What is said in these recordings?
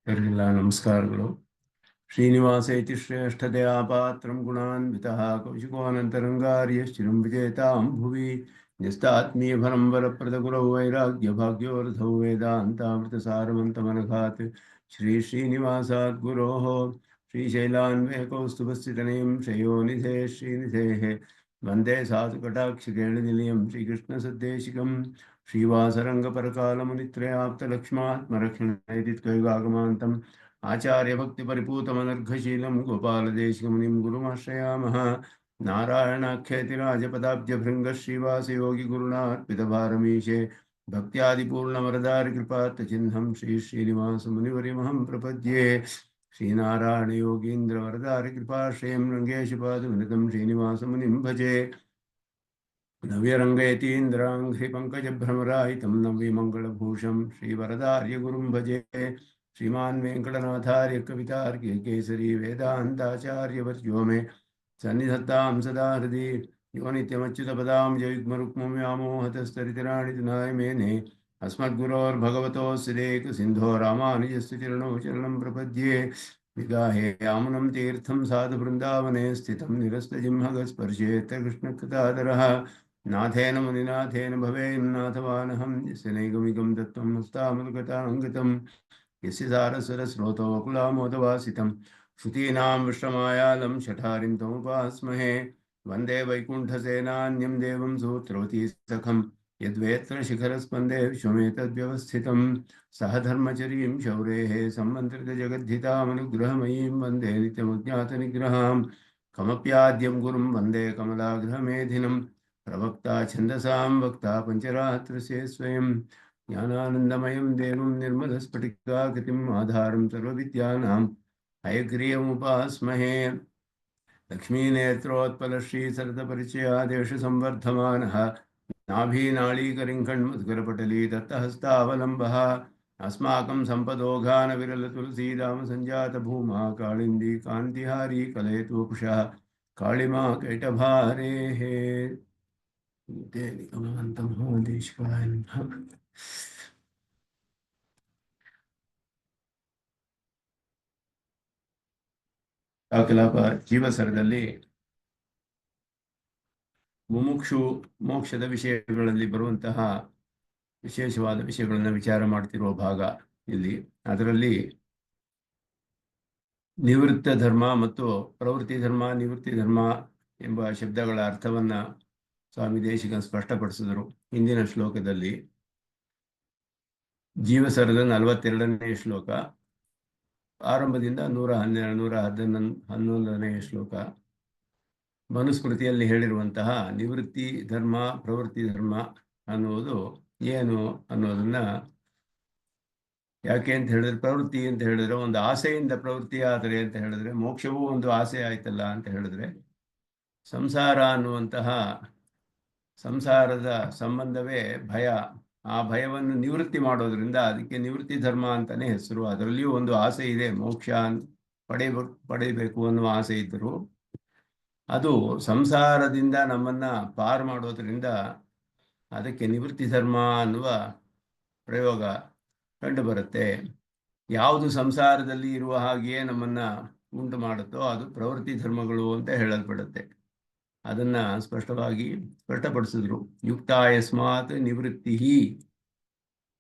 ಎಲ್ಲರಿಗೆಲ್ಲ ನಮಸ್ಕಾರಗಳು. ಶ್ರೀನಿವಾಸ ಇತಿ ಶ್ರೇಷ್ಠತೆಯ ಪಾತ್ರಂ ಗುಣಾನ್ವಿತಃ ಕೌಶಿಕೋನಂತರಂಗಾರ್ಯಶ್ಚಿರಂ ವಿಜೇತಾಂ ಭುವಿ ನ್ಯಸ್ತಾತ್ಮೀಯಫಲಂ ವರಪ್ರದಗುರೌ ವೈರಾಗ್ಯಭಾಗ್ಯೋರ್ಧೌ ವೇದಾಂತಾಮೃತಸಾರಮಂತಮನಘಾತ್ ಶ್ರೀನಿವಾಸಾತ್ ಗುರೋಃ ಶ್ರೀಶೈಲಾನ್ವಯಕೌಸ್ತುಭಸ್ಥಿತನಯಂ ಶ್ರೇಯೋನಿಧೇ ಶ್ರೀನಿಧೇಃ ವಂದೇ ಸಾಧುಕಟಾಕ್ಷಿಕೇಳನಿಲಯಂ ಶ್ರೀಕೃಷ್ಣಸದ್ದೇಶಿಕಂ ಶ್ರೀವಾಸರಂಗಪರಕಾಲमुनित्रयाप्तलक्ष्मात्मरक्षणैरित्वैगागमान्तम् आचार्यभक्तिपरिपूतमनर्घशीलं गोपालदेशिकमुनिं गुरुमाश्रयामः। नारायणाख्येतिराजपदाब्जभृङ्गः श्रीवासयोगिगुरुणार्पितभारमीशे भक्त्यादिपूर्णवरदारिकृपात्तचिह्नं श्रीनिवासमुनिवर्यमहं प्रपद्ये। श्रीनारायणयोगीन्द्रवरदारिकृपाश्रयं रङ्गेशपादविनतं श्रीनिवासमुनिं भजे। नव्यरङ्गयतीन्द्राङ्घ्रिपङ्कजभ्रमराहितं नव्यमङ्गलभूषं श्रीवरदार्यगुरुं भजे। श्रीमान् वेङ्कटनाथार्य कवितार्क्य केसरी वेदान्ताचार्यवर्यो मे सन्निधत्तां सदा हृदि यो नित्यमच्युतपदां जयुग्मरुक्मं व्यामोहतस्तरितराणि तनाय मेने अस्मद्गुरोर्भगवतोऽस्य देकसिन्धो रामानुजस्य चरणौ चरणं प्रपद्ये। विगाहे यामुनं तीर्थं साधुवृन्दावने स्थितं निरस्तजिह्मगस्पर्शेत्य कृष्णकृतादरः नाथेन मुनिनाथेन भवेन्नाथवानहं यस्य नैगमिकं तत्त्वं हस्तामलगताङ्गतं यस्य सारस्वरस्रोतोऽकुलामोदवासितं श्रुतीनां विश्रमायालं शठारिं तमुपास्महे। वन्दे वैकुण्ठसेनान्यं देवं सूत्रवती सखं यद्वेत्र शिखरस्पन्दे विश्वमेतद्व्यवस्थितं सह धर्मचरीं शौरेः सम्मन्त्रितजगद्धितामनुग्रहमयीं वन्दे नित्यमज्ञातनिग्रहां कमप्याद्यं गुरुं वन्दे कमलाग्रहमेधिनं प्रवक्ता छन्दसां वक्ता पञ्चरात्रस्य स्वयं ज्ञानानन्दमयं देवं निर्मलस्फटिकाकृतिम् आधारं सर्वविद्यानां हयग्रीवमुपास्महे। लक्ष्मीनेत्रोत्पलश्रीसरदपरिचयादेशसंवर्धमानः नाभीनाळीकरिङ्कण्मधुकरपटली दत्तहस्तावलम्बः अस्माकं सम्पदोघानविरलतुलसीदामसञ्जातभूमा काळिन्दी कान्तिहारी कलयतु वपुषः काळिमा कैटभारेः देशिकाय नमः। ದಾಖಲಾಪ ಜೀವಸರದಲ್ಲಿ ಮುಮುಕ್ಷು ಮೋಕ್ಷದ ವಿಷಯಗಳಲ್ಲಿ ಬರುವಂತಹ ವಿಶೇಷವಾದ ವಿಷಯಗಳನ್ನು ವಿಚಾರ ಮಾಡ್ತಿರುವ ಭಾಗ ಇಲ್ಲಿ. ಅದರಲ್ಲಿ ನಿವೃತ್ತ ಧರ್ಮ ಮತ್ತು ಪ್ರವೃತ್ತಿ ಧರ್ಮ, ನಿವೃತ್ತಿ ಧರ್ಮ ಎಂಬ ಶಬ್ದಗಳ ಅರ್ಥವನ್ನ ಸ್ವಾಮಿ ದೇಶಿಕನ್ ಸ್ಪಷ್ಟಪಡಿಸಿದರು ಹಿಂದಿನ ಶ್ಲೋಕದಲ್ಲಿ. ಜೀವಸರದ 42ನೇ ಶ್ಲೋಕ ಆರಂಭದಿಂದ 111ನೇ ಶ್ಲೋಕ ಮನುಸ್ಮೃತಿಯಲ್ಲಿ ಹೇಳಿರುವಂತಹ ನಿವೃತ್ತಿ ಧರ್ಮ ಪ್ರವೃತ್ತಿ ಧರ್ಮ ಅನ್ನುವುದು ಏನು ಅನ್ನೋದನ್ನ, ಯಾಕೆ ಅಂತ ಹೇಳಿದ್ರೆ, ಪ್ರವೃತ್ತಿ ಅಂತ ಹೇಳಿದ್ರೆ ಒಂದು ಆಸೆಯಿಂದ ಪ್ರವೃತ್ತಿ ಆದರೆ ಅಂತ ಹೇಳಿದ್ರೆ ಮೋಕ್ಷವೂ ಒಂದು ಆಸೆ ಆಯ್ತಲ್ಲ ಅಂತ ಹೇಳಿದ್ರೆ, ಸಂಸಾರ ಅನ್ನುವಂತಹ ಸಂಸಾರದ ಸಂಬಂಧವೇ ಭಯ. ಆ ಭಯವನ್ನು ನಿವೃತ್ತಿ ಮಾಡೋದ್ರಿಂದ ಅದಕ್ಕೆ ನಿವೃತ್ತಿ ಧರ್ಮ ಅಂತಾನೆ ಹೆಸರು. ಅದರಲ್ಲಿಯೂ ಒಂದು ಆಸೆ ಇದೆ, ಮೋಕ್ಷ ಪಡೆಯಬೇಕು ಅನ್ನುವ ಆಸೆ ಇದ್ದರು ಅದು ಸಂಸಾರದಿಂದ ನಮ್ಮನ್ನ ಪಾರು ಮಾಡೋದ್ರಿಂದ ಅದಕ್ಕೆ ನಿವೃತ್ತಿ ಧರ್ಮ ಅನ್ನುವ ಪ್ರಯೋಗ ಕಂಡು ಬರುತ್ತೆ. ಯಾವುದು ಸಂಸಾರದಲ್ಲಿ ಇರುವ ಹಾಗೆಯೇ ನಮ್ಮನ್ನ ಉಂಟು ಮಾಡುತ್ತೋ ಅದು ಪ್ರವೃತ್ತಿ ಧರ್ಮಗಳು ಅಂತ ಹೇಳಲ್ಪಡುತ್ತೆ. ಅದನ್ನ ಸ್ಪಷ್ಟಪಡಿಸಿದ್ರು. ಯುಕ್ತ ಯಸ್ಮಾತ್ ನಿವೃತ್ತಿ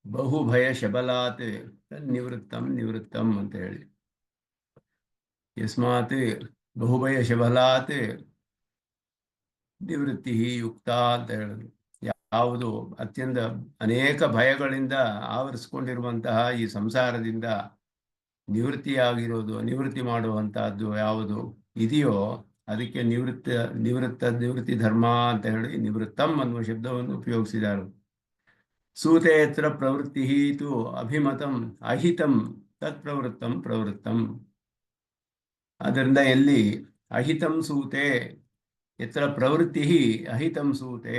ಬಹುಭಯ ಶಬಲಾತ್ ನಿವೃತ್ತಂ ಅಂತ ಹೇಳಿ, ಯಸ್ಮಾತ್ ಬಹುಭಯ ಶಬಲಾತ್ ನಿವೃತ್ತಿ ಯುಕ್ತ ಅಂತ ಹೇಳಿದ್ರು. ಯಾವುದು ಅತ್ಯಂತ ಅನೇಕ ಭಯಗಳಿಂದ ಆವರಿಸಿಕೊಂಡಿರುವಂತಹ ಈ ಸಂಸಾರದಿಂದ ನಿವೃತ್ತಿ ಮಾಡುವಂತಹದ್ದು ಯಾವುದು ಇದೆಯೋ ಅದಕ್ಕೆ ನಿವೃತ್ತಿ ಧರ್ಮ ಅಂತ ಹೇಳಿ ನಿವೃತ್ತಂ ಅನ್ನುವ ಶಬ್ದವನ್ನು ಉಪಯೋಗಿಸಿದರು. ಸೂತೇತ್ರ ಪ್ರವೃತ್ತಿ ತು ಅಭಿಮತಂ ಅಹಿತಂ ತತ್ ಪ್ರವೃತ್ತಂ. ಅದರಿಂದ ಎಲ್ಲಿ ಅಹಿತಂ ಸೂತೆ, ಎತ್ರ ಪ್ರವೃತ್ತಿ ಅಹಿತಂ ಸೂತೆ,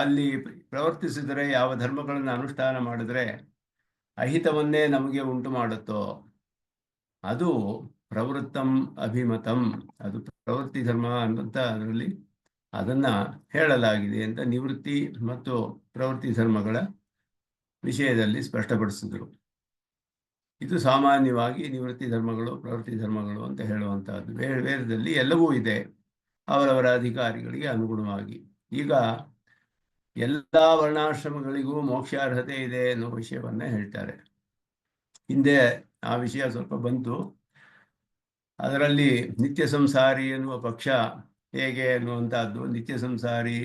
ಅಲ್ಲಿ ಪ್ರವರ್ತಿಸಿದರೆ, ಯಾವ ಧರ್ಮಗಳನ್ನು ಅನುಷ್ಠಾನ ಮಾಡಿದ್ರೆ ಅಹಿತವನ್ನೇ ನಮಗೆ ಉಂಟು ಮಾಡುತ್ತೋ ಅದು ಪ್ರವೃತ್ತಂ ಅಭಿಮತಂ, ಅದು ಪ್ರವೃತ್ತಿ ಧರ್ಮ ಅಂತ ಅದರಲ್ಲಿ ಅದನ್ನ ಹೇಳಲಾಗಿದೆ ಅಂತ ನಿವೃತ್ತಿ ಮತ್ತು ಪ್ರವೃತ್ತಿ ಧರ್ಮಗಳ ವಿಷಯದಲ್ಲಿ ಸ್ಪಷ್ಟಪಡಿಸಿದರು. ಇದು ಸಾಮಾನ್ಯವಾಗಿ ನಿವೃತ್ತಿ ಧರ್ಮಗಳು, ಪ್ರವೃತ್ತಿ ಧರ್ಮಗಳು ಅಂತ ಹೇಳುವಂತಹದ್ದು. ವೇದದಲ್ಲಿ ಎಲ್ಲವೂ ಇದೆ ಅವರವರ ಅಧಿಕಾರಿಗಳಿಗೆ ಅನುಗುಣವಾಗಿ. ಈಗ ಎಲ್ಲ ವರ್ಣಾಶ್ರಮಗಳಿಗೂ ಮೋಕ್ಷಾರ್ಹತೆ ಇದೆ ಎನ್ನುವ ವಿಷಯವನ್ನ ಹೇಳ್ತಾರೆ. ಹಿಂದೆ ಆ ವಿಷಯ ಸ್ವಲ್ಪ ಬಂತು. ಅದರಲ್ಲಿ ನಿತ್ಯ ಸಂಸಾರಿ ಎನ್ನುವ ಪಕ್ಷ ಹೇಗೆ ಅನ್ನುವಂಥದ್ದು, ನಿತ್ಯ ಸಂಸಾರಿ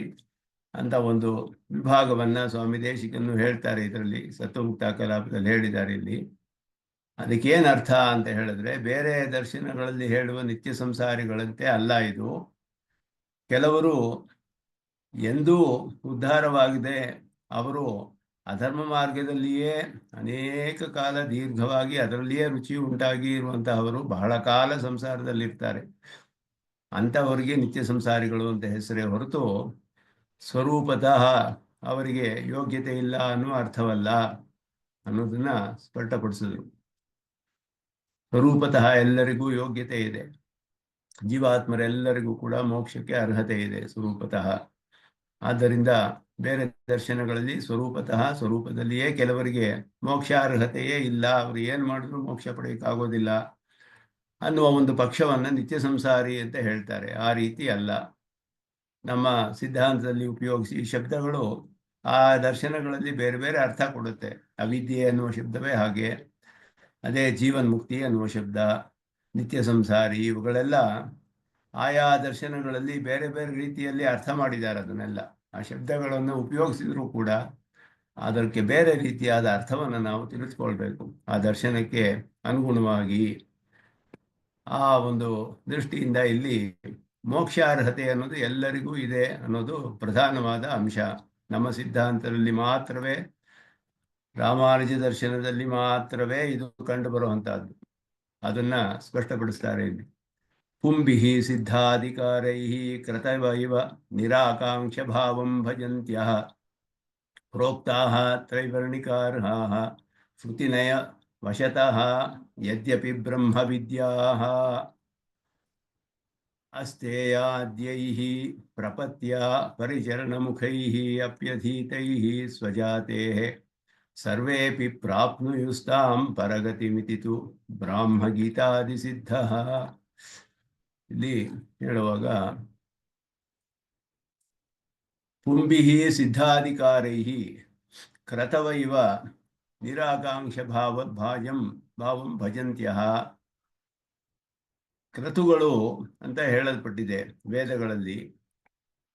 ಅಂತ ಒಂದು ವಿಭಾಗವನ್ನ ಸ್ವಾಮಿ ದೇಶಿಕನ್ನು ಹೇಳ್ತಾರೆ. ಇದರಲ್ಲಿ ಸತ್ವಮುಕ್ತ ಕಲಾಪದಲ್ಲಿ ಹೇಳಿದ್ದಾರೆ. ಇಲ್ಲಿ ಅದಕ್ಕೇನು ಅರ್ಥ ಅಂತ ಹೇಳಿದ್ರೆ, ಬೇರೆ ದರ್ಶನಗಳಲ್ಲಿ ಹೇಳುವ ನಿತ್ಯ ಸಂಸಾರಿಗಳಂತೆ ಅಲ್ಲ ಇದು. ಕೆಲವರು ಎಂದೂ ಉದ್ಧಾರವಾಗಿದೆ, ಅವರು ಅಧರ್ಮ ಮಾರ್ಗದಲ್ಲಿಯೇ ಅನೇಕ ಕಾಲ ದೀರ್ಘವಾಗಿ ಅದರಲ್ಲಿಯೇ ರುಚಿ ಉಂಟಾಗಿ ಇರುವಂತಹವರು ಬಹಳ ಕಾಲ ಸಂಸಾರದಲ್ಲಿರ್ತಾರೆ. ಅಂಥವರಿಗೆ ನಿತ್ಯ ಸಂಸಾರಿಗಳು ಅಂತ ಹೆಸರೇ ಹೊರತು ಸ್ವರೂಪತಃ ಅವರಿಗೆ ಯೋಗ್ಯತೆ ಇಲ್ಲ ಅನ್ನುವ ಅರ್ಥವಲ್ಲ ಅನ್ನೋದನ್ನ ಸ್ಪಷ್ಟಪಡಿಸಿದ್ರು. ಸ್ವರೂಪತಃ ಎಲ್ಲರಿಗೂ ಯೋಗ್ಯತೆ ಇದೆ. ಜೀವಾತ್ಮರೆಲ್ಲರಿಗೂ ಕೂಡ ಮೋಕ್ಷಕ್ಕೆ ಅರ್ಹತೆ ಇದೆ ಸ್ವರೂಪತಃ. ಆದ್ದರಿಂದ ಬೇರೆ ದರ್ಶನಗಳಲ್ಲಿ ಸ್ವರೂಪದಲ್ಲಿಯೇ ಕೆಲವರಿಗೆ ಮೋಕ್ಷಾರ್ಹತೆಯೇ ಇಲ್ಲ, ಅವರು ಏನು ಮಾಡಿದ್ರು ಮೋಕ್ಷ ಪಡೆಯಕ್ಕಾಗೋದಿಲ್ಲ ಅನ್ನುವ ಒಂದು ಪಕ್ಷವನ್ನ ನಿತ್ಯ ಸಂಸಾರಿ ಅಂತ ಹೇಳ್ತಾರೆ. ಆ ರೀತಿ ಅಲ್ಲ. ನಮ್ಮ ಸಿದ್ಧಾಂತದಲ್ಲಿ ಉಪಯೋಗಿಸಿ ಶಬ್ದಗಳು ಆ ದರ್ಶನಗಳಲ್ಲಿ ಬೇರೆ ಬೇರೆ ಅರ್ಥ ಕೊಡುತ್ತೆ. ಅವಿದ್ಯೆ ಅನ್ನುವ ಶಬ್ದವೇ ಹಾಗೆ, ಅದೇ ಜೀವನ್ ಮುಕ್ತಿ ಅನ್ನುವ ಶಬ್ದ, ನಿತ್ಯ ಸಂಸಾರಿ, ಇವುಗಳೆಲ್ಲ ಆಯಾ ದರ್ಶನಗಳಲ್ಲಿ ಬೇರೆ ಬೇರೆ ರೀತಿಯಲ್ಲಿ ಅರ್ಥ ಮಾಡಿದ್ದಾರೆ. ಅದನ್ನೆಲ್ಲ ಆ ಶಬ್ದಗಳನ್ನು ಉಪಯೋಗಿಸಿದ್ರು ಕೂಡ ಅದಕ್ಕೆ ಬೇರೆ ರೀತಿಯಾದ ಅರ್ಥವನ್ನು ನಾವು ತಿಳಿಸ್ಕೊಳ್ಬೇಕು ಆ ದರ್ಶನಕ್ಕೆ ಅನುಗುಣವಾಗಿ. ಆ ಒಂದು ದೃಷ್ಟಿಯಿಂದ ಇಲ್ಲಿ ಮೋಕ್ಷಾರ್ಹತೆ ಅನ್ನೋದು ಎಲ್ಲರಿಗೂ ಇದೆ ಅನ್ನೋದು ಪ್ರಧಾನವಾದ ಅಂಶ. ನಮ್ಮ ಸಿದ್ಧಾಂತದಲ್ಲಿ ಮಾತ್ರವೇ, ರಾಮಾನುಜ ದರ್ಶನದಲ್ಲಿ ಮಾತ್ರವೇ ಇದು ಕಂಡು ಬರುವಂತಹದ್ದು. ಅದನ್ನ ಸ್ಪಷ್ಟಪಡಿಸ್ತಾರೆ ಇಲ್ಲಿ. ಪುಂಭಿ ಸಿದ್ಧಾಧಿಕಾರೈ ಕೃತವೈವ ನಿರಾಕಾಂಕ್ಷ ಭಾವಂ ಭಜಂತ್ಯಃ ಪ್ರೋಕ್ತಾಃ ತ್ರೈವರ್ಣಿಕಾರ್ಹಾಃ ಶ್ರುತಿನಯ ವಶತಃ ಯದ್ಯಪಿ ಬ್ರಹ್ಮ ವಿದ್ಯಾಃ ಅಸ್ತೇಯಾದ್ಯೈಃ ಪ್ರಪತ್ಯ ಪರಿಚರಣಮುಖೈಃ ಅಪ್ಯಧೀತೈಃ ಸ್ವಜಾತೇಃ ಸರ್ವೇಪಿ ಪ್ರಾಪ್ನುಯುಸ್ತಾಂ ಪರಗತಿಮಿತಿ ತು ಬ್ರಾಹ್ಮಗೀತಾದಿಸಿದ್ಧಃ. ಇಲ್ಲಿ ಹೇಳುವಾಗ ಪುಂಭಿಃ ಸಿದ್ಧಾಧಿಕಾರೈಃ ಕ್ರತವೈವ ನಿರಾಕಾಂಕ್ಷ ಭಾವಂ ಭಜಂತ್ಯಃ. ಕ್ರತುಗಳು ಅಂತ ಹೇಳಲ್ಪಟ್ಟಿದೆ ವೇದಗಳಲ್ಲಿ.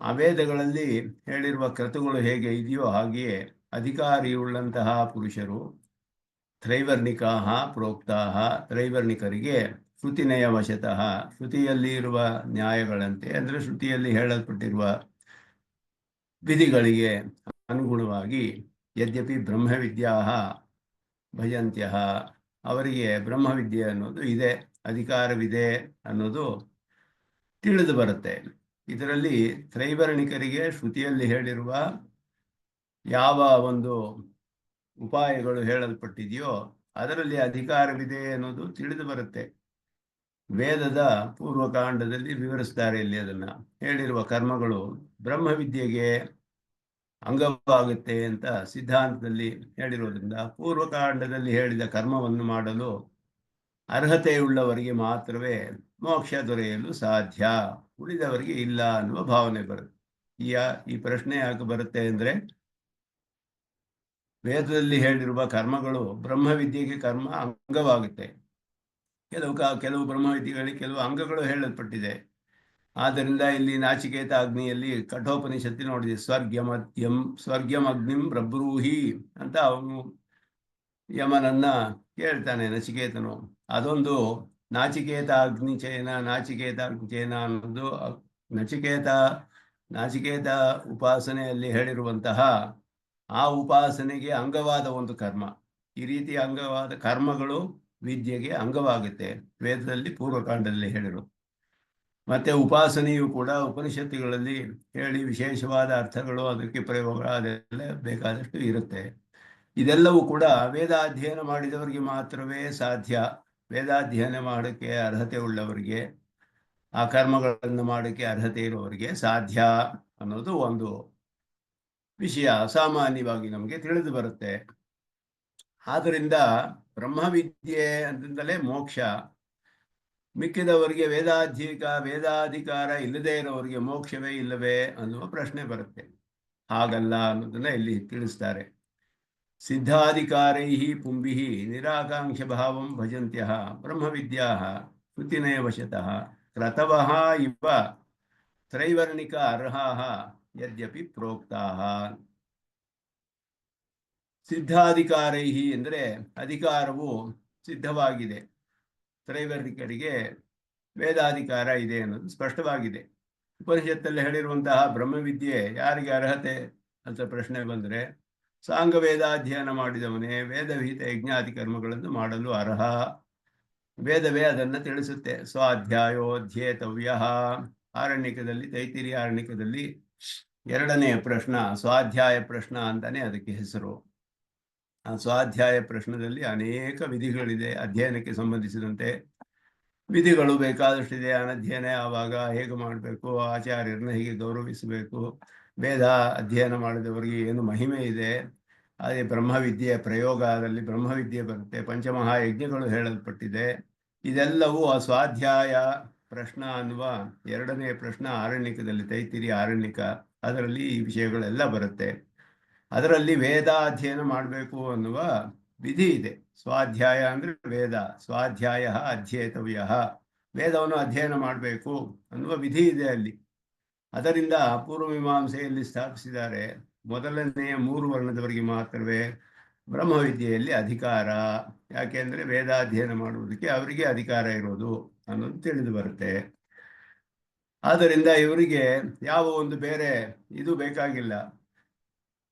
ಆ ವೇದಗಳಲ್ಲಿ ಹೇಳಿರುವ ಕ್ರತುಗಳು ಹೇಗೆ ಇದೆಯೋ ಹಾಗೆಯೇ ಅಧಿಕಾರಿಯುಳ್ಳಂತಹ ಪುರುಷರು ತ್ರೈವರ್ಣಿಕಾಃ ಪ್ರೋಕ್ತಾಃ, ತ್ರೈವರ್ಣಿಕರಿಗೆ ಶ್ರುತಿನಯ ವಶತಃ, ಶ್ರುತಿಯಲ್ಲಿ ಇರುವ ನ್ಯಾಯಗಳಂತೆ ಅಂದರೆ ಶ್ರುತಿಯಲ್ಲಿ ಹೇಳಲ್ಪಟ್ಟಿರುವ ವಿಧಿಗಳಿಗೆ ಅನುಗುಣವಾಗಿ ಯದ್ಯಪಿ ಬ್ರಹ್ಮವಿದ್ಯಾಃ ಭಜಂತ್ಯಃ, ಅವರಿಗೆ ಬ್ರಹ್ಮವಿದ್ಯೆ ಅನ್ನೋದು ಇದೆ, ಅಧಿಕಾರವಿದೆ ಅನ್ನೋದು ತಿಳಿದು ಬರುತ್ತೆ. ಇದರಲ್ಲಿ ತ್ರೈವರ್ಣಿಕರಿಗೆ ಶ್ರುತಿಯಲ್ಲಿ ಹೇಳಿರುವ ಯಾವ ಒಂದು ಉಪಾಯಗಳು ಹೇಳಲ್ಪಟ್ಟಿದೆಯೋ ಅದರಲ್ಲಿ ಅಧಿಕಾರವಿದೆ ಅನ್ನೋದು ತಿಳಿದು ಬರುತ್ತೆ. ವೇದದ ಪೂರ್ವಕಾಂಡದಲ್ಲಿ ವಿವರಿಸ್ತಾರೆ. ಇಲ್ಲಿ ಅದನ್ನ ಹೇಳಿರುವ ಕರ್ಮಗಳು ಬ್ರಹ್ಮವಿದ್ಯೆಗೆ ಅಂಗವಾಗುತ್ತೆ ಅಂತ ಸಿದ್ಧಾಂತದಲ್ಲಿ ಹೇಳಿರೋದ್ರಿಂದ ಪೂರ್ವಕಾಂಡದಲ್ಲಿ ಹೇಳಿದ ಕರ್ಮವನ್ನು ಮಾಡಲು ಅರ್ಹತೆಯುಳ್ಳವರಿಗೆ ಮಾತ್ರವೇ ಮೋಕ್ಷ ದೊರೆಯಲು ಸಾಧ್ಯ, ಉಳಿದವರಿಗೆ ಇಲ್ಲ ಅನ್ನುವ ಭಾವನೆ ಬರುತ್ತೆ. ಈ ಪ್ರಶ್ನೆ ಯಾಕೆ ಬರುತ್ತೆ ಅಂದ್ರೆ, ವೇದದಲ್ಲಿ ಹೇಳಿರುವ ಕರ್ಮಗಳು ಬ್ರಹ್ಮವಿದ್ಯೆಗೆ ಕರ್ಮ ಅಂಗವಾಗುತ್ತೆ. ಕೆಲವು ಬ್ರಹ್ಮವಿದ್ಯೆಗಳಿಗೆ ಕೆಲವು ಅಂಗಗಳು ಹೇಳಲ್ಪಟ್ಟಿದೆ. ಆದ್ದರಿಂದ ಇಲ್ಲಿ ನಾಚಿಕೇತ ಅಗ್ನಿಯಲ್ಲಿ ಕಠೋಪನಿಷತ್ತಿ ನೋಡಿದೆ, ಸ್ವರ್ಗ್ಯಂ ಅಗ್ನಿಂ ಪ್ರಬ್ರೂಹಿ ಅಂತ ಅವನು ಯಮನನ್ನ ಕೇಳ್ತಾನೆ ನಚಿಕೇತನು. ಅದೊಂದು ನಾಚಿಕೇತ ಅಗ್ನಿಚಯನ ಅನ್ನೋದು ನಾಚಿಕೇತ ಉಪಾಸನೆಯಲ್ಲಿ ಹೇಳಿರುವಂತಹ ಆ ಉಪಾಸನೆಗೆ ಅಂಗವಾದ ಒಂದು ಕರ್ಮ. ಈ ರೀತಿ ಅಂಗವಾದ ಕರ್ಮಗಳು ವಿದ್ಯೆಗೆ ಅಂಗವಾಗುತ್ತೆ, ವೇದದಲ್ಲಿ ಪೂರ್ವಕಾಂಡದಲ್ಲಿ ಹೇಳಿರು. ಮತ್ತೆ ಉಪಾಸನೆಯು ಕೂಡ ಉಪನಿಷತ್ತುಗಳಲ್ಲಿ ಹೇಳಿ ವಿಶೇಷವಾದ ಅರ್ಥಗಳು, ಅದಕ್ಕೆ ಪ್ರಯೋಗ, ಅದೆಲ್ಲ ಬೇಕಾದಷ್ಟು ಇರುತ್ತೆ. ಇದೆಲ್ಲವೂ ಕೂಡ ವೇದಾಧ್ಯಯನ ಮಾಡಿದವರಿಗೆ ಮಾತ್ರವೇ ಸಾಧ್ಯ. ವೇದಾಧ್ಯಯನ ಮಾಡೋಕ್ಕೆ ಅರ್ಹತೆ ಉಳ್ಳವರಿಗೆ, ಆ ಕರ್ಮಗಳನ್ನು ಮಾಡೋಕ್ಕೆ ಅರ್ಹತೆ ಇರುವವರಿಗೆ ಸಾಧ್ಯ ಅನ್ನೋದು ಒಂದು ವಿಷಯ ಸಾಮಾನ್ಯವಾಗಿ ನಮಗೆ ತಿಳಿದು ಬರುತ್ತೆ. ಆದ್ದರಿಂದ ಬ್ರಹ್ಮವಿದ್ಯೆ ಅಂತಂದಲೇ ಮೋಕ್ಷ. ಮಿಕ್ಕಿದವರಿಗೆ ವೇದಾಧಿಕಾರ ಇಲ್ಲದೇ ಇರೋವರಿಗೆ ಮೋಕ್ಷವೇ ಇಲ್ಲವೇ ಅನ್ನುವ ಪ್ರಶ್ನೆ ಬರುತ್ತೆ. ಹಾಗಲ್ಲ ಅನ್ನೋದನ್ನ ಇಲ್ಲಿ ತಿಳಿಸ್ತಾರೆ. ಸಿದ್ಧಾಧಿಕಾರೈ ಪುಂಭಿ ನಿರಾಕಾಂಕ್ಷ ಭಾವಂ ಭಜಂತ್ಯ ಬ್ರಹ್ಮವಿದ್ಯಾ ಶ್ರುತಿನೇ ವಶತಃ ಕ್ರತವಃ ಇವ ತ್ರೈವರ್ಣಿಕ ಅರ್ಹಾಃ ಯದ್ಯಪಿ ಪ್ರೋಕ್ತಾಃ. ಸಿದ್ಧಾಧಿಕಾರೈ ಎಂದರೆ ಅಧಿಕಾರವು ಸಿದ್ಧವಾಗಿದೆ, ತ್ರೈವರ್ಣಿಕರಿಗೆ ವೇದಾಧಿಕಾರ ಇದೆ ಅನ್ನೋದು ಸ್ಪಷ್ಟವಾಗಿದೆ. ಉಪನಿಷತ್ತಲ್ಲಿ ಹೇಳಿರುವಂತಹ ಬ್ರಹ್ಮವಿದ್ಯೆ ಯಾರಿಗೆ ಅರ್ಹತೆ ಅಂತ ಪ್ರಶ್ನೆ ಬಂದರೆ, ಸಾಂಗ ವೇದಾಧ್ಯಯನ ಮಾಡಿದವನೇ ವೇದವಿಹಿತ ಯಜ್ಞಾದಿ ಕರ್ಮಗಳನ್ನು ಮಾಡಲು ಅರ್ಹ. ವೇದವೇ ಅದನ್ನು ತಿಳಿಸುತ್ತೆ. ಸ್ವಾಧ್ಯಾಯೋಧ್ಯೇತವ್ಯ. ಆರಣ್ಯಕದಲ್ಲಿ, ತೈತಿರಿಯ ಆರಣ್ಯಕದಲ್ಲಿ 2ನೇ ಪ್ರಶ್ನ ಸ್ವಾಧ್ಯಾಯ ಪ್ರಶ್ನ ಅಂತಾನೆ ಅದಕ್ಕೆ ಹೆಸರು. ಆ ಸ್ವಾಧ್ಯಾಯ ಪ್ರಶ್ನದಲ್ಲಿ ಅನೇಕ ವಿಧಿಗಳಿದೆ. ಅಧ್ಯಯನಕ್ಕೆ ಸಂಬಂಧಿಸಿದಂತೆ ವಿಧಿಗಳು ಬೇಕಾದಷ್ಟಿದೆ. ಅನಧ್ಯಯನ ಯಾವಾಗ, ಹೇಗೆ ಮಾಡಬೇಕು, ಆಚಾರ್ಯರನ್ನ ಹೇಗೆ ಗೌರವಿಸಬೇಕು, ವೇದ ಅಧ್ಯಯನ ಮಾಡಿದವರಿಗೆ ಏನು ಮಹಿಮೆ ಇದೆ. ಅದೇ ಬ್ರಹ್ಮವಿದ್ಯೆಯ ಪ್ರಯೋಗದಲ್ಲಿ ಬ್ರಹ್ಮವಿದ್ಯೆ ಬರುತ್ತೆ. ಪಂಚಮಹಾಯಜ್ಞಗಳು ಹೇಳಲ್ಪಟ್ಟಿದೆ. ಇದೆಲ್ಲವೂ ಆ ಸ್ವಾಧ್ಯಾಯ ಪ್ರಶ್ನ ಅನ್ನುವ 2ನೇ ಪ್ರಶ್ನ ಆರಣ್ಯಕದಲ್ಲಿ, ತೈತಿರಿ ಆರಣ್ಯಕ, ಅದರಲ್ಲಿ ಈ ವಿಷಯಗಳೆಲ್ಲ ಬರುತ್ತೆ. ಅದರಲ್ಲಿ ವೇದಾಧ್ಯಯನ ಮಾಡಬೇಕು ಅನ್ನುವ ವಿಧಿ ಇದೆ. ಸ್ವಾಧ್ಯಾಯ ಅಂದರೆ ವೇದ, ಸ್ವಾಧ್ಯಾಯ ಅಧ್ಯೇತವ್ಯ, ವೇದವನ್ನು ಅಧ್ಯಯನ ಮಾಡಬೇಕು ಅನ್ನುವ ವಿಧಿ ಇದೆ ಅಲ್ಲಿ. ಅದರಿಂದ ಪೂರ್ವಮೀಮಾಂಸೆಯಲ್ಲಿ ಸ್ಥಾಪಿಸಿದ್ದಾರೆ, ಮೊದಲನೆಯ 3 ವರ್ಣದವರಿಗೆ ಮಾತ್ರವೇ ಬ್ರಹ್ಮವಿದ್ಯೆಯಲ್ಲಿ ಅಧಿಕಾರ. ಯಾಕೆಂದರೆ ವೇದಾಧ್ಯಯನ ಮಾಡುವುದಕ್ಕೆ ಅವರಿಗೆ ಅಧಿಕಾರ ಇರೋದು ಅನ್ನೋದು ತಿಳಿದು ಬರುತ್ತೆ. ಆದ್ದರಿಂದ ಇವರಿಗೆ ಯಾವ ಒಂದು ಬೇರೆ ಇದು ಬೇಕಾಗಿಲ್ಲ.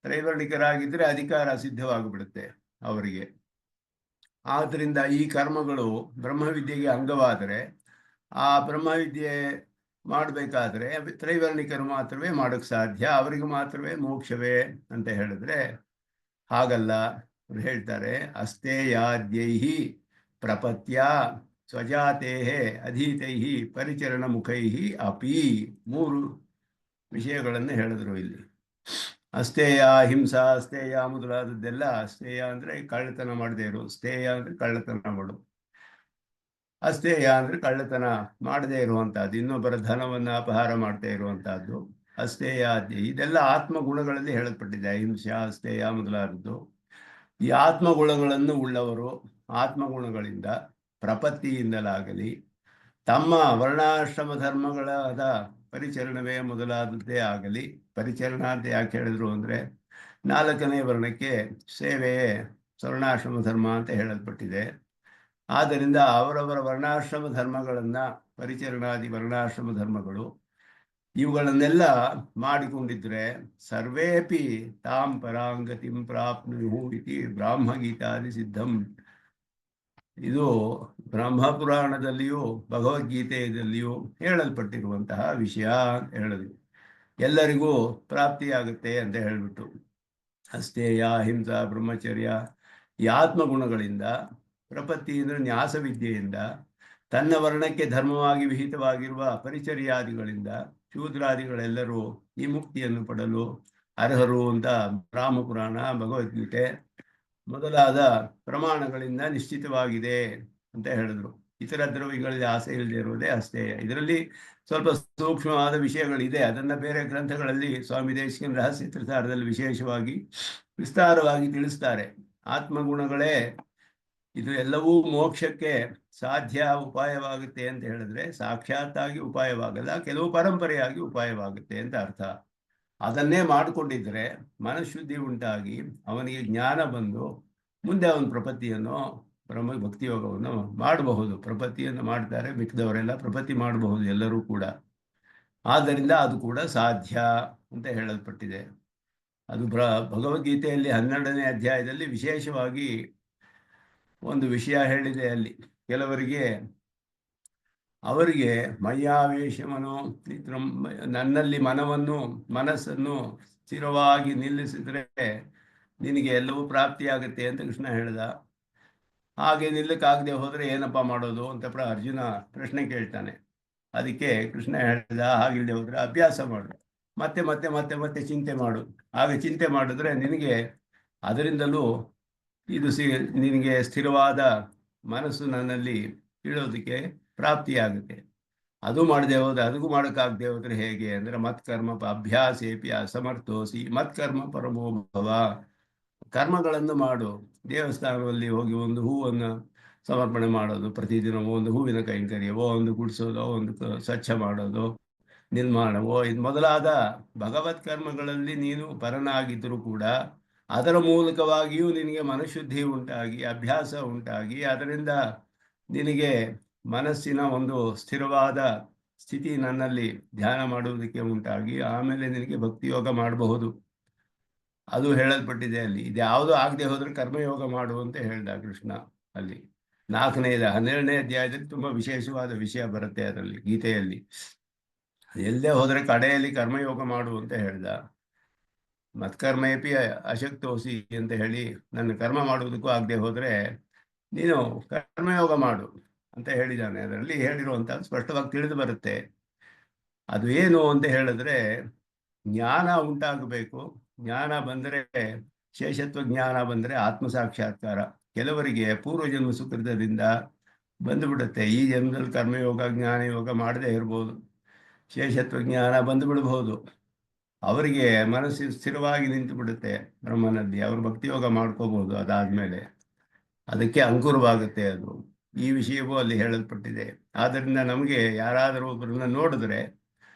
ತ್ರೈವರ್ಣಿಕರಾಗಿದ್ದರೆ ಅಧಿಕಾರ ಸಿದ್ಧವಾಗಿಬಿಡುತ್ತೆ ಅವರಿಗೆ. ಆದ್ದರಿಂದ ಈ ಕರ್ಮಗಳು ಬ್ರಹ್ಮವಿದ್ಯೆಗೆ ಅಂಗವಾದರೆ, ಆ ಬ್ರಹ್ಮವಿದ್ಯೆ ಮಾಡಬೇಕಾದ್ರೆ ತ್ರೈವರ್ಣಿಕರು ಮಾತ್ರವೇ ಮಾಡೋಕ್ಕೆ ಸಾಧ್ಯ, ಅವರಿಗೆ ಮಾತ್ರವೇ ಮೋಕ್ಷವೇ ಅಂತ ಹೇಳಿದ್ರೆ ಹಾಗಲ್ಲ. ಅವ್ರು ಹೇಳ್ತಾರೆ, ಅಸ್ತೇಯಾದ್ಯೈಹಿ ಪ್ರಪತ್ಯ ಸ್ವಜಾತೇಹೇ ಅಧೀತೈಹಿ ಪರಿಚರಣ ಮುಖೈಹಿ ಅಪಿ. 3 ವಿಷಯಗಳನ್ನು ಹೇಳಿದ್ರು ಇಲ್ಲಿ. ಅಸ್ತೇಯ, ಹಿಂಸಾ, ಅಸ್ತೇಯ ಮೊದಲಾದದ್ದೆಲ್ಲ. ಅಸ್ತೇಯ ಅಂದರೆ ಕಳ್ಳತನ ಮಾಡದೇ ಇರು, ಸ್ಥೇಯ ಅಂದರೆ ಕಳ್ಳತನ ಮಾಡು, ಅಸ್ತೇಯ ಅಂದರೆ ಕಳ್ಳತನ ಮಾಡದೇ ಇರುವಂತಹದ್ದು, ಇನ್ನೊಬ್ಬರ ಧನವನ್ನು ಅಪಹಾರ ಮಾಡ್ತಾ ಇರುವಂತಹದ್ದು ಅಸ್ತೇಯಾದ್ಯ. ಇದೆಲ್ಲ ಆತ್ಮಗುಣಗಳಲ್ಲಿ ಹೇಳಲ್ಪಟ್ಟಿದೆ. ಹಿಂಸಾ, ಅಸ್ತೇಯ ಮೊದಲಾದದ್ದು. ಈ ಆತ್ಮಗುಣಗಳನ್ನು ಉಳ್ಳವರು ಆತ್ಮಗುಣಗಳಿಂದ ಪ್ರಪತ್ತಿಯಿಂದಲಾಗಲಿ, ತಮ್ಮ ವರ್ಣಾಶ್ರಮ ಧರ್ಮಗಳಾದ ಪರಿಚರಣವೇ ಮೊದಲಾದದ್ದೇ ಆಗಲಿ. ಪರಿಚರಣ ಅಂತ ಯಾಕೆ ಹೇಳಿದ್ರು ಅಂದರೆ, 4ನೇ ವರ್ಣಕ್ಕೆ ಸೇವೆಯೇ ವರ್ಣಾಶ್ರಮ ಧರ್ಮ ಅಂತ ಹೇಳಲ್ಪಟ್ಟಿದೆ. ಆದ್ದರಿಂದ ಅವರವರ ವರ್ಣಾಶ್ರಮ ಧರ್ಮಗಳನ್ನು, ಪರಿಚರಣಾದಿ ವರ್ಣಾಶ್ರಮ ಧರ್ಮಗಳು, ಇವುಗಳನ್ನೆಲ್ಲ ಮಾಡಿಕೊಂಡಿದ್ರೆ ಸರ್ವೇಪಿ ತಾಂ ಪರಾಂಗತಿಂ ಪ್ರಾಪ್ನುಯು ಇತಿ ಬ್ರಾಹ್ಮಗೀತಾದಿ ಸಿದ್ಧಂ. ಇದು ಬ್ರಹ್ಮಪುರಾಣದಲ್ಲಿಯೂ ಭಗವದ್ಗೀತೆಯಲ್ಲಿಯೂ ಹೇಳಲ್ಪಟ್ಟಿರುವಂತಹ ವಿಷಯ ಅಂತ ಹೇಳಿದ್ವಿ. ಎಲ್ಲರಿಗೂ ಪ್ರಾಪ್ತಿಯಾಗುತ್ತೆ ಅಂತ ಹೇಳಿಬಿಟ್ಟು, ಅಸ್ತೇಯ, ಹಿಂಸಾ, ಬ್ರಹ್ಮಚರ್ಯ ಈ ಆತ್ಮಗುಣಗಳಿಂದ, ಪ್ರಪತ್ತಿ ಅಂದರೆ ನ್ಯಾಸವಿದ್ಯೆಯಿಂದ, ತನ್ನ ವರ್ಣಕ್ಕೆ ಧರ್ಮವಾಗಿ ವಿಹಿತವಾಗಿರುವ ಪರಿಚರ್ಯಾದಿಗಳಿಂದ ಶೂದ್ರಾದಿಗಳೆಲ್ಲರೂ ಈ ಮುಕ್ತಿಯನ್ನು ಪಡಲು ಅರ್ಹರು ಅಂತ ಬ್ರಹ್ಮಪುರಾಣ, ಭಗವದ್ಗೀತೆ ಮೊದಲಾದ ಪ್ರಮಾಣಗಳಿಂದ ನಿಶ್ಚಿತವಾಗಿದೆ ಅಂತ ಹೇಳಿದ್ರು. ಇತರ ದ್ರವ್ಯಗಳಲ್ಲಿ ಆಸೆ ಇಲ್ಲದೆ ಇರುವುದೇ ಅಸ್ತೇಯ. ಇದರಲ್ಲಿ ಸ್ವಲ್ಪ ಸೂಕ್ಷ್ಮವಾದ ವಿಷಯಗಳಿದೆ. ಅದನ್ನು ಬೇರೆ ಗ್ರಂಥಗಳಲ್ಲಿ ಸ್ವಾಮಿ ದೇಶಿಕನ ರಹಸ್ಯ ತ್ರಿಸಾರದಲ್ಲಿ ವಿಶೇಷವಾಗಿ ವಿಸ್ತಾರವಾಗಿ ತಿಳಿಸ್ತಾರೆ. ಆತ್ಮಗುಣಗಳೇ ಇದು ಎಲ್ಲವೂ ಮೋಕ್ಷಕ್ಕೆ ಸಾಧ್ಯ ಉಪಾಯವಾಗುತ್ತೆ ಅಂತ ಹೇಳಿದ್ರೆ, ಸಾಕ್ಷಾತ್ತಾಗಿ ಉಪಾಯವಾಗಲ್ಲ, ಕೆಲವು ಪರಂಪರೆಯಾಗಿ ಉಪಾಯವಾಗುತ್ತೆ ಅಂತ ಅರ್ಥ. ಅದನ್ನೇ ಮಾಡಿಕೊಂಡಿದ್ರೆ ಮನಃಶುದ್ಧಿ ಉಂಟಾಗಿ ಅವನಿಗೆ ಜ್ಞಾನ ಬಂದು ಮುಂದೆ ಅವನ ಪ್ರಪತ್ತಿಯನ್ನು, ಬ್ರಹ್ಮ ಭಕ್ತಿಯೋಗವನ್ನು ಮಾಡಬಹುದು. ಪ್ರಪತ್ತಿಯನ್ನು ಮಾಡ್ತಾರೆ ಮಿಕ್ಕಿದವರೆಲ್ಲ, ಪ್ರಪತ್ತಿ ಮಾಡಬಹುದು ಎಲ್ಲರೂ ಕೂಡ. ಆದ್ದರಿಂದ ಅದು ಕೂಡ ಸಾಧ್ಯ ಅಂತ ಹೇಳಲ್ಪಟ್ಟಿದೆ. ಅದು ಭಗವದ್ಗೀತೆಯಲ್ಲಿ 12ನೇ ಅಧ್ಯಾಯದಲ್ಲಿ ವಿಶೇಷವಾಗಿ ಒಂದು ವಿಷಯ ಹೇಳಿದೆ. ಅಲ್ಲಿ ಕೆಲವರಿಗೆ ಅವರಿಗೆ ಮಯ್ಯಾವೇಶಮನೋ, ನನ್ನಲ್ಲಿ ಮನಸ್ಸನ್ನು ಸ್ಥಿರವಾಗಿ ನಿಲ್ಲಿಸಿದ್ರೆ ನಿನಗೆ ಎಲ್ಲವೂ ಪ್ರಾಪ್ತಿಯಾಗುತ್ತೆ ಅಂತ ಕೃಷ್ಣ ಹೇಳ್ದ. ಹಾಗೆ ನಿಲ್ಲಕ್ಕಾಗದೆ ಹೋದರೆ ಏನಪ್ಪ ಮಾಡೋದು ಅಂತ ಅರ್ಜುನ ಪ್ರಶ್ನೆ ಕೇಳ್ತಾನೆ. ಅದಕ್ಕೆ ಕೃಷ್ಣ ಹೇಳ್ದ, ಹಾಗಿಲ್ಲದೆ ಹೋದರೆ ಅಭ್ಯಾಸ ಮಾಡು, ಮತ್ತೆ ಮತ್ತೆ ಮತ್ತೆ ಮತ್ತೆ ಚಿಂತೆ ಮಾಡು. ಹಾಗೆ ಚಿಂತೆ ಮಾಡಿದ್ರೆ ನಿನಗೆ ಅದರಿಂದಲೂ ಇದು ನಿನಗೆ ಸ್ಥಿರವಾದ ಮನಸ್ಸು ನನ್ನಲ್ಲಿ ಇಡೋದಕ್ಕೆ ಪ್ರಾಪ್ತಿಯಾಗುತ್ತೆ. ಅದು ಮಾಡದೆ ಹೋದ್ರೆ, ಅದಕ್ಕೂ ಮಾಡೋಕ್ಕಾಗದೆ ಹೋದ್ರೆ ಹೇಗೆ ಅಂದರೆ, ಮತ್ಕರ್ಮ ಅಭ್ಯಾಸೇಪಿ ಅಸಮರ್ಥೋಸಿ ಮತ್ಕರ್ಮ ಪರಮೋ ಭವ. ಕರ್ಮಗಳನ್ನು ಮಾಡು. ದೇವಸ್ಥಾನದಲ್ಲಿ ಹೋಗಿ ಒಂದು ಹೂವನ್ನು ಸಮರ್ಪಣೆ ಮಾಡೋದು, ಪ್ರತಿದಿನ ಒಂದು ಹೂವಿನ ಕೈಂಕರ್ಯವೋ, ಒಂದು ಗುಡಿಸೋದೋ, ಒಂದು ಸ್ವಚ್ಛ ಮಾಡೋದು, ನಿರ್ಮಾಣವೋ, ಇದು ಮೊದಲಾದ ಭಗವತ್ ಕರ್ಮಗಳಲ್ಲಿ ನೀನು ಪರನಾಗಿದ್ದರೂ ಕೂಡ ಅದರ ಮೂಲಕವಾಗಿಯೂ ನಿನಗೆ ಮನಃಶುದ್ಧಿ ಉಂಟಾಗಿ, ಅಭ್ಯಾಸ ಉಂಟಾಗಿ, ಅದರಿಂದ ನಿನಗೆ ಮನಸ್ಸಿನ ಒಂದು ಸ್ಥಿರವಾದ ಸ್ಥಿತಿ ನನ್ನಲ್ಲಿ ಧ್ಯಾನ ಮಾಡುವುದಕ್ಕೆ ಉಂಟಾಗಿ ಆಮೇಲೆ ನಿನಗೆ ಭಕ್ತಿಯೋಗ ಮಾಡಬಹುದು. ಅದು ಹೇಳಲ್ಪಟ್ಟಿದೆ ಅಲ್ಲಿ. ಇದ್ಯಾವುದು ಆಗದೆ ಹೋದರೆ ಕರ್ಮಯೋಗ ಮಾಡು ಅಂತ ಹೇಳ್ದ ಕೃಷ್ಣ ಅಲ್ಲಿ. 12ನೇ ಅಧ್ಯಾಯದಲ್ಲಿ ತುಂಬಾ ವಿಶೇಷವಾದ ವಿಷಯ ಬರುತ್ತೆ ಅದರಲ್ಲಿ, ಗೀತೆಯಲ್ಲಿ. ಎಲ್ಲೇ ಹೋದರೆ ಕಡೆಯಲ್ಲಿ ಕರ್ಮಯೋಗ ಮಾಡು ಅಂತ ಹೇಳ್ದ. ಮತ್ಕರ್ಮೇಪಿ ಅಶಕ್ತೋಸಿ ಅಂತ ಹೇಳಿ, ನನ್ನ ಕರ್ಮ ಮಾಡುವುದಕ್ಕೂ ಆಗದೆ ಹೋದರೆ ನೀನು ಕರ್ಮಯೋಗ ಮಾಡು ಅಂತ ಹೇಳಿದ್ದಾನೆ. ಅದರಲ್ಲಿ ಹೇಳಿರುವಂಥ ಸ್ಪಷ್ಟವಾಗಿ ತಿಳಿದು ಬರುತ್ತೆ. ಅದು ಏನು ಅಂತ ಹೇಳಿದ್ರೆ, ಜ್ಞಾನ ಉಂಟಾಗಬೇಕು. ಜ್ಞಾನ ಬಂದರೆ, ಶೇಷತ್ವ ಜ್ಞಾನ ಬಂದರೆ ಆತ್ಮ ಸಾಕ್ಷಾತ್ಕಾರ. ಕೆಲವರಿಗೆ ಪೂರ್ವಜನ್ಮ ಸುಕೃತದಿಂದ ಬಂದುಬಿಡುತ್ತೆ. ಈ ಜನ್ಮದಲ್ಲಿ ಕರ್ಮಯೋಗ ಜ್ಞಾನಯೋಗ ಮಾಡದೇ ಇರ್ಬೋದು, ಶೇಷತ್ವ ಜ್ಞಾನ ಬಂದು ಬಿಡಬಹುದು. ಅವರಿಗೆ ಮನಸ್ಸು ಸ್ಥಿರವಾಗಿ ನಿಂತು ಬಿಡುತ್ತೆ ಬ್ರಹ್ಮನಲ್ಲಿ. ಅವರು ಭಕ್ತಿಯೋಗ ಮಾಡ್ಕೋಬಹುದು. ಅದಾದ್ಮೇಲೆ ಅದಕ್ಕೆ ಅಂಕುರವಾಗುತ್ತೆ ಅದು. ಈ ವಿಷಯವೂ ಅಲ್ಲಿ ಹೇಳಲ್ಪಟ್ಟಿದೆ. ಆದ್ದರಿಂದ ನಮಗೆ ಯಾರಾದರೂ ಒಬ್ಬರನ್ನ ನೋಡಿದ್ರೆ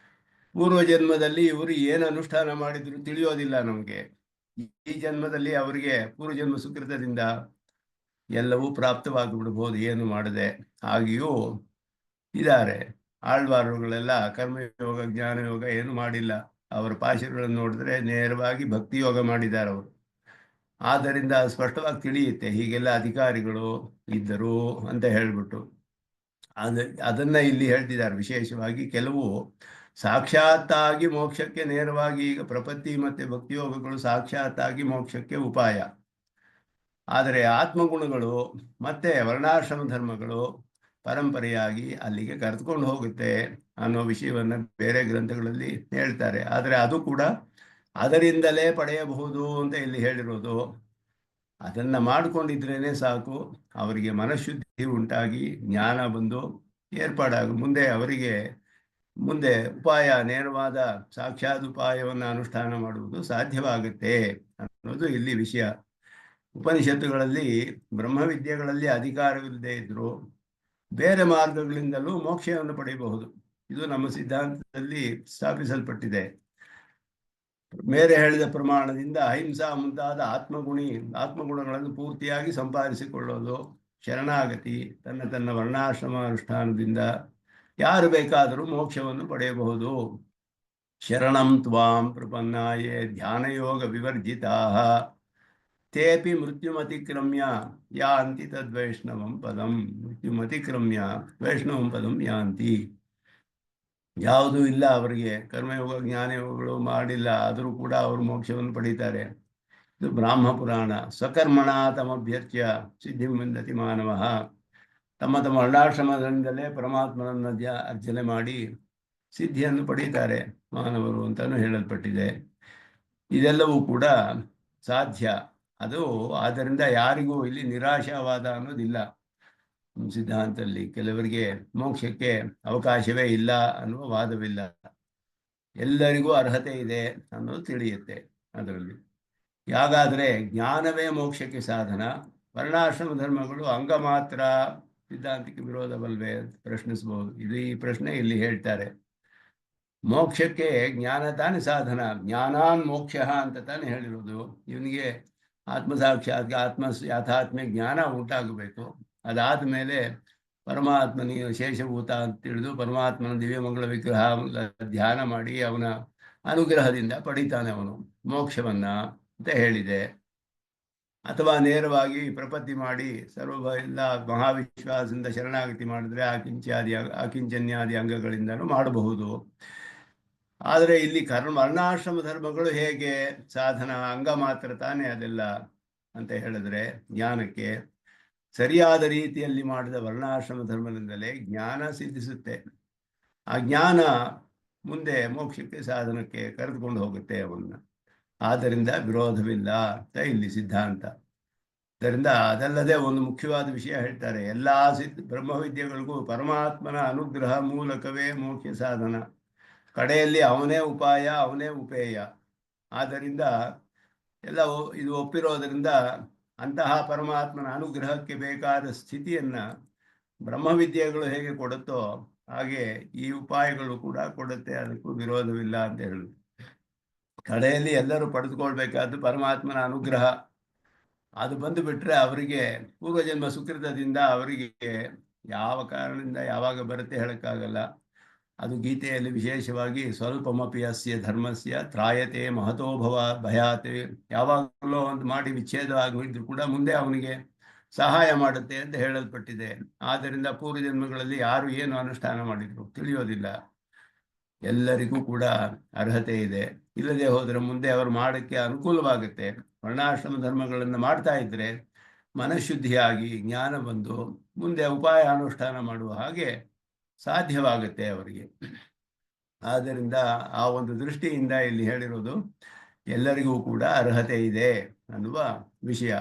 ಪೂರ್ವ ಜನ್ಮದಲ್ಲಿ ಇವರು ಏನು ಅನುಷ್ಠಾನ ಮಾಡಿದ್ರು ತಿಳಿಯೋದಿಲ್ಲ ನಮಗೆ. ಈ ಜನ್ಮದಲ್ಲಿ ಅವರಿಗೆ ಪೂರ್ವಜನ್ಮ ಸುಕೃತದಿಂದ ಎಲ್ಲವೂ ಪ್ರಾಪ್ತವಾಗಿ ಬಿಡಬಹುದು, ಏನು ಮಾಡದೆ. ಹಾಗೆಯೂ ಇದ್ದಾರೆ ಆಳ್ವಾರುಗಳೆಲ್ಲ ಕರ್ಮಯೋಗ ಜ್ಞಾನಯೋಗ ಏನು ಮಾಡಿಲ್ಲ. ಅವರ ಪಾಶಗಳನ್ನು ನೋಡಿದ್ರೆ ನೇರವಾಗಿ ಭಕ್ತಿಯೋಗ ಮಾಡಿದ್ದಾರೆ ಅವರು. ಆದ್ದರಿಂದ ಸ್ಪಷ್ಟವಾಗಿ ತಿಳಿಯುತ್ತೆ ಹೀಗೆಲ್ಲ ಅಧಿಕಾರಿಗಳು ಇದ್ದರು ಅಂತ ಹೇಳ್ಬಿಟ್ಟು. ಅದನ್ನ ಇಲ್ಲಿ ಹೇಳ್ತಿದ್ದಾರೆ ವಿಶೇಷವಾಗಿ. ಕೆಲವು ಸಾಕ್ಷಾತ್ತಾಗಿ ಮೋಕ್ಷಕ್ಕೆ ನೇರವಾಗಿ, ಈಗ ಪ್ರಪತ್ತಿ ಮತ್ತೆ ಭಕ್ತಿಯೋಗಗಳು ಸಾಕ್ಷಾತ್ತಾಗಿ ಮೋಕ್ಷಕ್ಕೆ ಉಪಾಯ. ಆದರೆ ಆತ್ಮಗುಣಗಳು ಮತ್ತೆ ವರ್ಣಾಶ್ರಮ ಧರ್ಮಗಳು ಪರಂಪರೆಯಾಗಿ ಅಲ್ಲಿಗೆ ಕರೆದುಕೊಂಡು ಹೋಗುತ್ತೆ ಅನ್ನೋ ವಿಷಯವನ್ನು ಬೇರೆ ಗ್ರಂಥಗಳಲ್ಲಿ ಹೇಳ್ತಾರೆ. ಆದರೆ ಅದು ಕೂಡ ಅದರಿಂದಲೇ ಪಡೆಯಬಹುದು ಅಂತ ಇಲ್ಲಿ ಹೇಳಿರೋದು. ಅದನ್ನು ಮಾಡಿಕೊಂಡಿದ್ರೇನೆ ಸಾಕು, ಅವರಿಗೆ ಮನಃಶುದ್ಧಿ ಉಂಟಾಗಿ ಜ್ಞಾನ ಬಂದು ಏರ್ಪಾಡಾಗ ಮುಂದೆ ಉಪಾಯ, ನೇರವಾದ ಸಾಕ್ಷಾತ್ ಉಪಾಯವನ್ನು ಅನುಷ್ಠಾನ ಮಾಡುವುದು ಸಾಧ್ಯವಾಗುತ್ತೆ ಅನ್ನೋದು ಇಲ್ಲಿ ವಿಷಯ. ಉಪನಿಷತ್ತುಗಳಲ್ಲಿ ಬ್ರಹ್ಮವಿದ್ಯೆಗಳಲ್ಲಿ ಅಧಿಕಾರವಿಲ್ಲದೆ ಇದ್ದರೂ ಬೇರೆ ಮಾರ್ಗಗಳಿಂದಲೂ ಮೋಕ್ಷವನ್ನು ಪಡೆಯಬಹುದು. ಇದು ನಮ್ಮ ಸಿದ್ಧಾಂತದಲ್ಲಿ ಸ್ಥಾಪಿಸಲ್ಪಟ್ಟಿದೆ. ಮೇಲೆ ಹೇಳಿದ ಪ್ರಮಾಣದಿಂದ ಅಹಿಂಸಾ ಮುಂತಾದ ಆತ್ಮಗುಣಗಳನ್ನು ಪೂರ್ತಿಯಾಗಿ ಸಂಪಾದಿಸಿಕೊಳ್ಳೋದು, ಶರಣಾಗತಿ, ತನ್ನ ವರ್ಣಾಶ್ರಮ ಅನುಷ್ಠಾನದಿಂದ ಯಾರು ಬೇಕಾದರೂ ಮೋಕ್ಷವನ್ನು ಪಡೆಯಬಹುದು. ಶರಣಂ ತ್ವಾಂ ಪ್ರಪನ್ನಾಯೇ ಧ್ಯಾನಯೋಗ ವಿವರ್ಜಿತಾ ತೇಪಿ ಮೃತ್ಯುಮತಿಕ್ರಮ್ಯ ಯಾಂತಿ ತದ್ವೈಷ್ಣವಂ ಪದಂ. ಮೃತ್ಯುಮತಿಕ್ರಮ್ಯ ವೈಷ್ಣವಂ ಪದಂ ಯಾಂತಿ. ಯಾವುದೂ ಇಲ್ಲ ಅವರಿಗೆ, ಕರ್ಮಯೋಗ ಜ್ಞಾನಯೋಗಗಳು ಮಾಡಿಲ್ಲ, ಆದರೂ ಕೂಡ ಅವರು ಮೋಕ್ಷವನ್ನು ಪಡೀತಾರೆ. ಇದು ಬ್ರಾಹ್ಮ ಪುರಾಣ. ಸ್ವಕರ್ಮಣ ತಮಭ್ಯರ್ಚ್ಯ ಸಿದ್ಧಿಂ ವಿಂದತಿ ಮಾನವ. ತಮ್ಮ ವರ್ಣಾಶ್ರಮದಿಂದಲೇ ಪರಮಾತ್ಮನನ್ನು ಅರ್ಚನೆ ಮಾಡಿ ಸಿದ್ಧಿಯನ್ನು ಪಡೀತಾರೆ ಮಾನವರು ಅಂತಲೂ ಹೇಳಲ್ಪಟ್ಟಿದೆ. ಇದೆಲ್ಲವೂ ಕೂಡ ಸಾಧ್ಯ. ಅದು ಆದ್ದರಿಂದ ಯಾರಿಗೂ ಇಲ್ಲಿ ನಿರಾಶಾವಾದ ಅನ್ನೋದಿಲ್ಲ ಸಿದ್ಧಾಂತದಲ್ಲಿ. ಕೆಲವರಿಗೆ ಮೋಕ್ಷಕ್ಕೆ ಅವಕಾಶವೇ ಇಲ್ಲ ಅನ್ನುವ ವಾದವಿಲ್ಲ. ಎಲ್ಲರಿಗೂ ಅರ್ಹತೆ ಇದೆ ಅನ್ನೋದು ತಿಳಿಯುತ್ತೆ ಅದರಲ್ಲಿ. ಯಾಗಾದರೆ ಜ್ಞಾನವೇ ಮೋಕ್ಷಕ್ಕೆ ಸಾಧನ, ವರ್ಣಾಶ್ರಮ ಧರ್ಮಗಳು ಅಂಗ ಮಾತ್ರ, ಸಿದ್ಧಾಂತಕ್ಕೆ ವಿರೋಧವಲ್ವೇ ಅಂತ ಪ್ರಶ್ನಿಸಬಹುದು. ಈ ಪ್ರಶ್ನೆ ಇಲ್ಲಿ ಹೇಳ್ತಾರೆ. ಮೋಕ್ಷಕ್ಕೆ ಜ್ಞಾನ ತಾನೇ ಸಾಧನ, ಜ್ಞಾನಾನ್ ಮೋಕ್ಷ ಅಂತ ತಾನೇ ಹೇಳಿರೋದು. ಇವನಿಗೆ ಆತ್ಮಸಾಕ್ಷಾತ್ ಯಾಥಾತ್ಮ್ಯ ಜ್ಞಾನ ಉಂಟಾಗಬೇಕು. ಅದಾದ ಮೇಲೆ ಪರಮಾತ್ಮನಿಗೆ ಶೇಷಭೂತ ಅಂತ ತಿಳಿದು ಪರಮಾತ್ಮನ ದಿವ್ಯಮಂಗಳ ವಿಗ್ರಹ ಧ್ಯಾನ ಮಾಡಿ ಅವನ ಅನುಗ್ರಹದಿಂದ ಪಡಿತಾನೆ ಅವನು ಮೋಕ್ಷವನ್ನ ಅಂತ ಹೇಳಿದೆ. ಅಥವಾ ನೇರವಾಗಿ ಪ್ರಪತ್ತಿ ಮಾಡಿ ಎಲ್ಲ ಮಹಾವಿಶ್ವಾಸದಿಂದ ಶರಣಾಗತಿ ಮಾಡಿದ್ರೆ ಅಕಿಂಚನ್ಯಾದಿ ಅಂಗಗಳಿಂದಲೂ ಮಾಡಬಹುದು. ಆದರೆ ಇಲ್ಲಿ ವರ್ಣಾಶ್ರಮ ಧರ್ಮಗಳು ಹೇಗೆ ಸಾಧನ, ಅಂಗ ಮಾತ್ರ ತಾನೇ ಅದೆಲ್ಲ ಅಂತ ಹೇಳಿದ್ರೆ, ಜ್ಞಾನಕ್ಕೆ ಸರಿಯಾದ ರೀತಿಯಲ್ಲಿ ಮಾಡಿದ ವರ್ಣಾಶ್ರಮ ಧರ್ಮದಿಂದಲೇ ಜ್ಞಾನ ಸಿದ್ಧಿಸುತ್ತೆ. ಆ ಜ್ಞಾನ ಮುಂದೆ ಮೋಕ್ಷಕ್ಕೆ ಸಾಧನಕ್ಕೆ ಕರೆದುಕೊಂಡು ಹೋಗುತ್ತೆ ಅವನ್ನ. ಆದ್ದರಿಂದ ವಿರೋಧವಿಲ್ಲ ಅಂತ ಇಲ್ಲಿ ಸಿದ್ಧಾಂತ. ಅದರಿಂದ ಅದಲ್ಲದೆ ಒಂದು ಮುಖ್ಯವಾದ ವಿಷಯ ಹೇಳ್ತಾರೆ, ಎಲ್ಲ ಬ್ರಹ್ಮವಿದ್ಯೆಗಳಿಗೂ ಪರಮಾತ್ಮನ ಅನುಗ್ರಹ ಮೂಲಕವೇ ಮೋಕ್ಷ ಸಾಧನ. ಕಡೆಯಲ್ಲಿ ಅವನೇ ಉಪಾಯ, ಅವನೇ ಉಪೇಯ. ಆದ್ದರಿಂದ ಎಲ್ಲ ಇದು ಒಪ್ಪಿರೋದರಿಂದ ಅಂತಹ ಪರಮಾತ್ಮನ ಅನುಗ್ರಹಕ್ಕೆ ಬೇಕಾದ ಸ್ಥಿತಿಯನ್ನು ಬ್ರಹ್ಮವಿದ್ಯೆಗಳು ಹೇಗೆ ಕೊಡುತ್ತೋ ಹಾಗೆ ಈ ಉಪಾಯಗಳು ಕೂಡ ಕೊಡುತ್ತೆ, ಅದಕ್ಕೂ ವಿರೋಧವಿಲ್ಲ ಅಂತ ಹೇಳುದು. ಕಡೆಯಲ್ಲಿ ಎಲ್ಲರೂ ಪಡೆದುಕೊಳ್ಬೇಕಾದ್ದು ಪರಮಾತ್ಮನ ಅನುಗ್ರಹ. ಅದು ಬಂದು ಬಿಟ್ರೆ ಅವರಿಗೆ ಪೂರ್ವಜನ್ಮ ಸುಕೃತದಿಂದ ಅವರಿಗೆ ಯಾವ ಕಾರಣದಿಂದ ಯಾವಾಗ ಬರುತ್ತೆ ಹೇಳಕ್ಕಾಗಲ್ಲ. ಅದು ಗೀತೆಯಲ್ಲಿ ವಿಶೇಷವಾಗಿ ಸ್ವಲ್ಪಮಪಿ ಅಸ್ಯ ಧರ್ಮಸ್ಯ ತ್ರಾಯತೆ ಮಹತೋಭವ ಭಯಾತೆ, ಯಾವಾಗಲೂ ಒಂದು ಮಾಡಿ ವಿಚ್ಛೇದ ಆಗಿದ್ರು ಕೂಡ ಮುಂದೆ ಅವನಿಗೆ ಸಹಾಯ ಮಾಡುತ್ತೆ ಅಂತ ಹೇಳಲ್ಪಟ್ಟಿದೆ. ಆದ್ದರಿಂದ ಪೂರ್ವಜನ್ಮಗಳಲ್ಲಿ ಯಾರು ಏನು ಅನುಷ್ಠಾನ ಮಾಡಿದ್ರು ತಿಳಿಯೋದಿಲ್ಲ. ಎಲ್ಲರಿಗೂ ಕೂಡ ಅರ್ಹತೆ ಇದೆ. ಇಲ್ಲದೆ ಹೋದರೆ ಮುಂದೆ ಅವರು ಮಾಡೋಕ್ಕೆ ಅನುಕೂಲವಾಗುತ್ತೆ. ವರ್ಣಾಶ್ರಮ ಧರ್ಮಗಳನ್ನು ಮಾಡ್ತಾ ಇದ್ರೆ ಮನಃಶುದ್ಧಿಯಾಗಿ ಜ್ಞಾನ ಬಂದು ಮುಂದೆ ಉಪಾಯ ಅನುಷ್ಠಾನ ಮಾಡುವ ಹಾಗೆ ಸಾಧ್ಯವಾಗುತ್ತೆ ಅವರಿಗೆ. ಆದ್ದರಿಂದ ಆ ಒಂದು ದೃಷ್ಟಿಯಿಂದ ಇಲ್ಲಿ ಹೇಳಿರೋದು ಎಲ್ಲರಿಗೂ ಕೂಡ ಅರ್ಹತೆ ಇದೆ ಅನ್ನುವ ವಿಷಯ.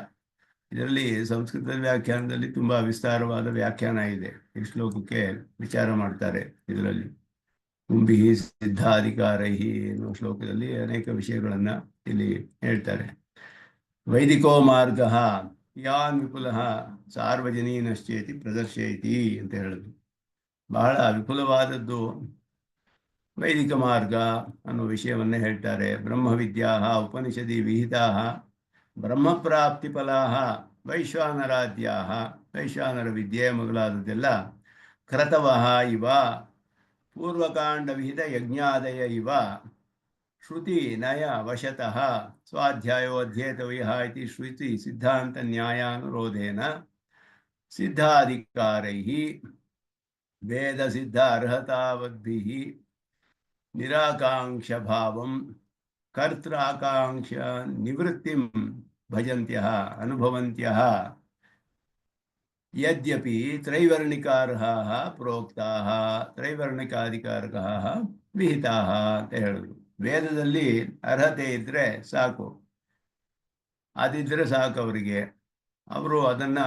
ಇದರಲ್ಲಿ ಸಂಸ್ಕೃತದ ವ್ಯಾಖ್ಯಾನದಲ್ಲಿ ತುಂಬ ವಿಸ್ತಾರವಾದ ವ್ಯಾಖ್ಯಾನ ಇದೆ. ಈ ಶ್ಲೋಕಕ್ಕೆ ವಿಚಾರ ಮಾಡ್ತಾರೆ. ಇದರಲ್ಲಿ ಕುಂಭಿ ಸಿದ್ಧಾಧಿಕಾರೈ ಎನ್ನುವ ಶ್ಲೋಕದಲ್ಲಿ ಅನೇಕ ವಿಷಯಗಳನ್ನು ಇಲ್ಲಿ ಹೇಳ್ತಾರೆ. ವೈದಿಕೋ ಮಾರ್ಗ ಯಾನ್ ವಿಪುಲ ಸಾರ್ವಜನೀನಶ್ಚೇತಿ ಪ್ರದರ್ಶಯತಿ ಅಂತ ಹೇಳುದು. ಬಹಳ ವಿಪುಲವಾದದ್ದು ವೈದಿಕ ಮಾರ್ಗ ಅನ್ನೋ ವಿಷಯವನ್ನೇ ಹೇಳ್ತಾರೆ. ಬ್ರಹ್ಮವಿದ್ಯಾ ಉಪನಿಷದಿ ವಿಹಿತಾ ಬ್ರಹ್ಮಪ್ರಾಪ್ತಿಫಲಾ ವೈಶ್ವಾನರಾದ್ಯಾ, ವೈಶ್ವಾನರ ವಿದ್ಯೆ ಮೊದಲಾದದ್ದೆಲ್ಲ ಕ್ರತವಃ ಇವ ಪೂರ್ವಕಾಂಡ ವಿಹಿತ ಯಜ್ಞಾದಯ ಇವ ಶ್ರುತಿ ನಯ ವಶತಃ ಸ್ವಾಧ್ಯಾಯೋ ಅಧ್ಯೇತವ್ಯಃ ಇತಿ ಶ್ರುತಿ ಸಿದ್ಧಾಂತ ನ್ಯಾಯಾನುರೋಧೇನ ಸಿದ್ಧಾಧಿಕಾರೈಃ ವೇದ ಸಿದ್ಧ ಅರ್ಹತಾವದ್ಭಿಃ ನಿರಾಕಾಂಕ್ಷ ಭಾವಂ ಕರ್ತೃಾಕಾಂಕ್ಷ ನಿವೃತ್ತಿಂ ಭಜಂತ್ಯಃ ಅನುಭವಂತ್ಯಃ ಯದ್ಯಪಿ ತ್ರೈವರ್ಣಿಕಾರ್ಹಾಃ ಪ್ರೋಕ್ತಾಃ ತ್ರೈವರ್ಣಿಕಾಧಿಕಾರಕಾಃ ವಿಹಿತಾಃ ಅಂತ ಹೇಳಿದ್ರು. ವೇದದಲ್ಲಿ ಅರ್ಹತೆ ಇದ್ರೆ ಸಾಕು, ಅದಿದ್ರೆ ಸಾಕು ಅವರಿಗೆ. ಅವರು ಅದನ್ನು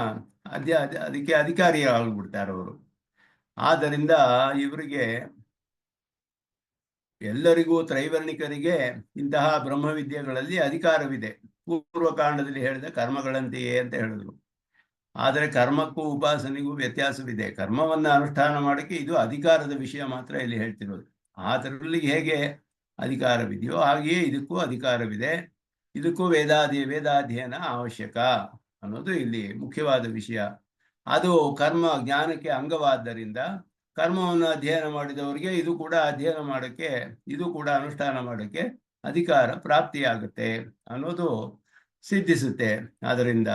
ಅದಕ್ಕೆ ಅಧಿಕಾರಿಯಾಗ್ಬಿಡ್ತಾರೆ ಅವರು. ಆದ್ದರಿಂದ ಇವರಿಗೆ ಎಲ್ಲರಿಗೂ ತ್ರೈವರ್ಣಿಕರಿಗೆ ಇಂತಹ ಬ್ರಹ್ಮವಿದ್ಯೆಗಳಲ್ಲಿ ಅಧಿಕಾರವಿದೆ. ಪೂರ್ವಕಾಂಡದಲ್ಲಿ ಹೇಳಿದ ಕರ್ಮಗಳಂತೆಯೇ ಅಂತ ಹೇಳಿದ್ರು. ಆದರೆ ಕರ್ಮಕ್ಕೂ ಉಪಾಸನೆಗೂ ವ್ಯತ್ಯಾಸವಿದೆ. ಕರ್ಮವನ್ನು ಅನುಷ್ಠಾನ ಮಾಡೋಕ್ಕೆ ಇದು ಅಧಿಕಾರದ ವಿಷಯ ಮಾತ್ರ ಇಲ್ಲಿ ಹೇಳ್ತಿರೋದು. ಅದರಲ್ಲಿ ಹೇಗೆ ಅಧಿಕಾರವಿದೆಯೋ ಹಾಗೆಯೇ ಇದಕ್ಕೂ ಅಧಿಕಾರವಿದೆ. ಇದಕ್ಕೂ ವೇದಾಧ್ಯಯನ ಅವಶ್ಯಕ ಅನ್ನೋದು ಇಲ್ಲಿ ಮುಖ್ಯವಾದ ವಿಷಯ. ಅದು ಕರ್ಮ ಜ್ಞಾನಕ್ಕೆ ಅಂಗವಾದ್ದರಿಂದ ಕರ್ಮವನ್ನು ಅಧ್ಯಯನ ಮಾಡಿದವರಿಗೆ ಇದು ಕೂಡ ಅಧ್ಯಯನ ಮಾಡೋಕ್ಕೆ, ಇದು ಕೂಡ ಅನುಷ್ಠಾನ ಮಾಡೋಕ್ಕೆ ಅಧಿಕಾರ ಪ್ರಾಪ್ತಿಯಾಗುತ್ತೆ ಅನ್ನೋದು ಸಿದ್ಧಿಸುತ್ತೆ. ಅದರಿಂದ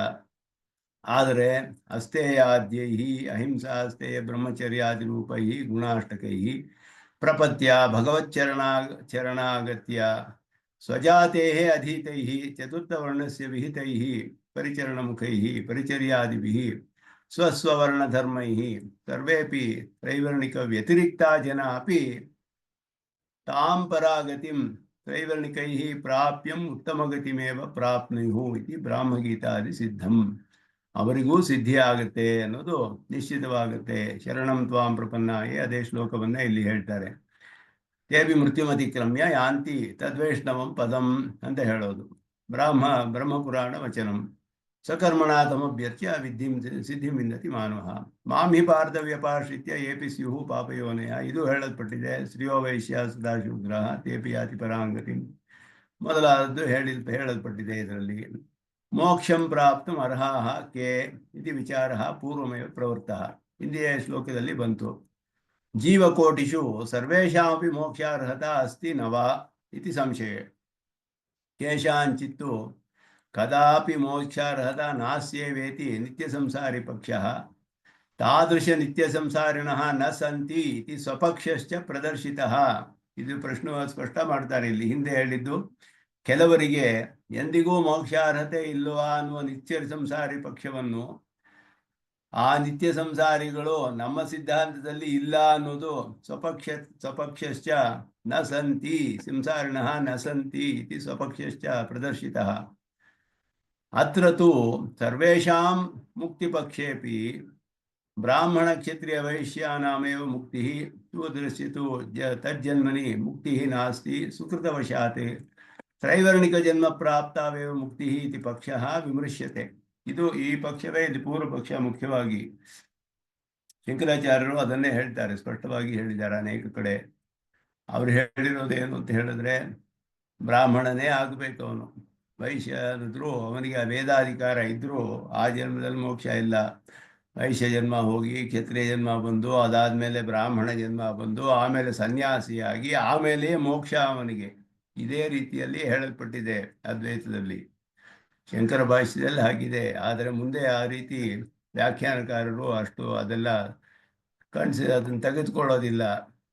ಆದರೆ ಅಸ್ತೇಯಾದ್ಯೈ ಅಹಿಂಸಾಸ್ತೇಯ ಬ್ರಹ್ಮಚರ್ಯಾದಿರೂಪೈ ಗುಣಾಷ್ಟಕೈ ಪ್ರಪತ್ಯ ಭಗವಚ್ಚರಣಾಗತ್ಯ ಸ್ವಜಾತೆ ಅಧೀತೈ ಚತುರ್ಥವರ್ಣಸ್ಯ ವಿಹಿತೈ ಪರಿಚರಣಮುಖೈ ಪರಿಚರ್ಯಾದಿಭಿಃ ಸ್ವಸ್ವರ್ಣಧರ್ಮೈ ಸರ್ವೇಪಿ ತ್ರೈವರ್ಣಿಕ ವ್ಯತಿರಿಕ್ತಾ ಜನ ಅಪಿ ತಾಂ ಪರಾಗತಿಂ ತ್ರೈವರ್ಣಿಕೈ ಪ್ರಾಪ್ಯಂ ಉತ್ತಮಗತಿಮೇವ ಪ್ರಾಪ್ನುಯು ಇತಿ ಬ್ರಾಹ್ಮಗೀತಾದಿ ಸಿದ್ಧಂ. ಅವರಿಗೂ ಸಿದ್ಧಿ ಆಗುತ್ತೆ ಅನ್ನೋದು ನಿಶ್ಚಿತವಾಗುತ್ತೆ. ಶರಣಂ ತ್ವಾಂ ಪ್ರಪನ್ನಾಯೇ ಅದೇ ಶ್ಲೋಕವನ್ನ ಇಲ್ಲಿ ಹೇಳ್ತಾರೆ. ತೇಬಿ ಮೃತ್ಯುಮತಿಕ್ರಮ್ಯ ಯಾಂತಿ ತದ್ವೈಷ್ಣವಂ ಪದಂ ಅಂತ ಹೇಳೋದು ಬ್ರಹ್ಮಪುರಾಣ ವಚನಂ. ಸಕರ್ಮಣ ತಮಭ್ಯರ್ಚ್ಯ ವಿದ್ಧಿಂ ಸಿದ್ಧಿಂ ವಿಂದತಿ ಮಾನವ ಮಾಂ ಹಿ ಪಾರ್ಥವ್ಯಪಾಶ್ರಿತ್ಯ ಏಪಿ ಸ್ಯುಃ ಪಾಪಯೋನಯ. ಇದು ಹೇಳಲ್ಪಟ್ಟಿದೆ. ಶ್ರಿಯೋ ವೈಶ್ಯ ಸದಾಶೂದ್ರಃ ತೇಪಿ ಯಾತಿ ಪರಾಂಗತಿ ಮೊದಲಾದದ್ದು ಹೇಳಲ್ಪಟ್ಟಿದೆ. ಇದರಲ್ಲಿ ಮೋಕ್ಷಂ ಪ್ರಾಪ್ತುಂ ಅರ್ಹಾಃ ಕೇ ಇತಿ ವಿಚಾರಃ ಪೂರ್ವಮೇವ ಪ್ರವೃತ್ತಃ. ಹಿಂದಿಯ ಶ್ಲೋಕದಲ್ಲಿ ಬಂತು. ಜೀವಕೋಟಿಷು ಸರ್ವೇಷಾಮಪಿ ಮೋಕ್ಷಾರ್ಹತಾ ಅಸ್ತಿ ನ ವಾ ಇತಿ ಸಂಶಯ. ಕೇಷಾಂಚಿತ್ತು ಕದಾಪಿ ಮೋಕ್ಷಾರ್ಹತಾ ನಾಸ್ಯೇವೇತಿ ನಿತ್ಯಸಂಸಾರಿ ಪಕ್ಷಃ ತಾದೃಶ ನಿತ್ಯಸಂಸಾರಿಣಃ ನ ಸಂತಿ ಇತಿ ಸ್ವಪಕ್ಷಶ್ಚ ಪ್ರದರ್ಶಿತಃ. ಇದು ಪ್ರಶ್ನೆ ಸ್ಪಷ್ಟ ಮಾಡ್ತಾರೆ ಇಲ್ಲಿ. ಹಿಂದೆ ಹೇಳಿದ್ದು ಕೆಲವರಿಗೆ ಎಂದಿಗೂ ಮೋಕ್ಷಾರ್ಹತೆ ಇಲ್ಲವಾ ಅನ್ನುವ ನಿತ್ಯ ಸಂಸಾರಿ ಪಕ್ಷವನ್ನು, ಆ ನಿತ್ಯ ಸಂಸಾರಿಗಳು ನಮ್ಮ ಸಿದ್ಧಾಂತದಲ್ಲಿ ಇಲ್ಲ ಅನ್ನೋದು ಸ್ವಪಕ್ಷಶ್ಚ ನ ಸಂತಿ ಸಂಸಾರಿಣಃ ನ ಸಂತಿ ಇತಿ ಸ್ವಪಕ್ಷಶ್ಚ ಪ್ರದರ್ಶಿತಃ. ಅತ್ರ ತು ಸರ್ವೇಷಾಂ ಮುಕ್ತಿಪಕ್ಷೇಪಿ ब्राह्मणक्षत्रियवैश्यानामेव मुक्तिः शूद्रस्य तु तज्जन्मनि मुक्तिः नास्ति सुकृतवशात् ತ್ರೈವರ್ಣಿಕಜನ್ಮ ಪ್ರಾಪ್ತಾವೇವ ಮುಕ್ತಿಃ ಇತಿ ಪಕ್ಷಃ ವಿಮೃಶ್ಯತೆ. ಇದು ಈ ಪಕ್ಷವೇ ಇಲ್ಲಿ ಪೂರ್ವ ಪಕ್ಷ. ಮುಖ್ಯವಾಗಿ ಶಂಕರಾಚಾರ್ಯರು ಅದನ್ನೇ ಹೇಳ್ತಾರೆ, ಸ್ಪಷ್ಟವಾಗಿ ಹೇಳಿದ್ದಾರೆ ಅನೇಕ ಕಡೆ. ಅವ್ರು ಹೇಳಿರೋದೇನು ಅಂತ ಹೇಳಿದ್ರೆ, ಬ್ರಾಹ್ಮಣನೇ ಆಗಬೇಕು ಅವನು. ವೈಶ್ಯನಿದ್ರು ಅವನಿಗೆ ವೇದಾಧಿಕಾರ ಇದ್ರೂ ಆ ಜನ್ಮದಲ್ಲಿ ಮೋಕ್ಷ ಇಲ್ಲ. ವೈಶ್ಯ ಜನ್ಮ ಹೋಗಿ ಕ್ಷತ್ರಿಯ ಜನ್ಮ ಬಂದು, ಅದಾದ್ಮೇಲೆ ಬ್ರಾಹ್ಮಣ ಜನ್ಮ ಬಂದು, ಆಮೇಲೆ ಸನ್ಯಾಸಿಯಾಗಿ, ಆಮೇಲೆ ಮೋಕ್ಷ ಅವನಿಗೆ. ಇದೇ ರೀತಿಯಲ್ಲಿ ಹೇಳಲ್ಪಟ್ಟಿದೆ ಅದ್ವೈತದಲ್ಲಿ. ಶಂಕರ ಭಾಷ್ಯದಲ್ಲಿ ಆಗಿದೆ. ಆದರೆ ಮುಂದೆ ಆ ರೀತಿ ವ್ಯಾಖ್ಯಾನಕಾರರು ಅಷ್ಟು ಅದೆಲ್ಲ ಅದನ್ನು ತೆಗೆದುಕೊಳ್ಳೋದಿಲ್ಲ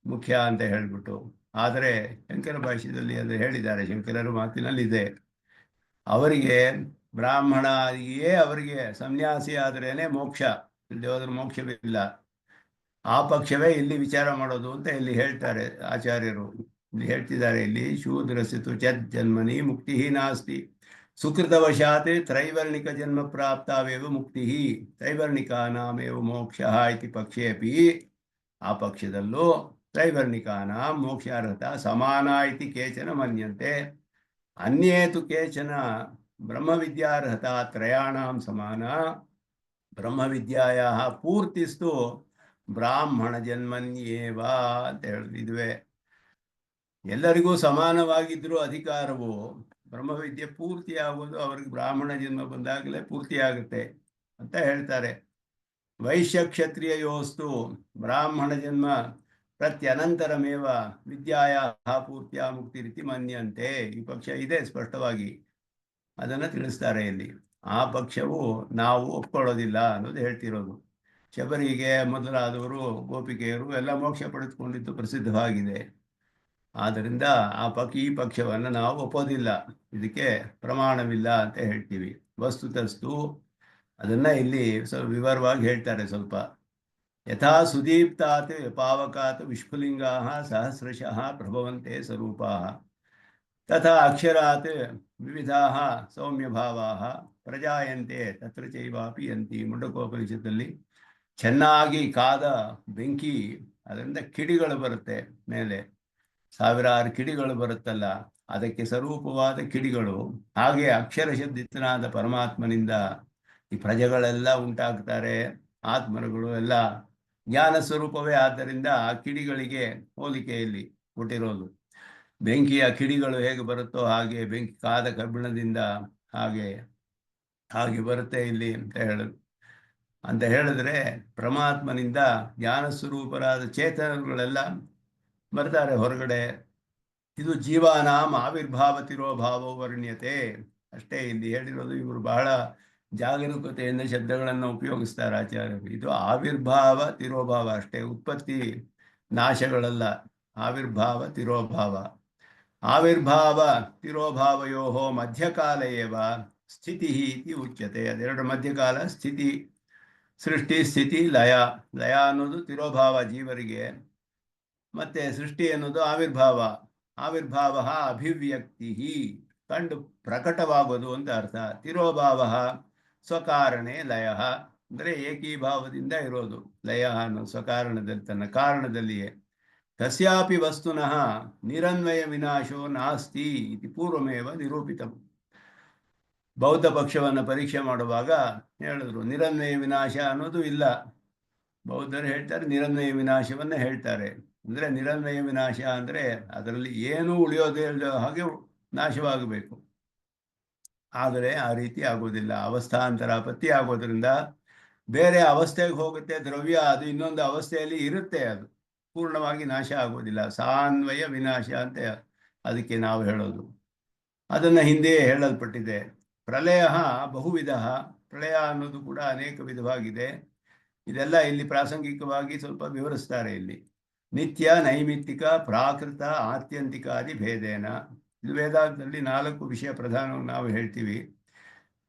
ಮುಖ್ಯ ಅಂತ ಹೇಳಿಬಿಟ್ಟು. ಆದರೆ ಶಂಕರ ಭಾಷ್ಯದಲ್ಲಿ ಅದು ಹೇಳಿದ್ದಾರೆ, ಶಂಕರರ ಮಾತಿನಲ್ಲಿದೆ. ಅವರಿಗೆ ಬ್ರಾಹ್ಮಣಿಯೇ ಅವರಿಗೆ ಸನ್ಯಾಸಿ ಆದ್ರೇನೆ ಮೋಕ್ಷ, ಇಲ್ಲಿ ಹೋದ್ರೆ ಮೋಕ್ಷವಿಲ್ಲ. ಆ ಪಕ್ಷವೇ ಇಲ್ಲಿ ವಿಚಾರ ಮಾಡೋದು ಅಂತ ಇಲ್ಲಿ ಹೇಳ್ತಾರೆ ಆಚಾರ್ಯರು. ಇಲ್ಲಿ ಹೇಳ್ತಿದ್ದಾರೆ, ಇಲ್ಲಿ ಶೂದ್ರಸ್ತು ಜನ್ಮನಿ ಮುಕ್ತಿ ನಾಸ್ತಿ ಸುಕೃತವಶಾತ್ ತ್ರೈವರ್ಣಿಕ ಜನ್ಮ ಪ್ರಾಪ್ತಾವೇವ ಮುಕ್ತಿ ತ್ರೈವರ್ಣಿಕಾನಾಮೇವ ಮೋಕ್ಷ ಇತಿ ಪಕ್ಷೇಪಿ. ಆ ಪಕ್ಷದಲ್ಲೂ ತ್ರೈವರ್ಣಿಕಾನಾಂ ಮೋಕ್ಷಾರ್ಹತ ಸಮಾನ ಇತಿ ಕೇಚನ ಮನ್ಯಂತೆ. ಅನ್ಯೇ ತು ಕೇಚನ ಬ್ರಹ್ಮವಿದ್ಯಾರ್ಹತ ತ್ರಯಾಣಾಂ ಸಮಾನ ಬ್ರಹ್ಮವಿದ್ಯಾಯಾಃ ಪೂರ್ತಿಸ್ತು ಬ್ರಾಹ್ಮಣ ಜನ್ಮನ್ಯೇವ ಅಂತ ಹೇಳಿದ್ವಿ. ಎಲ್ಲರಿಗೂ ಸಮಾನವಾಗಿದ್ರೂ ಅಧಿಕಾರವು ಬ್ರಹ್ಮವಿದ್ಯೆ ಪೂರ್ತಿ ಆಗೋದು ಅವ್ರಿಗೆ ಬ್ರಾಹ್ಮಣ ಜನ್ಮ ಬಂದಾಗಲೇ ಪೂರ್ತಿ ಆಗುತ್ತೆ ಅಂತ ಹೇಳ್ತಾರೆ. ವೈಶ್ಯ ಕ್ಷತ್ರಿಯೋಸ್ತು ಬ್ರಾಹ್ಮಣ ಜನ್ಮ ಪ್ರತ್ಯನಂತರಮೇವ ವಿದ್ಯಾಯಾಃ ಪೂರ್ತಿಯ ಮುಕ್ತಿ ರೀತಿ ಮನ್ಯಂತೆ. ಈ ಪಕ್ಷ ಇದೆ ಸ್ಪಷ್ಟವಾಗಿ, ಅದನ್ನು ತಿಳಿಸ್ತಾರೆ ಇಲ್ಲಿ. ಆ ಪಕ್ಷವು ನಾವು ಒಪ್ಕೊಳ್ಳೋದಿಲ್ಲ ಅನ್ನೋದು ಹೇಳ್ತಿರೋದು. ಶಬರಿಗೆ ಮೊದಲಾದವರು ಗೋಪಿಕೆಯರು ಎಲ್ಲ ಮೋಕ್ಷ ಪಡೆದುಕೊಂಡಿದ್ದು ಪ್ರಸಿದ್ಧವಾಗಿದೆ. ಆದ್ದರಿಂದ ಈ ಪಕ್ಷವನ್ನು ನಾವು ಒಪ್ಪೋದಿಲ್ಲ, ಇದಕ್ಕೆ ಪ್ರಮಾಣವಿಲ್ಲ ಅಂತ ಹೇಳ್ತೀವಿ. ವಸ್ತುತಸ್ತು ಅದನ್ನು ಇಲ್ಲಿ ವಿವರವಾಗಿ ಹೇಳ್ತಾರೆ ಸ್ವಲ್ಪ. ಯಥಾ ಸುದೀಪ್ತಾತ್ ಪಾವಕಾತ್ ವಿಸ್ಫುಲಿಂಗಾಃ ಸಹಸ್ರಶಃ ಪ್ರಭವಂತೆ ಸ್ವರೂಪಾಃ ತಥಾ ಅಕ್ಷರಾತ್ ವಿವಿಧಾಃ ಸೌಮ್ಯಭಾವಾಃ ಪ್ರಜಾಯಂತೆ ತತ್ರ ಚೈವಾಪಿ ಯಂತಿ. ಮುಂಡಕೋಪನಿಷತ್ತಲ್ಲಿ ಚೆನ್ನಾಗಿ ಕಾದ ಬೆಂಕಿ, ಅದರಿಂದ ಕಿಡಿಗಳು ಬರುತ್ತೆ ಮೇಲೆ, ಸಾವಿರಾರು ಕಿಡಿಗಳು ಬರುತ್ತಲ್ಲ, ಅದಕ್ಕೆ ಸ್ವರೂಪವಾದ ಕಿಡಿಗಳು. ಹಾಗೆ ಅಕ್ಷರ ಶಬ್ದಿತನಾದ ಪರಮಾತ್ಮನಿಂದ ಈ ಪ್ರಜೆಗಳೆಲ್ಲ ಉಂಟಾಗ್ತಾರೆ. ಆತ್ಮರುಗಳು ಎಲ್ಲ ಜ್ಞಾನ ಸ್ವರೂಪವೇ. ಆದ್ದರಿಂದ ಆ ಕಿಡಿಗಳಿಗೆ ಹೋಲಿಕೆಯಲ್ಲಿ ಕೊಟ್ಟಿರೋದು. ಬೆಂಕಿಯ ಕಿಡಿಗಳು ಹೇಗೆ ಬರುತ್ತೋ ಹಾಗೆ ಬೆಂಕಿ ಕಾದ ಕಬ್ಬಿಣದಿಂದ ಹಾಗೆ ಬರುತ್ತೆ ಇಲ್ಲಿ ಅಂತ ಹೇಳಿದ್ರೆ ಪರಮಾತ್ಮನಿಂದ ಜ್ಞಾನ ಸ್ವರೂಪರಾದ ಚೇತನಗಳೆಲ್ಲ ಬರ್ತಾರೆ ಹೊರಗಡೆ. ಇದು ಜೀವಾನಾಂ ಆವಿರ್ಭಾವ ತಿರೋಭಾವ ವರ್ಣ್ಯತೆ ಅಷ್ಟೇ ಇಲ್ಲಿ ಹೇಳಿರೋದು. ಇವರು ಬಹಳ ಜಾಗರೂಕತೆಯಿಂದ ಶಬ್ದಗಳನ್ನು ಉಪಯೋಗಿಸ್ತಾರೆ ಆಚಾರ್ಯರು. ಇದು ಆವಿರ್ಭಾವ ತಿರೋಭಾವ ಅಷ್ಟೇ, ಉತ್ಪತ್ತಿ ನಾಶಗಳಲ್ಲ. ಆವಿರ್ಭಾವ ತಿರೋಭಾವ. ಆವಿರ್ಭಾವ ತಿರೋಭಾವಯೋ ಮಧ್ಯಕಾಲಯೇವ ಸ್ಥಿತಿ ಇತಿ ಉಚ್ಯತೆ. ಅದೆರಡು ಮಧ್ಯಕಾಲ, ಸ್ಥಿತಿ, ಸೃಷ್ಟಿ, ಸ್ಥಿತಿ, ಲಯ. ಲಯ ಅನ್ನೋದು ತಿರೋಭಾವ ಜೀವರಿಗೆ, ಮತ್ತೆ ಸೃಷ್ಟಿ ಅನ್ನೋದು ಆವಿರ್ಭಾವ. ಆವಿರ್ಭಾವ ಅಭಿವ್ಯಕ್ತಿ, ಕಂಡು ಪ್ರಕಟವಾಗೋದು ಅಂತ ಅರ್ಥ. ತಿರೋಭಾವ ಸ್ವಕಾರಣೆ ಲಯ, ಅಂದರೆ ಏಕೀಭಾವದಿಂದ ಇರೋದು. ಲಯ ಅನ್ನೋ ಸ್ವಕಾರಣದಲ್ಲಿ, ತನ್ನ ಕಾರಣದಲ್ಲಿಯೇ. ಕಸ್ಯಾಪಿ ವಸ್ತುನಃ ನಿರನ್ವಯ ವಿನಾಶೋ ನಾಸ್ತಿ ಇತಿ ಪೂರ್ವಮೇವ ನಿರೂಪಿತಂ. ಬೌದ್ಧ ಪಕ್ಷವನ್ನು ಪರೀಕ್ಷೆ ಮಾಡುವಾಗ ಹೇಳಿದ್ರು, ನಿರನ್ವಯ ವಿನಾಶ ಅನ್ನೋದು ಇಲ್ಲ. ಬೌದ್ಧರು ಹೇಳ್ತಾರೆ, ನಿರನ್ವಯ ವಿನಾಶವನ್ನೇ ಹೇಳ್ತಾರೆ. ಅಂದರೆ ನಿರನ್ವಯ ವಿನಾಶ ಅಂದರೆ ಅದರಲ್ಲಿ ಏನೂ ಉಳಿಯೋದೇ ಇಲ್ಲದ ಹಾಗೆ ನಾಶವಾಗಬೇಕು. ಆದರೆ ಆ ರೀತಿ ಆಗೋದಿಲ್ಲ. ಅವಸ್ಥಾಂತರಾಪತ್ತಿ ಆಗೋದ್ರಿಂದ ಬೇರೆ ಅವಸ್ಥೆಗೆ ಹೋಗುತ್ತೆ ದ್ರವ್ಯ, ಅದು ಇನ್ನೊಂದು ಅವಸ್ಥೆಯಲ್ಲಿ ಇರುತ್ತೆ, ಅದು ಪೂರ್ಣವಾಗಿ ನಾಶ ಆಗೋದಿಲ್ಲ. ಸಾನ್ವಯ ವಿನಾಶ ಅಂತ ಅದಕ್ಕೆ ನಾವು ಹೇಳೋದು. ಅದನ್ನು ಹಿಂದೆಯೇ ಹೇಳಲ್ಪಟ್ಟಿದೆ. ಪ್ರಳಯ ಬಹುವಿಧ, ಪ್ರಳಯ ಅನ್ನೋದು ಕೂಡ ಅನೇಕ ವಿಧವಾಗಿದೆ. ಇದೆಲ್ಲ ಇಲ್ಲಿ ಪ್ರಾಸಂಗಿಕವಾಗಿ ಸ್ವಲ್ಪ ವಿವರಿಸ್ತಾರೆ ಇಲ್ಲಿ. ನಿತ್ಯ, ನೈಮಿತ್ತಿಕ, ಪ್ರಾಕೃತ, ಆತ್ಯಂತಿಕಾದಿ ಭೇದೇನ. ಇದು ವೇದಾಂತದಲ್ಲಿ 4 ವಿಷಯ ಪ್ರಧಾನವಾಗಿ ನಾವು ಹೇಳ್ತೀವಿ.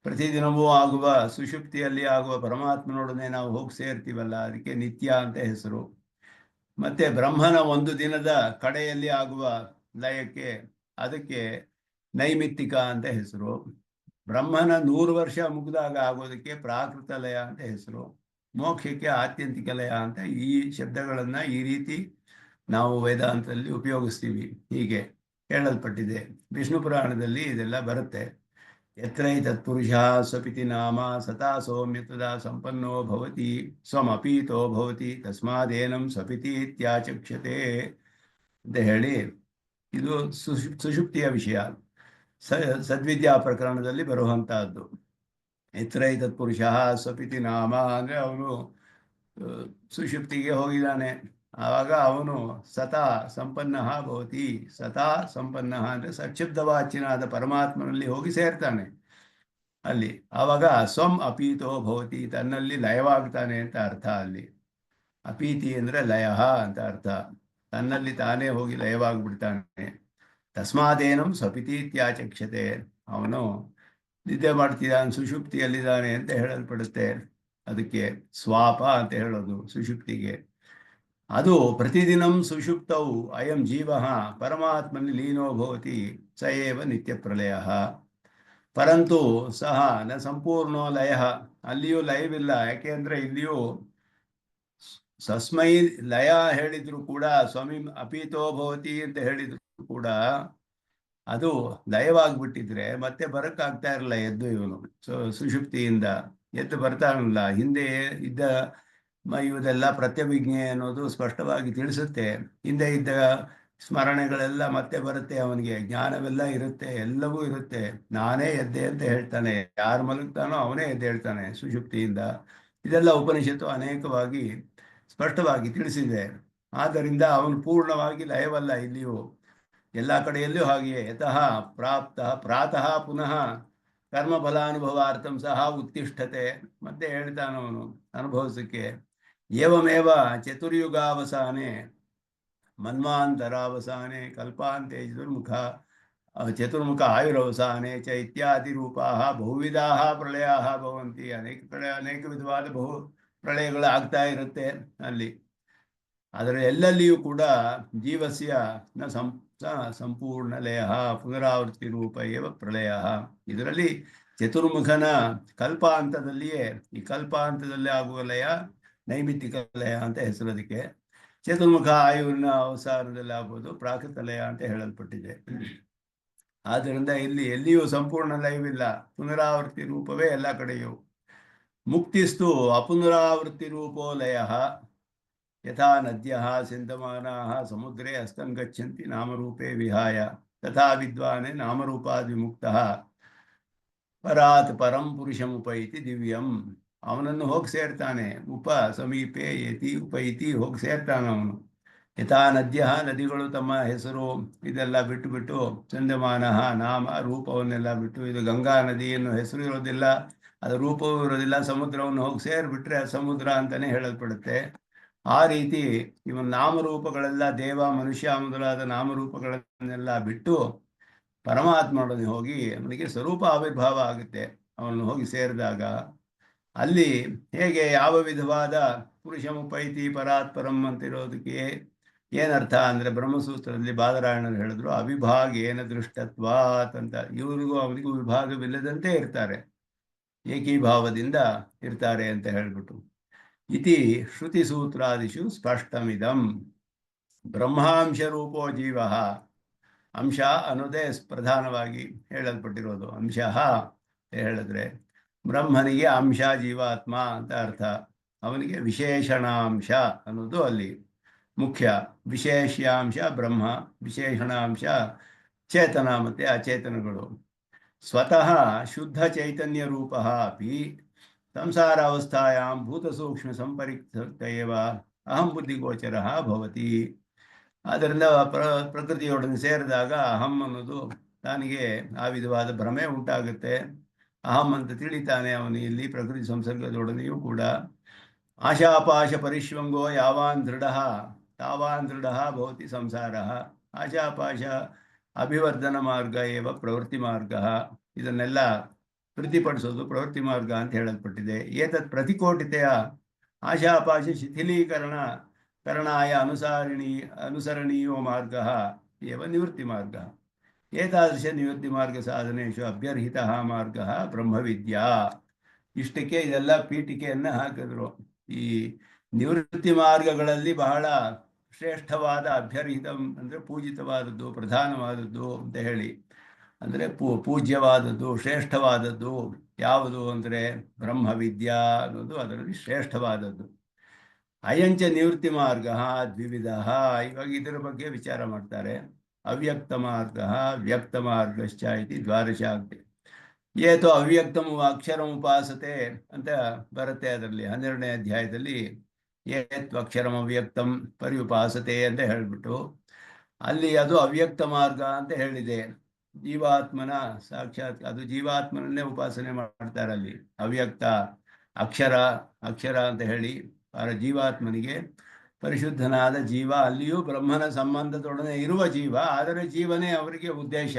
ಪ್ರತಿದಿನವೂ ಆಗುವ ಸುಷುಪ್ತಿಯಲ್ಲಿ ಆಗುವ ಪರಮಾತ್ಮನೊಡನೆ ನಾವು ಹೋಗಿ ಸೇರ್ತೀವಲ್ಲ, ಅದಕ್ಕೆ ನಿತ್ಯ ಅಂತ ಹೆಸರು. ಮತ್ತೆ ಬ್ರಹ್ಮನ ಒಂದು ದಿನದ ಕಡೆಯಲ್ಲಿ ಆಗುವ ಲಯಕ್ಕೆ, ಅದಕ್ಕೆ ನೈಮಿತ್ತಿಕ ಅಂತ ಹೆಸರು. ಬ್ರಹ್ಮನ 100 ವರ್ಷ ಮುಗಿದಾಗ ಆಗೋದಕ್ಕೆ ಪ್ರಾಕೃತ ಲಯ ಅಂತ ಹೆಸರು, ಮೋಕ್ಷಕ್ಕೆ ಆತ್ಯಂತಿಕ ಲಯ ಅಂತ. ಈ ಶಬ್ದಗಳನ್ನು ಈ ರೀತಿ ನಾವು ವೇದಾಂತದಲ್ಲಿ ಉಪಯೋಗಿಸ್ತೀವಿ, ಹೀಗೆ ಹೇಳಲ್ಪಟ್ಟಿದೆ. ವಿಷ್ಣು ಪುರಾಣದಲ್ಲಿ ಇದೆಲ್ಲ ಬರುತ್ತೆ. ಯತ್ರೈ ತತ್ಪುರುಷ ಸ್ವಪಿತಿ ನಾಮ ಸತಾ ಸೌಮ್ಯತದಾ ಸಂಪನ್ನೋ ಭವತಿ ಸ್ವಮಪೀತೋ ಭವತಿ ತಸ್ಮಾದೇನಂ ಸ್ವಪಿತಿ ಇತ್ಯಾಚಕ್ಷತೆ ಅಂತ ಹೇಳಿ, ಇದು ಸುಷುಪ್ತಿಯ ವಿಷಯ. ಸದ್ವಿದ್ಯಾ ಪ್ರಕರಣದಲ್ಲಿ ಬರುವಂತಹದ್ದು. ಯತ್ರೈ ತತ್ಪುರುಷ ಸ್ವಪಿತಿ ನಾಮ ಅಂದರೆ ಅವನು ಸುಷುಪ್ತಿಗೆ ಹೋಗಿದ್ದಾನೆ, ಆವಾಗ ಅವನು ಸತಾ ಸಂಪನ್ನ ಭವತಿ. ಸತಾ ಸಂಪನ್ನ ಅಂದರೆ ಸಚ್ಛಬ್ದವಾಚ್ಯನಾದ ಪರಮಾತ್ಮನಲ್ಲಿ ಹೋಗಿ ಸೇರ್ತಾನೆ ಅಲ್ಲಿ. ಆವಾಗ ಸ್ವಂ ಅಪೀತೋ ಭವತಿ, ತನ್ನಲ್ಲಿ ಲಯವಾಗ್ತಾನೆ ಅಂತ ಅರ್ಥ. ಅಲ್ಲಿ ಅಪೀತಿ ಅಂದರೆ ಲಯ ಅಂತ ಅರ್ಥ, ತನ್ನಲ್ಲಿ ತಾನೇ ಹೋಗಿ ಲಯವಾಗಿಬಿಡ್ತಾನೆ. ತಸ್ಮಾದೇನಂ ಸ್ವಪಿತಿ ಇತ್ಯಾಚಕ್ಷತೆ, ಅವನು ನಿದ್ದೆ ಮಾಡ್ತಿದ್ದಾನೆ, ಸುಷುಪ್ತಿಯಲ್ಲಿದ್ದಾನೆ ಅಂತ ಹೇಳಲ್ಪಡುತ್ತೆ. ಅದಕ್ಕೆ ಸ್ವಾಪ ಅಂತ ಹೇಳೋದು ಸುಷುಪ್ತಿಗೆ. ಅದು ಪ್ರತಿದಿನಂ ಸುಷುಪ್ತವು ಅಯಂ ಜೀವ ಪರಮಾತ್ಮನಿ ಲೀನೋ ಭವತಿ ಸ ಏವ ನಿತ್ಯ ಪ್ರಲಯ. ಪರಂತು ಸಹ ನ ಸಂಪೂರ್ಣೋ ಲಯ, ಅಲ್ಲಿಯೂ ಲಯವಿಲ್ಲ. ಯಾಕೆಂದ್ರೆ ಇಲ್ಲಿಯೂ ಸಸ್ಮೈ ಲಯ ಹೇಳಿದ್ರು ಕೂಡ, ಸ್ವಾಮಿ ಅಪೀತೋ ಭವತಿ ಅಂತ ಹೇಳಿದ್ರು ಕೂಡ, ಅದು ಲಯವಾಗಿಬಿಟ್ಟಿದ್ರೆ ಮತ್ತೆ ಬರಕ್ಕಾಗ್ತಾ ಇರಲ್ಲ ಎದ್ದು. ಇವನು ಸುಷುಪ್ತಿಯಿಂದ ಎದ್ದು ಬರ್ತಾನಲ್ಲ. ಹಿಂದೆ ಇದ್ದ ಇವುದೆಲ್ಲ ಪ್ರತ್ಯಭಿಜ್ಞೆ ಅನ್ನೋದು ಸ್ಪಷ್ಟವಾಗಿ ತಿಳಿಸುತ್ತೆ. ಹಿಂದೆ ಇದ್ದ ಸ್ಮರಣೆಗಳೆಲ್ಲ ಮತ್ತೆ ಬರುತ್ತೆ, ಅವನಿಗೆ ಜ್ಞಾನವೆಲ್ಲ ಇರುತ್ತೆ, ಎಲ್ಲವೂ ಇರುತ್ತೆ. ನಾನೇ ಎದ್ದೆ ಅಂತ ಹೇಳ್ತಾನೆ, ಯಾರು ಮಲಗ್ತಾನೋ ಅವನೇ ಎದ್ದು ಹೇಳ್ತಾನೆ ಸುಷುಪ್ತಿಯಿಂದ. ಇದೆಲ್ಲ ಉಪನಿಷತ್ತು ಅನೇಕವಾಗಿ ಸ್ಪಷ್ಟವಾಗಿ ತಿಳಿಸಿದೆ. ಆದ್ದರಿಂದ ಅವನು ಪೂರ್ಣವಾಗಿ ಲಯವಲ್ಲ ಇಲ್ಲಿಯೂ, ಎಲ್ಲ ಕಡೆಯಲ್ಲೂ ಹಾಗೆಯೇ. ಯತಃ ಪ್ರಾಪ್ತ ಪ್ರಾತಃ ಪುನಃ ಕರ್ಮಫಲಾನುಭವಾರ್ಥಂ ಸಹ ಉತ್ತಿಷ್ಠತೆ, ಮತ್ತೆ ಹೇಳ್ತಾನವನು ಅನುಭವಿಸಕ್ಕೆ. ಏವಮೇವ ಚತುರ್ಯುಗಾವಸಾನೆ ಮನ್ವಾಂತರಾವಸಾನೆ ಕಲ್ಪಾಂತೆ ಚತುರ್ಮುಖ ಆಯುರವಸಾನೆ ಚ ಇತ್ಯಾದಿ ರೂಪಾ ಬಹುವಿಧಾ ಪ್ರಳಯ ಭವಂತಿ. ಅನೇಕ ಕಡೆ ಅನೇಕ ವಿಧವಾದ ಪ್ರಳಯಗಳು ಆಗ್ತಾ ಇರುತ್ತೆ ಅಲ್ಲಿ. ಆದರೆ ಎಲ್ಲಲ್ಲಿಯೂ ಕೂಡ ಜೀವಸ್ಯ ನ ಸಂಪೂರ್ಣ ಲಯ ಪುನರಾವೃತ್ತಿ ರೂಪ ಏವ ಪ್ರಳಯ. ಇದರಲ್ಲಿ ಚತುರ್ಮುಖನ ಕಲ್ಪಾಂತದಲ್ಲಿಯೇ, ಈ ಕಲ್ಪಾಂತದಲ್ಲಿ ಆಗುವ ಲಯ ನೈಮಿತ್ತಿಕ ಲಯ ಅಂತ ಹೆಸರೋದಕ್ಕೆ. ಚತುರ್ಮುಖ ಆಯುವಿನ ಅವಸಾನದಲ್ಲಿ ಆಗುವುದು ಪ್ರಾಕೃತ ಲಯ ಅಂತ ಹೇಳಲ್ಪಟ್ಟಿದೆ. ಆದ್ದರಿಂದ ಇಲ್ಲಿ ಎಲ್ಲಿಯೂ ಸಂಪೂರ್ಣ ಲಯವಿಲ್ಲ, ಪುನರಾವೃತ್ತಿ ರೂಪವೇ ಎಲ್ಲ ಕಡೆಯೂ. ಮುಕ್ತಿಸ್ತು ಅಪುನರಾವೃತ್ತಿ ರೂಪೋ ಲಯ ಯಥಾ ನದ್ಯಃ ಸಿಂಧಮಾನಾಃ ಸಮುದ್ರೇ ಹಸ್ತಂ ಗಚ್ಚಂತಿ ನಾಮರೂಪೇ ವಿಹಾಯ ತಥಾ ವಿದ್ವಾನೇ ನಾಮರೂಪಾದ್ ವಿಮುಕ್ತಃ ಪರಾತ್ ಪರಂ ಪುರುಷಮುಪೈತಿ ದಿವ್ಯಂ. ಅವನನ್ನು ಹೋಗಿ ಸೇರ್ತಾನೆ. ಸಮೀಪೆ ಯತಿ ಉಪೈತಿ, ಹೋಗಿ ಸೇರ್ತಾನೆ ಅವನು. ಯಥಾ ನದ್ಯ, ನದಿಗಳು ತಮ್ಮ ಹೆಸರು ಇದೆಲ್ಲ ಬಿಟ್ಟು ಚಂದಮಾನ ನಾಮ ರೂಪವನ್ನೆಲ್ಲ ಬಿಟ್ಟು, ಇದು ಗಂಗಾ ನದಿಯನ್ನು ಹೆಸರು ಇರೋದಿಲ್ಲ, ಅದು ರೂಪವೂ ಇರೋದಿಲ್ಲ, ಸಮುದ್ರವನ್ನು ಹೋಗಿ ಸೇರಿಬಿಟ್ರೆ ಸಮುದ್ರ ಅಂತಾನೆ ಹೇಳಲ್ಪಡುತ್ತೆ. ಆ ರೀತಿ ಇವನ್ ನಾಮರೂಪಗಳೆಲ್ಲ, ದೇವ ಮನುಷ್ಯ ಮೊದಲಾದ ನಾಮರೂಪಗಳನ್ನೆಲ್ಲ ಬಿಟ್ಟು ಪರಮಾತ್ಮನೊಡನೆ ಹೋಗಿ ಅವನಿಗೆ ಸ್ವರೂಪ ಆವಿರ್ಭಾವ ಆಗುತ್ತೆ. ಅವನು ಹೋಗಿ ಸೇರಿದಾಗ ಅಲ್ಲಿ ಹೇಗೆ ಯಾವ ವಿಧವಾದ ಪುರುಷಮುಪೈತಿ ಪರಾತ್ ಪರಂ ಅಂತಿರೋದಕ್ಕೆ ಏನರ್ಥ ಅಂದರೆ, ಬ್ರಹ್ಮಸೂತ್ರದಲ್ಲಿ ಬಾದರಾಯಣರು ಹೇಳಿದ್ರು ಅವಿಭಾಗೇನ ದೃಷ್ಟತ್ವಾತ್ ಅಂತ. ಇವರಿಗೂ ಅವನಿಗೂ ವಿಭಾಗವಿಲ್ಲದಂತೆ ಇರ್ತಾರೆ, ಏಕೀಭಾವದಿಂದ ಇರ್ತಾರೆ ಅಂತ ಹೇಳ್ಬಿಟ್ಟು. ಇತಿ ಶ್ರುತಿ ಸೂತ್ರಾದಿಷು ಸ್ಪಷ್ಟಮಿದಂ. ಬ್ರಹ್ಮಾಂಶ ರೂಪೋ ಜೀವ, ಅಂಶ ಅನ್ನೋದೇ ಪ್ರಧಾನವಾಗಿ ಹೇಳಲ್ಪಟ್ಟಿರೋದು. ಅಂಶ ಹೇಳಿದ್ರೆ ಬ್ರಹ್ಮನಿಗೆ ಅಂಶ ಜೀವಾತ್ಮ ಅಂತ ಅರ್ಥ. ಅವನಿಗೆ ವಿಶೇಷಣಾಂಶ ಅನ್ನೋದು ಅಲ್ಲಿ ಮುಖ್ಯ. ವಿಶೇಷ್ಯಾಂಶ ಬ್ರಹ್ಮ, ವಿಶೇಷಣಾಂಶ ಚೇತನ ಮತ್ತು ಅಚೇತನಗಳು. ಸ್ವತಃ ಶುದ್ಧ ಚೈತನ್ಯ ರೂಪ ಅಪಿ ಸಂಸಾರಾವಸ್ಥಾಯಾಂ ಭೂತಸೂಕ್ಷ್ಮ ಸಂಪರಿಕ್ತ ಏವ ಅಹಂ ಬುದ್ಧಿಗೋಚರ ಭವತಿ. ಆದ್ದರಿಂದ ಪ್ರಕೃತಿಯೊಡನೆ ಸೇರಿದಾಗ ಅಹಂ ಅನ್ನೋದು ತಾನಿಗೆ ಆ ವಿಧವಾದ ಭ್ರಮೆ ಉಂಟಾಗುತ್ತೆ. ಅಹಂ ಅಂತ ತಿಳಿತಾನೆ ಅವನು ಇಲ್ಲಿ ಪ್ರಕೃತಿ ಸಂಸರ್ಗದೊಡನೆಯೂ ಕೂಡ. ಆಶಾಪಾಶ ಪರಿಶ್ವಂಗೋ ಯಾವಾನ್ ದೃಢ ತಾವಾನ್ ದೃಢ ಭವತಿ ಸಂಸಾರ. ಆಶಾಪಾಶ ಅಭಿವರ್ಧನ ಮಾರ್ಗ ಏವ ಪ್ರವೃತ್ತಿ ಮಾರ್ಗ. ಇದನ್ನೆಲ್ಲ ಪ್ರತಿಪಡಿಸೋದು ಪ್ರವೃತ್ತಿ ಮಾರ್ಗ ಅಂತ ಹೇಳಲ್ಪಟ್ಟಿದೆ. ಏತತ್ ಪ್ರತಿಕೋಟಿತೆಯ ಆಶಾಪಾಶ ಶಿಥಿಲೀಕರಣಾಯ ಅನುಸರಣೀಯೋ ಮಾರ್ಗ ಏವ ನಿವೃತ್ತಿ ಮಾರ್ಗ. ಏತಾದೃಶ ನಿವೃತ್ತಿ ಮಾರ್ಗ ಸಾಧನೇಶು ಅಭ್ಯರ್ಹಿತ ಮಾರ್ಗ ಬ್ರಹ್ಮವಿದ್ಯಾ. ಇಷ್ಟಕ್ಕೆ ಇದೆಲ್ಲ ಪೀಠಿಕೆಯನ್ನು ಹಾಕಿದ್ರು. ಈ ನಿವೃತ್ತಿ ಮಾರ್ಗಗಳಲ್ಲಿ ಬಹಳ ಶ್ರೇಷ್ಠವಾದ ಅಭ್ಯರ್ಹಿತ ಅಂದರೆ ಪೂಜಿತವಾದದ್ದು, ಪ್ರಧಾನವಾದದ್ದು ಅಂತ ಹೇಳಿ, ಅಂದರೆ ಪೂಜ್ಯವಾದದ್ದು, ಶ್ರೇಷ್ಠವಾದದ್ದು ಯಾವುದು ಅಂದರೆ ಬ್ರಹ್ಮವಿದ್ಯಾ ಅನ್ನೋದು ಅದರಲ್ಲಿ ಶ್ರೇಷ್ಠವಾದದ್ದು. ಅಯಂಚ ನಿವೃತ್ತಿ ಮಾರ್ಗ ದ್ವಿವಿಧ. ಇವಾಗ ಇದರ ಬಗ್ಗೆ ವಿಚಾರ ಮಾಡ್ತಾರೆ. ಅವ್ಯಕ್ತ ಮಾರ್ಗ ವ್ಯಕ್ತ ಮಾರ್ಗಶ್ಚ ಇತಿ ದ್ವಾದಶಾಗ್ತಿ. ಏತೋ ಅವ್ಯಕ್ತಮು ಅಕ್ಷರಂ ಉಪಾಸತೆ ಅಂತ ಬರುತ್ತೆ ಅದರಲ್ಲಿ 12ನೇ ಅಧ್ಯಾಯದಲ್ಲಿ. ಏತ್ ಅಕ್ಷರಂ ಅವ್ಯಕ್ತಂ ಪರಿಉಪಾಸತೆ ಅಂತ ಹೇಳಿಬಿಟ್ಟು ಅಲ್ಲಿ ಅದು ಅವ್ಯಕ್ತ ಮಾರ್ಗ ಅಂತ ಹೇಳಿದೆ. ಜೀವಾತ್ಮನ ಸಾಕ್ಷಾತ್ ಅದು ಜೀವಾತ್ಮನನ್ನೇ ಉಪಾಸನೆ ಮಾಡ್ತಾರೆ ಅಲ್ಲಿ. ಅವ್ಯಕ್ತ ಅಕ್ಷರ ಅಕ್ಷರ ಅಂತ ಹೇಳಿ ಜೀವಾತ್ಮನಿಗೆ ಪರಿಶುದ್ಧನಾದ ಜೀವ, ಅಲ್ಲಿಯೂ ಬ್ರಹ್ಮನ ಸಂಬಂಧದೊಡನೆ ಇರುವ ಜೀವ, ಆದರೆ ಜೀವನೇ ಅವರಿಗೆ ಉದ್ದೇಶ.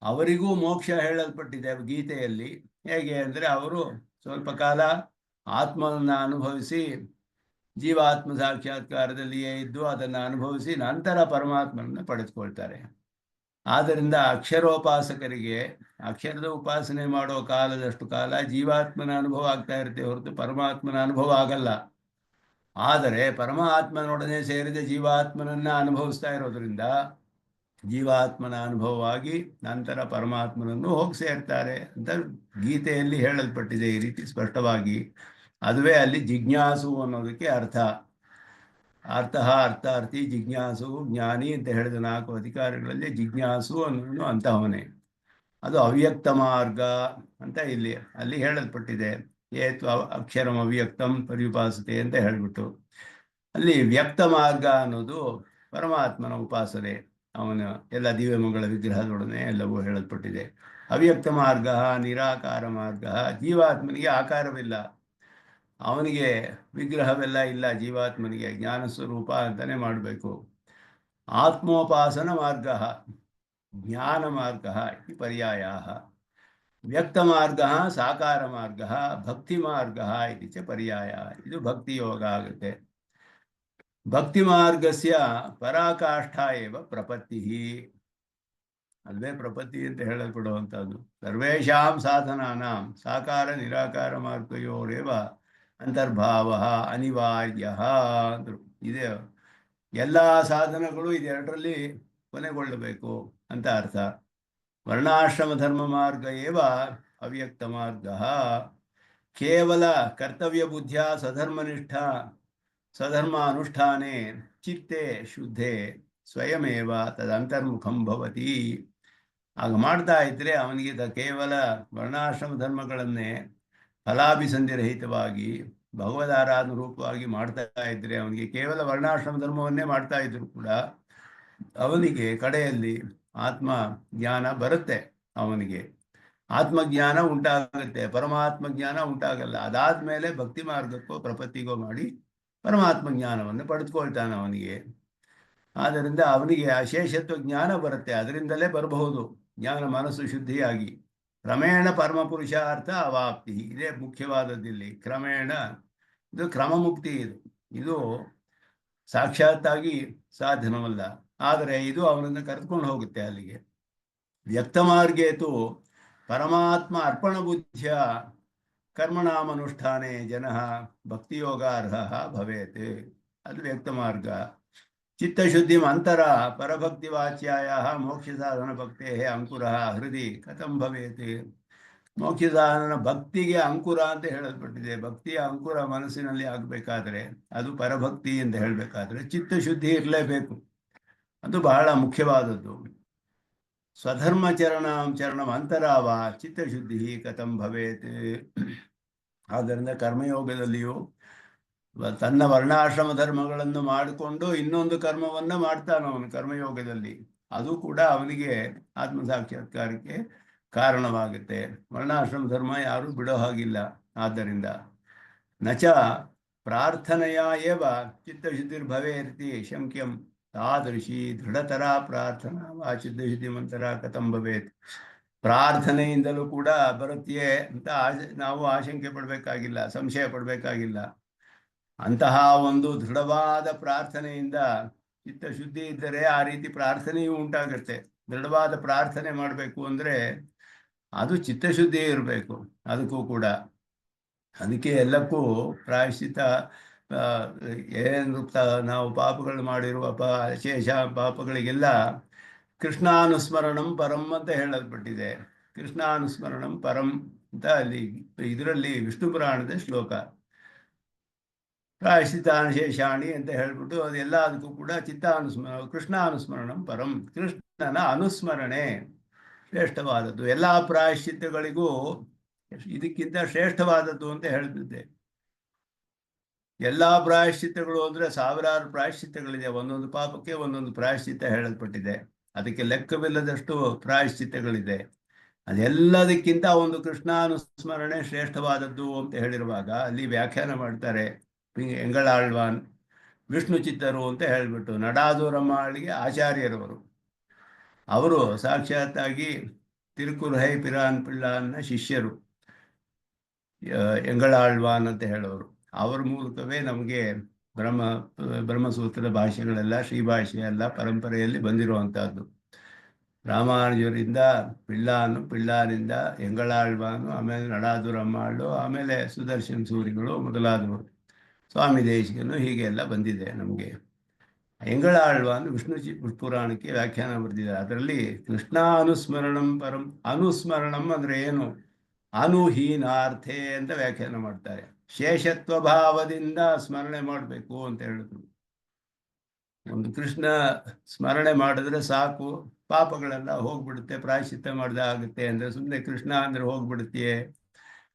ಅವರಿಗೂ ಮೋಕ್ಷ ಹೇಳಲ್ಪಟ್ಟಿದೆ ಗೀತೆಯಲ್ಲಿ. ಹೇಗೆ ಅಂದರೆ ಅವರು ಸ್ವಲ್ಪ ಕಾಲ ಆತ್ಮವನ್ನು ಅನುಭವಿಸಿ ಜೀವಾತ್ಮ ಸಾಕ್ಷಾತ್ಕಾರದಲ್ಲಿಯೇ ಇದ್ದು ಅದನ್ನು ಅನುಭವಿಸಿ ನಂತರ ಪರಮಾತ್ಮನನ್ನು ಪಡೆದುಕೊಳ್ತಾರೆ. ಆದ್ದರಿಂದ ಅಕ್ಷರೋಪಾಸಕರಿಗೆ ಅಕ್ಷರದ ಉಪಾಸನೆ ಮಾಡೋ ಕಾಲದಷ್ಟು ಕಾಲ ಜೀವಾತ್ಮನ ಅನುಭವ ಆಗ್ತಾ ಇರುತ್ತೆ ಹೊರತು ಪರಮಾತ್ಮನ ಅನುಭವ ಆಗಲ್ಲ. ಆದರೆ ಪರಮಾತ್ಮನೊಡನೆ ಸೇರಿದ ಜೀವಾತ್ಮನನ್ನ ಅನುಭವಿಸ್ತಾ ಇರೋದ್ರಿಂದ ಜೀವಾತ್ಮನ ಅನುಭವವಾಗಿ ನಂತರ ಪರಮಾತ್ಮನನ್ನು ಹೋಗಿ ಸೇರ್ತಾರೆ ಅಂತ ಗೀತೆಯಲ್ಲಿ ಹೇಳಲ್ಪಟ್ಟಿದೆ ಈ ರೀತಿ ಸ್ಪಷ್ಟವಾಗಿ. ಅದುವೇ ಅಲ್ಲಿ ಜಿಜ್ಞಾಸು ಅನ್ನೋದಕ್ಕೆ ಅರ್ಥ. ಅರ್ಥಾರ್ಥಿ ಜಿಜ್ಞಾಸು ಜ್ಞಾನಿ ಅಂತ ಹೇಳಿದ 4 ಅಧಿಕಾರಗಳಲ್ಲಿ ಜಿಜ್ಞಾಸು ಅನ್ನೋನು ಅಂತಹವನೇ. ಅದು ಅವ್ಯಕ್ತ ಮಾರ್ಗ ಅಂತ ಅಲ್ಲಿ ಹೇಳಲ್ಪಟ್ಟಿದೆ. ಏತು ಅಕ್ಷರಂ ಅವ್ಯಕ್ತಂ ಪರ್ಯುಪಾಸತೆ ಅಂತ ಹೇಳಿಬಿಟ್ಟು ಅಲ್ಲಿ ವ್ಯಕ್ತ ಮಾರ್ಗ ಅನ್ನೋದು ಪರಮಾತ್ಮನ ಉಪಾಸನೆ. ಅವನ ಎಲ್ಲ ದಿವ್ಯಮಂಗಳ ವಿಗ್ರಹದೊಡನೆ ಎಲ್ಲವೂ ಹೇಳಲ್ಪಟ್ಟಿದೆ. ಅವ್ಯಕ್ತ ಮಾರ್ಗ ನಿರಾಕಾರ ಮಾರ್ಗ. ಜೀವಾತ್ಮನಿಗೆ ಆಕಾರವಿಲ್ಲ, ಅವನಿಗೆ ವಿಗ್ರಹವೆಲ್ಲ ಇಲ್ಲ. ಜೀವಾತ್ಮನಿಗೆ ಜ್ಞಾನ ಸ್ವರೂಪ ಅಂತಾನೆ ಮಾಡಬೇಕು. ಆತ್ಮೋಪಾಸನ ಮಾರ್ಗ ಜ್ಞಾನ ಮಾರ್ಗ ಇತಿ ಪರ್ಯಾಯ. ವ್ಯಕ್ತ ಮಾರ್ಗ ಸಾಕಾರ ಮಾರ್ಗ ಭಕ್ತಿ ಮಾರ್ಗ ಇತಿ ಚ ಪರ್ಯಾಯ. ಇದು ಭಕ್ತಿ ಯೋಗ ಆಗುತ್ತೆ. ಭಕ್ತಿ ಮಾರ್ಗಸ್ಯ ಪರಾಕಾಷ್ಠ ಏವ ಪ್ರಪತ್ತಿ. ಅಲ್ವೇ ಪ್ರಪತ್ತಿ ಅಂತ ಹೇಳಲ್ಪಡುವಂಥದ್ದು. ಸರ್ವೇಷಾಂ ಸಾಧನಾನಾಂ ಸಾಕಾರ ನಿರಾಕಾರ ಮಾರ್ಗಯೋರೇವ ಅಂತರ್ಭಾವ ಅನಿವಾರ್ಯ ಅಂದರು. ಇದೆ ಎಲ್ಲ ಸಾಧನಗಳು ಇದೆರಡರಲ್ಲಿ ಕೊನೆಗೊಳ್ಳಬೇಕು ಅಂತ ಅರ್ಥ. ವರ್ಣಾಶ್ರಮ ಧರ್ಮ ಮಾರ್ಗ ಏವ ಅವ್ಯಕ್ತ ಮಾರ್ಗ. ಕೇವಲ ಕರ್ತವ್ಯ ಬುದ್ಧಿಯ ಸಧರ್ಮ ಅನುಷ್ಠಾನೆ ಚಿತ್ತೆ ಶುದ್ಧೆ ಸ್ವಯಮೇವ ತದಂತರ್ಮುಖಂ ಭವತಿ. ಆಗ ಮಾಡ್ತಾ ಇದ್ರೆ ಅವನಿಗೆ ಕೇವಲ ವರ್ಣಾಶ್ರಮ ಧರ್ಮಗಳನ್ನೇ ಫಲಾಭಿಸಂಧಿರಹಿತವಾಗಿ ಭಗವದಾರಾಧನ ರೂಪವಾಗಿ ಮಾಡ್ತಾ ಇದ್ರೆ, ಅವನಿಗೆ ಕೇವಲ ವರ್ಣಾಶ್ರಮ ಧರ್ಮವನ್ನೇ ಮಾಡ್ತಾ ಇದ್ರು ಕೂಡ ಅವನಿಗೆ ಕಡೆಯಲ್ಲಿ ಆತ್ಮ ಜ್ಞಾನ ಬರುತ್ತೆ. ಅವನಿಗೆ ಆತ್ಮಜ್ಞಾನ ಉಂಟಾಗುತ್ತೆ, ಪರಮಾತ್ಮ ಜ್ಞಾನ ಉಂಟಾಗಲ್ಲ. ಅದಾದ್ಮೇಲೆ ಭಕ್ತಿ ಮಾರ್ಗಕ್ಕೋ ಪ್ರಪತ್ತಿಗೋ ಮಾಡಿ ಪರಮಾತ್ಮ ಜ್ಞಾನವನ್ನು ಪಡೆದುಕೊಳ್ತಾನೆ ಅವನಿಗೆ. ಆದ್ದರಿಂದ ಅವನಿಗೆ ಅಶೇಷತ್ವ ಜ್ಞಾನ ಬರುತ್ತೆ. ಅದರಿಂದಲೇ ಬರಬಹುದು ಜ್ಞಾನ, ಮನಸ್ಸು ಶುದ್ಧಿಯಾಗಿ. ಕ್ರಮೇಣ ಪರಮ ಪುರುಷಾರ್ಥ ಅವಾಪ್ತಿ, ಇದೇ ಮುಖ್ಯವಾದದ್ದಿಲ್ಲಿ. ಕ್ರಮೇಣ ಇದು ಕ್ರಮಮುಕ್ತಿ. ಇದು ಸಾಕ್ಷಾತ್ತಾಗಿ ಸಾಧ್ಯನವಲ್ಲ, ಆದರೆ ಇದು ಅವನನ್ನು ಕರೆದುಕೊಂಡು ಹೋಗುತ್ತೆ ಅಲ್ಲಿಗೆ. ವ್ಯಕ್ತ ಮಾರ್ಗೇತು ಪರಮಾತ್ಮ ಅರ್ಪಣ ಬುದ್ಧಿಯ ಕರ್ಮಣಾಮನುಷ್ಠಾನೆ ಜನ ಭಕ್ತಿಯೋಗಾರ್ಹ ಭವೇತ್. ಅದು ವ್ಯಕ್ತ ಮಾರ್ಗ. ಚಿತ್ತಶುದ್ಧಿ ಅಂತರ ಪರಭಕ್ತಿ ವಾಚ್ಯಾಯ ಮೋಕ್ಷ ಸಾಧನ ಭಕ್ತೇ ಅಂಕುರ ಹೃದಯ ಕಥಂ ಭವೇತ್. ಮೋಕ್ಷ ಸಾಧನ ಭಕ್ತಿಗೆ ಅಂಕುರ ಅಂತ ಹೇಳಲ್ಪಟ್ಟಿದೆ. ಭಕ್ತಿಯ ಅಂಕುರ ಮನಸ್ಸಿನಲ್ಲಿ ಆಗಬೇಕಾದ್ರೆ, ಅದು ಪರಭಕ್ತಿ ಅಂತ ಹೇಳಬೇಕಾದ್ರೆ ಚಿತ್ತಶುದ್ಧಿ ಇರಲೇಬೇಕು. ಅದು ಬಹಳ ಮುಖ್ಯವಾದದ್ದು. ಸ್ವಧರ್ಮ ಚರಣಂ ಅಂತರಾವ ಚಿತ್ತಶುದ್ಧಿ ಕಥಂ ಭವೇತ್. ಆದ್ದರಿಂದ ಕರ್ಮಯೋಗದಲ್ಲಿಯೂ ತನ್ನ ವರ್ಣಾಶ್ರಮ ಧರ್ಮಗಳನ್ನು ಮಾಡಿಕೊಂಡು ಇನ್ನೊಂದು ಕರ್ಮವನ್ನು ಮಾಡ್ತಾನವನು ಕರ್ಮಯೋಗದಲ್ಲಿ. ಅದು ಕೂಡ ಅವನಿಗೆ ಆತ್ಮ ಸಾಕ್ಷಾತ್ಕಾರಕ್ಕೆ ಕಾರಣವಾಗುತ್ತೆ. ವರ್ಣಾಶ್ರಮ ಧರ್ಮ ಯಾರೂ ಬಿಡೋ ಹಾಗಿಲ್ಲ. ಆದ್ದರಿಂದ ನಚ ಪ್ರಾರ್ಥನೆಯ ಏವ ಚಿತ್ತಶುದ್ಧಿರ್ಭವೇತಿ ಶಂಕ್ಯಂ ತಾದೃಶಿ ದೃಢತರ ಪ್ರಾರ್ಥನಾ ವಾ ಚಿತ್ತಶುದ್ಧಿ ಮಂತರ ಕಥಂ ಭವೇತ್. ಪ್ರಾರ್ಥನೆಯಿಂದಲೂ ಕೂಡ ಬರುತ್ತೆಯೇ ಅಂತ ನಾವು ಆಶಂಕೆ ಪಡಬೇಕಾಗಿಲ್ಲ, ಸಂಶಯ ಪಡಬೇಕಾಗಿಲ್ಲ. ಅಂತಹ ಒಂದು ದೃಢವಾದ ಪ್ರಾರ್ಥನೆಯಿಂದ ಚಿತ್ತಶುದ್ಧಿ ಇದ್ದರೆ ಆ ರೀತಿ ಪ್ರಾರ್ಥನೆಯೂ ಉಂಟಾಗುತ್ತೆ. ದೃಢವಾದ ಪ್ರಾರ್ಥನೆ ಮಾಡಬೇಕು ಅಂದರೆ ಅದು ಚಿತ್ತಶುದ್ಧಿ ಇರಬೇಕು ಅದಕ್ಕೂ ಕೂಡ. ಅದಕ್ಕೆ ಎಲ್ಲಕ್ಕೂ ಪ್ರಾಯಶ್ಚಿತ್ತ ಏನು ನಾವು ಪಾಪಗಳು ಮಾಡಿರುವ ಶೇಷ ಪಾಪಗಳಿಗೆಲ್ಲ ಕೃಷ್ಣಾನುಸ್ಮರಣಂ ಪರಂ ಅಂತ ಹೇಳಲ್ಪಟ್ಟಿದೆ. ಕೃಷ್ಣಾನುಸ್ಮರಣಂ ಪರಂ ಅಂತ ಅಲ್ಲಿ ಇದರಲ್ಲಿ ವಿಷ್ಣು ಪುರಾಣದ ಶ್ಲೋಕ. ಪ್ರಾಯಶ್ಚಿತ್ತಾನುಶೇಷಾಣಿ ಅಂತ ಹೇಳ್ಬಿಟ್ಟು ಅದೆಲ್ಲ ಅದಕ್ಕೂ ಕೂಡ ಕೃಷ್ಣಾನುಸ್ಮರಣಂ ಪರಂ, ಕೃಷ್ಣನ ಅನುಸ್ಮರಣೆ ಶ್ರೇಷ್ಠವಾದದ್ದು. ಎಲ್ಲ ಪ್ರಾಯಶ್ಚಿತ್ತಗಳಿಗೂ ಇದಕ್ಕಿಂತ ಶ್ರೇಷ್ಠವಾದದ್ದು ಅಂತ ಹೇಳ್ತಿದ್ದೆ. ಎಲ್ಲ ಪ್ರಾಯಶ್ಚಿತ್ತಗಳು ಅಂದರೆ ಸಾವಿರಾರು ಪ್ರಾಯಶ್ಚಿತ್ತಗಳಿದೆ. ಒಂದೊಂದು ಪಾಪಕ್ಕೆ ಒಂದೊಂದು ಪ್ರಾಯಶ್ಚಿತ್ತ ಹೇಳಲ್ಪಟ್ಟಿದೆ. ಅದಕ್ಕೆ ಲೆಕ್ಕವಿಲ್ಲದಷ್ಟು ಪ್ರಾಯಶ್ಚಿತ್ತಗಳಿದೆ. ಅದೆಲ್ಲದಕ್ಕಿಂತ ಒಂದು ಕೃಷ್ಣಾನುಸ್ಮರಣೆ ಶ್ರೇಷ್ಠವಾದದ್ದು ಅಂತ ಹೇಳಿರುವಾಗ ಅಲ್ಲಿ ವ್ಯಾಖ್ಯಾನ ಮಾಡ್ತಾರೆ ಎಂಗಳಾಳ್ವಾನ್ ವಿಷ್ಣು ಚಿತ್ತರು ಅಂತ ಹೇಳಿಬಿಟ್ಟು. ನಡಾದೂರಮ್ಮಾಳಿಗೆ ಆಚಾರ್ಯರವರು. ಅವರು ಸಾಕ್ಷಾತ್ತಾಗಿ ತಿರುಕುರ್ಹೈ ಪಿರಾನ್ ಪಿಳ್ಳಾನ್ನ ಶಿಷ್ಯರು, ಎಂಗಳಾಳ್ವಾನ್ ಅಂತ ಹೇಳೋರು. ಅವರ ಮೂಲಕವೇ ನಮಗೆ ಬ್ರಹ್ಮಸೂತ್ರದ ಭಾಷೆಗಳೆಲ್ಲ, ಶ್ರೀಭಾಷೆ ಎಲ್ಲ ಪರಂಪರೆಯಲ್ಲಿ ಬಂದಿರುವಂತಹದ್ದು. ರಾಮಾನುಜರಿಂದ ಪಿಳ್ಳಾನಿಂದ ಎಂಗಳಾಳ್ವಾನು, ಆಮೇಲೆ ನಡಾದೂರಮ್ಮಾಳು, ಆಮೇಲೆ ಸುದರ್ಶನ್ ಸೂರಿಗಳು ಮೊದಲಾದವರು, ಸ್ವಾಮಿ ದೇಶಿಕನು, ಹೀಗೆ ಎಲ್ಲ ಬಂದಿದೆ ನಮಗೆ. ಎಂಗಳಾಳ್ವಾನ್ ವಿಷ್ಣು ಪುರಾಣಕ್ಕೆ ವ್ಯಾಖ್ಯಾನ ಬರೆದಿದ್ದಾರೆ. ಅದರಲ್ಲಿ ಕೃಷ್ಣಾನುಸ್ಮರಣಂ ಪರಂ. ಅನುಸ್ಮರಣಂ ಅಂದ್ರೆ ಏನು? ಅನುಹೀನಾರ್ಥೆ ಅಂತ ವ್ಯಾಖ್ಯಾನ ಮಾಡ್ತಾರೆ. ಶೇಷತ್ವ ಭಾವದಿಂದ ಸ್ಮರಣೆ ಮಾಡಬೇಕು ಅಂತ ಹೇಳಿದ್ರು. ಒಂದು ಕೃಷ್ಣ ಸ್ಮರಣೆ ಮಾಡಿದ್ರೆ ಸಾಕು, ಪಾಪಗಳೆಲ್ಲ ಹೋಗ್ಬಿಡುತ್ತೆ, ಪ್ರಾಯಶ್ಚಿತ್ತ ಮಾಡ್ದೆ ಆಗುತ್ತೆ ಅಂದ್ರೆ ಸುಮ್ಮನೆ ಕೃಷ್ಣ ಅಂದ್ರೆ ಹೋಗ್ಬಿಡುತ್ತೆ.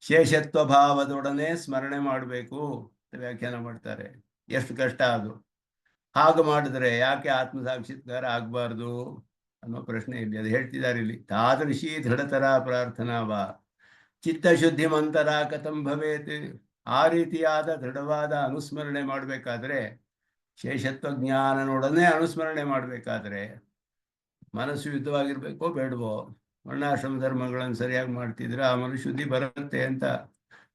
ಶೇಷತ್ವ ಭಾವದೊಡನೆ ಸ್ಮರಣೆ ಮಾಡಬೇಕು ಅಂತ ವ್ಯಾಖ್ಯಾನ ಮಾಡ್ತಾರೆ. ಎಷ್ಟು ಕಷ್ಟ ಅದು. ಹಾಗೆ ಮಾಡಿದ್ರೆ ಯಾಕೆ ಆತ್ಮಸಾಕ್ಷಾತ್ಕಾರ ಆಗಬಾರ್ದು ಅನ್ನೋ ಪ್ರಶ್ನೆ ಇಲ್ಲಿ. ಅದು ಹೇಳ್ತಿದ್ದಾರೆ ಇಲ್ಲಿ. ತಾದೃಶಿ ದೃಢತರ ಪ್ರಾರ್ಥನಾವ ಚಿತ್ತಶುದ್ಧಿ ಮಂತರ ಕಥಂ ಭವೇತ್. ಆ ರೀತಿಯಾದ ದೃಢವಾದ ಅನುಸ್ಮರಣೆ ಮಾಡಬೇಕಾದ್ರೆ, ಶೇಷತ್ವ ಜ್ಞಾನನೊಡನೆ ಅನುಸ್ಮರಣೆ ಮಾಡಬೇಕಾದ್ರೆ ಮನಸ್ಸು ಯುದ್ಧವಾಗಿರ್ಬೇಕೋ ಬೇಡವೋ, ವರ್ಣಾಶ್ರಮ ಧರ್ಮಗಳನ್ನು ಸರಿಯಾಗಿ ಮಾಡ್ತಿದ್ರೆ ಆ ಮನುಶುದ್ಧಿ ಬರುತ್ತೆ ಅಂತ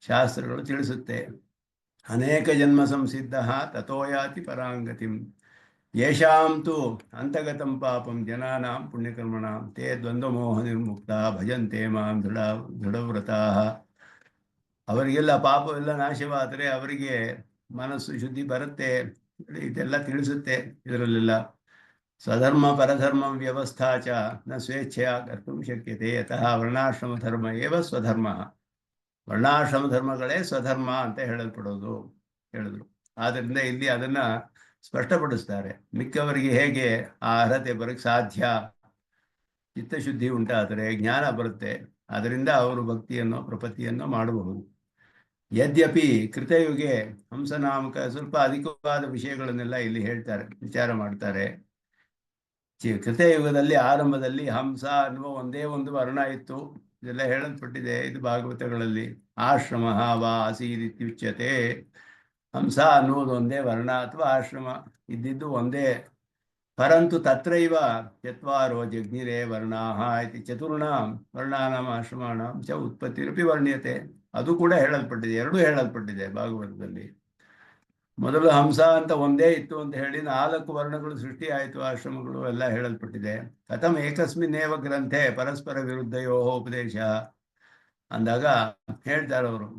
ಶಾಸ್ತ್ರಗಳು ತಿಳಿಸುತ್ತೆ. ಅನೇಕ ಜನ್ಮ ಸಂಸಿದ್ಧ ತಥೋಯಾತಿ ಪರಾಂಗತಿಂ ಯೇಷಾಂ ತು ಅಂತಗತಂ ಪಾಪಂ ಜನಾನಾಂ ಪುಣ್ಯಕರ್ಮಣಾಂ ತೇ ದ್ವಂದ್ವಮೋಹ ನಿರ್ಮುಕ್ತ ಭಜಂತೆ ಮಾಂ ದೃಢವ್ರತಾಃ. ಅವರಿಗೆಲ್ಲ ಪಾಪವೆಲ್ಲ ನಾಶವಾದರೆ ಅವರಿಗೆ ಮನಸ್ಸು ಶುದ್ಧಿ ಬರುತ್ತೆ. ಇದೆಲ್ಲ ತಿಳಿಸುತ್ತೆ ಇದರಲ್ಲೆಲ್ಲ. ಸ್ವಧರ್ಮ ಪರಧರ್ಮ ವ್ಯವಸ್ಥಾ ಚ ನ ಸ್ವೇಚ್ಛೆಯ ಕರ್ತುಂ ಶಕ್ಯತೆ ಯತಃ ವರ್ಣಾಶ್ರಮ ಧರ್ಮ ಏವ ಸ್ವಧರ್ಮ. ವರ್ಣಾಶ್ರಮ ಧರ್ಮಗಳೇ ಸ್ವಧರ್ಮ ಅಂತ ಹೇಳಿದ್ರು. ಆದ್ದರಿಂದ ಇಲ್ಲಿ ಅದನ್ನ ಸ್ಪಷ್ಟಪಡಿಸ್ತಾರೆ. ಮಿಕ್ಕವರಿಗೆ ಹೇಗೆ ಆ ಅರ್ಹತೆ ಬರಕ್ಕೆ ಸಾಧ್ಯ? ಚಿತ್ತಶುದ್ಧಿ ಉಂಟಾದರೆ ಜ್ಞಾನ ಬರುತ್ತೆ, ಅದರಿಂದ ಅವರು ಭಕ್ತಿಯನ್ನು ಪ್ರಪತ್ತಿಯನ್ನು ಮಾಡಬಹುದು. ಯದ್ಯಪಿ ಕೃತಯುಗೆ ಹಂಸನಾಮಕ ಸ್ವಲ್ಪ ಅಧಿಕವಾದ ವಿಷಯಗಳನ್ನೆಲ್ಲ ಇಲ್ಲಿ ಹೇಳ್ತಾರೆ, ವಿಚಾರ ಮಾಡ್ತಾರೆ. ಕೃತಯುಗದಲ್ಲಿ ಆರಂಭದಲ್ಲಿ ಹಂಸ ಅನ್ನುವ ಒಂದೇ ಒಂದು ವರ್ಣ ಇತ್ತು. ಇದೆಲ್ಲ ಹೇಳಲ್ಪಟ್ಟಿದೆ ಇದು ಭಾಗವತಗಳಲ್ಲಿ. ಆಶ್ರಮ ವಾ ಆಸೀದಿತ್ಯುಚ್ಯತೆ. ಹಂಸ ಅನ್ನುವುದು ಒಂದೇ ವರ್ಣ ಅಥವಾ ಆಶ್ರಮ ಇದ್ದಿದ್ದು ಒಂದೇ. ಪರಂತು ತತ್ರೈವ ಚತ್ವಾರೋ ಜಗ್ನಿರೇ ವರ್ಣಾಃ ಇತಿ ಚತುರ್ಣಾಂ ವರ್ಣಾನಾಂ ಆಶ್ರಮಾಣಾಂ ಚ ಉತ್ಪತ್ತಿರಪಿ ವರ್ಣ್ಯತೆ. ಅದು ಕೂಡ ಹೇಳಲ್ಪಟ್ಟಿದೆ, ಎರಡೂ ಹೇಳಲ್ಪಟ್ಟಿದೆ ಭಾಗವತದಲ್ಲಿ. ಮೊದಲು ಹಂಸ ಅಂತ ಒಂದೇ ಇತ್ತು ಅಂತ ಹೇಳಿ 4 ವರ್ಣಗಳು ಸೃಷ್ಟಿ ಆಯಿತು, ಆಶ್ರಮಗಳು ಎಲ್ಲ ಹೇಳಲ್ಪಟ್ಟಿದೆ. ಕಥಂ ಏಕಸ್ಮಿನ್ನೇವ ಗ್ರಂಥೆ ಪರಸ್ಪರ ವಿರುದ್ಧಯೋ ಉಪದೇಶ ಅಂದಾಗ ಹೇಳ್ತಾರೆ ಅವರು.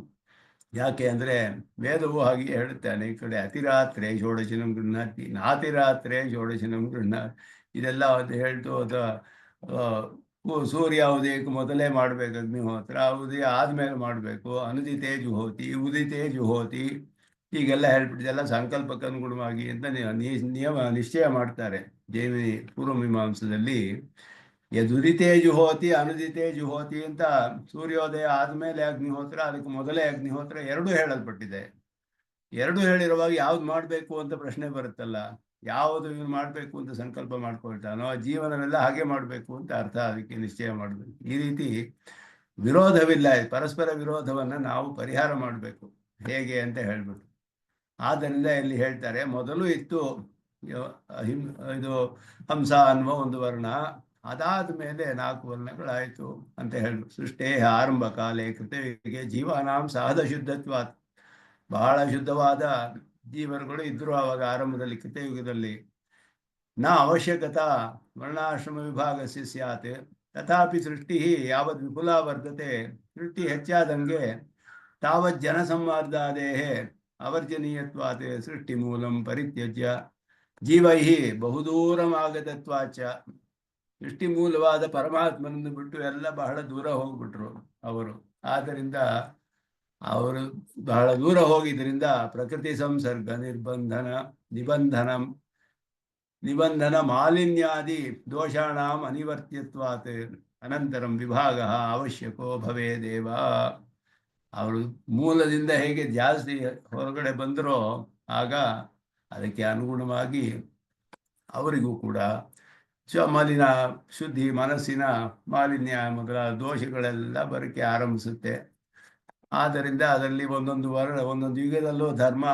ಯಾಕೆ ಅಂದರೆ ವೇದವು ಹಾಗೆ ಹೇಳುತ್ತೆ ಅನೇಕ ಕಡೆ. ಅತಿರಾತ್ರೆ ಷೋಡಶಿನಂ ಗೃಹ್ಣಾತಿ ನಾತಿರಾತ್ರೆ ಷೋಡಶಿನಂ ಗೃಹ್ಣಾತಿ. ಇದೆಲ್ಲ ಅದು ಹೇಳ್ತು. ಅದು ಸೂರ್ಯ ಉದಯಕ್ಕೆ ಮೊದಲೇ ಮಾಡಬೇಕು ಅಗ್ನಿಹೋತ್ರ, ಉದಯ ಆದಮೇಲೆ ಮಾಡಬೇಕು. ಅನುದಿತೇ ಜುಹೋತಿ ಉದಿತೇ ಜುಹೋತಿ ಹೀಗೆಲ್ಲ ಹೇಳ್ಬಿಟ್ಟಿದೆಲ್ಲ ಸಂಕಲ್ಪಕ್ಕೆ ಅನುಗುಣವಾಗಿ ಅಂತ ನಿಯಮ ನಿಶ್ಚಯ ಮಾಡ್ತಾರೆ. ಜೈಮಿನಿ ಪೂರ್ವಮೀಮಾಂಸದಲ್ಲಿ ಯದುದಿತೇ ಜುಹೋತಿ ಅನುದಿತೇ ಜುಹೋತಿ ಅಂತ ಸೂರ್ಯೋದಯ ಆದಮೇಲೆ ಅಗ್ನಿಹೋತ್ರ, ಅದಕ್ಕೆ ಮೊದಲೇ ಅಗ್ನಿಹೋತ್ರ ಎರಡೂ ಹೇಳಲ್ಪಟ್ಟಿದೆ. ಎರಡೂ ಹೇಳಿರುವಾಗ ಯಾವ್ದು ಮಾಡಬೇಕು ಅಂತ ಪ್ರಶ್ನೆ ಬರುತ್ತಲ್ಲ. ಯಾವುದು ಇವನು ಮಾಡಬೇಕು ಅಂತ ಸಂಕಲ್ಪ ಮಾಡ್ಕೊಳ್ತಾನೋ ಜೀವನವೆಲ್ಲ ಹಾಗೆ ಮಾಡಬೇಕು ಅಂತ ಅರ್ಥ. ಅದಕ್ಕೆ ನಿಶ್ಚಯ ಮಾಡಬೇಕು. ಈ ರೀತಿ ವಿರೋಧವಿಲ್ಲ, ಪರಸ್ಪರ ವಿರೋಧವನ್ನು ನಾವು ಪರಿಹಾರ ಮಾಡಬೇಕು ಹೇಗೆ ಅಂತ ಹೇಳ್ಬಿಟ್ಟು. ಆದ್ದರಿಂದ ಇಲ್ಲಿ ಹೇಳ್ತಾರೆ ಮೊದಲು ಇತ್ತು ಇದು ಹಂಸ ಅನ್ನುವ ಒಂದು ವರ್ಣ, ಅದಾದ ಮೇಲೆ 4 ವರ್ಣಗಳಾಯಿತು ಅಂತ ಹೇಳ್ಬಿಟ್ಟು. ಸೃಷ್ಟೇ ಆರಂಭ ಕಾಲೇ ಕೃತಯುಗೆ ಜೀವಾನಾಂ ಸಹಜ ಶುದ್ಧತ್ವ. ಬಹಳ ಶುದ್ಧವಾದ ಜೀವರುಗಳು ಇದ್ರು ಆವಾಗ ಆರಂಭದಲ್ಲಿ ಕೃತಯುಗದಲ್ಲಿ. न आवश्यकता वर्णाश्रमविभागस्य स्यात् तथापि सृष्टिः यावत् विपुला वर्तते सृष्टिः ಹೆಚ್ಚಾದಂಗೆ तावत् जनसम्मर्दादेः अवर्जनीयत्वात् सृष्टिमूलं परित्यज्य जीवैः ಬಹುದೂರಮಾಗತತ್ವಾಚ ಸೃಷ್ಟಿ ಮೂಲವಾದ ಪರಮಾತ್ಮನನ್ನು ಬಿಟ್ಟು ಎಲ್ಲ ಬಹಳ ದೂರ ಹೋಗ್ಬಿಟ್ರು ಅವರು. ಆದ್ದರಿಂದ ಅವರು ಬಹಳ ದೂರ ಹೋಗಿದ್ರಿಂದ ಪ್ರಕೃತಿ ಸಂಸರ್ಗ ನಿಬಂಧನ ಮಾಲಿನ್ಯಾದಿ ದೋಷಾಣಾಂ ಅನಿವರ್ತ್ಯತ್ವಾತ್ ಅನಂತರಂ ವಿಭಾಗ ಅವಶ್ಯಕೋ ಭವೇದೇವ. ಅವರು ಮೂಲದಿಂದ ಹೇಗೆ ಜಾಸ್ತಿ ಹೊರಗಡೆ ಬಂದರೋ ಆಗ ಅದಕ್ಕೆ ಅನುಗುಣವಾಗಿ ಅವರಿಗೂ ಕೂಡ ಮಲಿನ ಶುದ್ಧಿ ಮನಸ್ಸಿನ ಮಾಲಿನ್ಯ ಮೊದಲಾದ ದೋಷಗಳೆಲ್ಲ ಬರೋಕ್ಕೆ ಆರಂಭಿಸುತ್ತೆ. ಆದ್ದರಿಂದ ಅದರಲ್ಲಿ ಒಂದೊಂದು ಯುಗದಲ್ಲೂ ಧರ್ಮ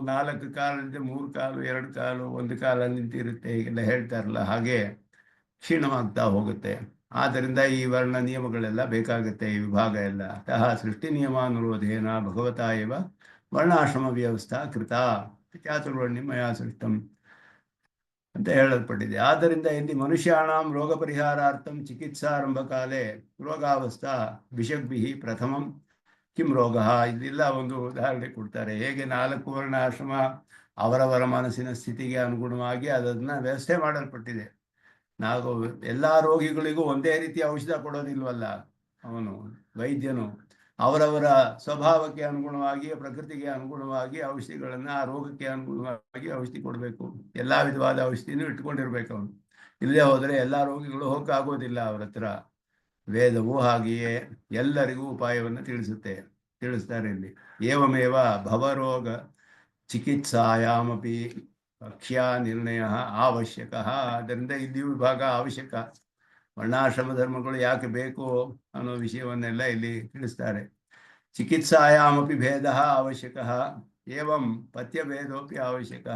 4 ಕಾಲದಿಂದ 3 ಕಾಲು 2 ಕಾಲು 1 ಕಾಲ ನಿಂತಿರುತ್ತೆ ಹೀಗೆಲ್ಲ ಹೇಳ್ತಾರಲ್ಲ, ಹಾಗೆ ಕ್ಷೀಣವಾಗ್ತಾ ಹೋಗುತ್ತೆ. ಆದ್ದರಿಂದ ಈ ವರ್ಣ ನಿಯಮಗಳೆಲ್ಲ ಬೇಕಾಗುತ್ತೆ, ಈ ವಿಭಾಗ ಎಲ್ಲ. ಅತಃ ಸೃಷ್ಟಿ ನಿಯಮಾನುರೋಧೇನ ಭಗವತಾ ಇವ ವರ್ಣಾಶ್ರಮ ವ್ಯವಸ್ಥಾ ಕೃತ ಚಾತುರ್ವರ್ಣ್ಯಂ ಮಯಾ ಸೃಷ್ಟಂ ಅಂತ ಹೇಳಲ್ಪಟ್ಟಿದೆ. ಆದ್ದರಿಂದ ಇಲ್ಲಿ ಮನುಷ್ಯಾಣಾಂ ರೋಗ ಪರಿಹಾರಾರ್ಥಂ ಚಿಕಿತ್ಸಾರಂಭ ಕಾಲೇ ರೋಗಾವಸ್ಥಾ ಭಿಷಗ್ಭಿಃ ಪ್ರಥಮಂ ಕಿಂ ರೋಗ. ಇದೆಲ್ಲ ಒಂದು ಉದಾಹರಣೆ ಕೊಡ್ತಾರೆ. ಹೇಗೆ 4 ವರ್ಣಾಶ್ರಮ ಅವರವರ ಮನಸ್ಸಿನ ಸ್ಥಿತಿಗೆ ಅನುಗುಣವಾಗಿ ಅದನ್ನು ವ್ಯವಸ್ಥೆ ಮಾಡಲ್ಪಟ್ಟಿದೆ. ನಾವು ಎಲ್ಲ ರೋಗಿಗಳಿಗೂ ಒಂದೇ ರೀತಿಯ ಔಷಧ ಕೊಡೋದಿಲ್ವಲ್ಲ. ಅವನು ವೈದ್ಯನು ಅವರವರ ಸ್ವಭಾವಕ್ಕೆ ಅನುಗುಣವಾಗಿ ಪ್ರಕೃತಿಗೆ ಅನುಗುಣವಾಗಿ ಔಷಧಿಗಳನ್ನು ಆ ರೋಗಕ್ಕೆ ಅನುಗುಣವಾಗಿ ಔಷಧಿ ಕೊಡಬೇಕು. ಎಲ್ಲ ವಿಧವಾದ ಔಷಧಿನೂ ಇಟ್ಕೊಂಡಿರ್ಬೇಕು ಅವನು. ಇಲ್ಲದೆ ಹೋದರೆ ಎಲ್ಲ ರೋಗಿಗಳು ಹೋಗಕ್ಕಾಗೋದಿಲ್ಲ ಅವರ ಹತ್ರ. ವೇದವು ಹಾಗೆಯೇ ಎಲ್ಲರಿಗೂ ಉಪಾಯವನ್ನು ತಿಳಿಸ್ತಾರೆ ಇಲ್ಲಿ. ಏವಮೇವ ಭವರೋಗ ಚಿಕಿತ್ಸಾಯಾಮಪಿ ಭಕ್ಷ್ಯ ನಿರ್ಣಯ ಅವಶ್ಯಕ. ಆದ್ದರಿಂದ ಇಲ್ಲಿ ವಿಭಾಗ ಅವಶ್ಯಕ. ವರ್ಣಾಶ್ರಮ ಧರ್ಮಗಳು ಯಾಕೆ ಬೇಕು ಅನ್ನೋ ವಿಷಯವನ್ನೆಲ್ಲ ಇಲ್ಲಿ ತಿಳಿಸ್ತಾರೆ. ಚಿಕಿತ್ಸಾಯಾಮಪಿ ಭೇದ ಅವಶ್ಯಕ. ಏವಂ ಪಥ್ಯಭೇದೋಪಿ ಅವಶ್ಯಕ.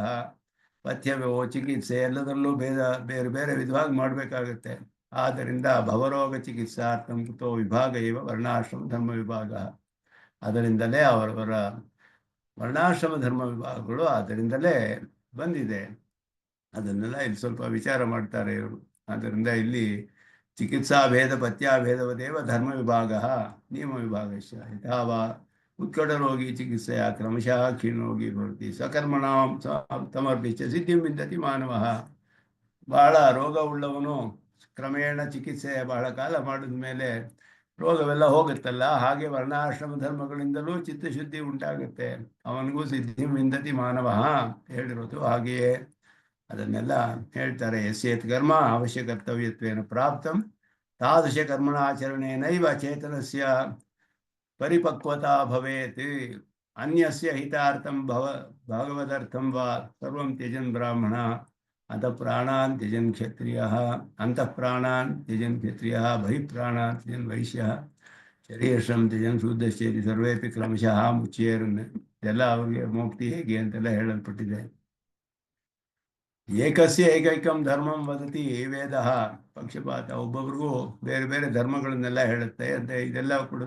ಪಥ್ಯವೋ ಚಿಕಿತ್ಸೆ ಎಲ್ಲದರಲ್ಲೂ ಬೇರೆ ಬೇರೆ ವಿಧವಾಗಿ ಮಾಡಬೇಕಾಗುತ್ತೆ. ಆದ್ದರಿಂದ ಭವರೋಗ ಚಿಕಿತ್ಸಾರ್ಥಂ ಕುತೋ ವಿಭಾಗ ಇವ ವರ್ಣಾಶ್ರಮ ಧರ್ಮ ವಿಭಾಗ. ಅದರಿಂದಲೇ ಅವರವರ ವರ್ಣಾಶ್ರಮ ಧರ್ಮ ವಿಭಾಗಗಳು ಅದರಿಂದಲೇ ಬಂದಿದೆ. ಅದನ್ನೆಲ್ಲ ಇಲ್ಲಿ ಸ್ವಲ್ಪ ವಿಚಾರ ಮಾಡ್ತಾರೆ ಇವರು. ಆದ್ದರಿಂದ ಇಲ್ಲಿ ಚಿಕಿತ್ಸಾ ಭೇದ ಪಥ್ಯಾಭೇದವದೇವ ಧರ್ಮ ವಿಭಾಗ ನಿಯಮ ವಿಭಾಗಶ್ಚ. ಯಥಾವ ಉತ್ಕಟರೋಗಿ ಚಿಕಿತ್ಸೆಯ ಕ್ರಮಶಃ ಕ್ಷೀಣೋಗಿ ಭವತಿ ಸ್ವಕರ್ಮಣಾಂ ಸಮರ್ಪಿತ ಸಿದ್ಧಿಂ ವಿಂದತಿ ಮಾನವಃ. ಬಹಳ ರೋಗ ಉಳ್ಳವನು ಕ್ರಮೇಣ ಚಿಕಿತ್ಸೆ ಬಹಳ ಕಾಲ ಮಾಡಿದ ಮೇಲೆ ರೋಗವೆಲ್ಲ ಹೋಗುತ್ತಲ್ಲ, ಹಾಗೆ ವರ್ಣಾಶ್ರಮ ಧರ್ಮಗಳಿಂದಲೂ ಚಿತ್ತಶುದ್ಧಿ ಉಂಟಾಗುತ್ತೆ. ಅವನಿಗೂ ಸಿದ್ಧಿಂ ವಿಂದತಿ ಮಾನವ ಹೇಳಿರೋದು ಹಾಗೆಯೇ. ಅದನ್ನೆಲ್ಲ ಹೇಳ್ತಾರೆ. ಯಸ್ಯೇತ್ ಕರ್ಮ ಅವಶ್ಯ ಕರ್ತವ್ಯತ್ವೇನ ಪ್ರಾಪ್ತಂ ತಾದೃಶ ಕರ್ಮಣಾಚರಣೇನೈವ ಚೇತನಸ್ಯ ಪರಿಪಕ್ವತಾ ಭವೇತ್. ಅನ್ಯಸ್ಯ ಹಿತಾರ್ಥಂ ಭಗವದರ್ಥಂ ವಾ ಸರ್ವಂ ತ್ಯಜನ್ ಬ್ರಾಹ್ಮಣ ಅಂತಃ ಪ್ರಾಣಾನ್ ತ್ಯಜನ್ ಕ್ಷತ್ರಿಯಃ ಬಹಿಃ ಪ್ರಾಣಾನ್ ತ್ಯಜನ್ ವೈಶ್ಯಃ ಶರೀರಶ್ರಂ ತ್ಯಜನ್ ಶೂದ್ರಶ್ಚೇತಿ ಸರ್ವೇಪಿ ಕ್ರಮಶಃ ಮುಚ್ಯೇರನ್. ಇದೆಲ್ಲ ಅವರಿಗೆ ಮುಕ್ತಿ ಹೇಗೆ ಅಂತೆಲ್ಲ ಹೇಳಲ್ಪಟ್ಟಿದೆ. ಏಕಸ್ಯ ಏಕೈಕಂ ಧರ್ಮಂ ವದತಿ ವೇದ ಪಕ್ಷಪಾತ. ಒಬ್ಬೊಬ್ರಿಗೂ ಬೇರೆ ಬೇರೆ ಧರ್ಮಗಳನ್ನೆಲ್ಲ ಹೇಳುತ್ತೆ ಅಂತ ಇದೆಲ್ಲ ಕೂಡ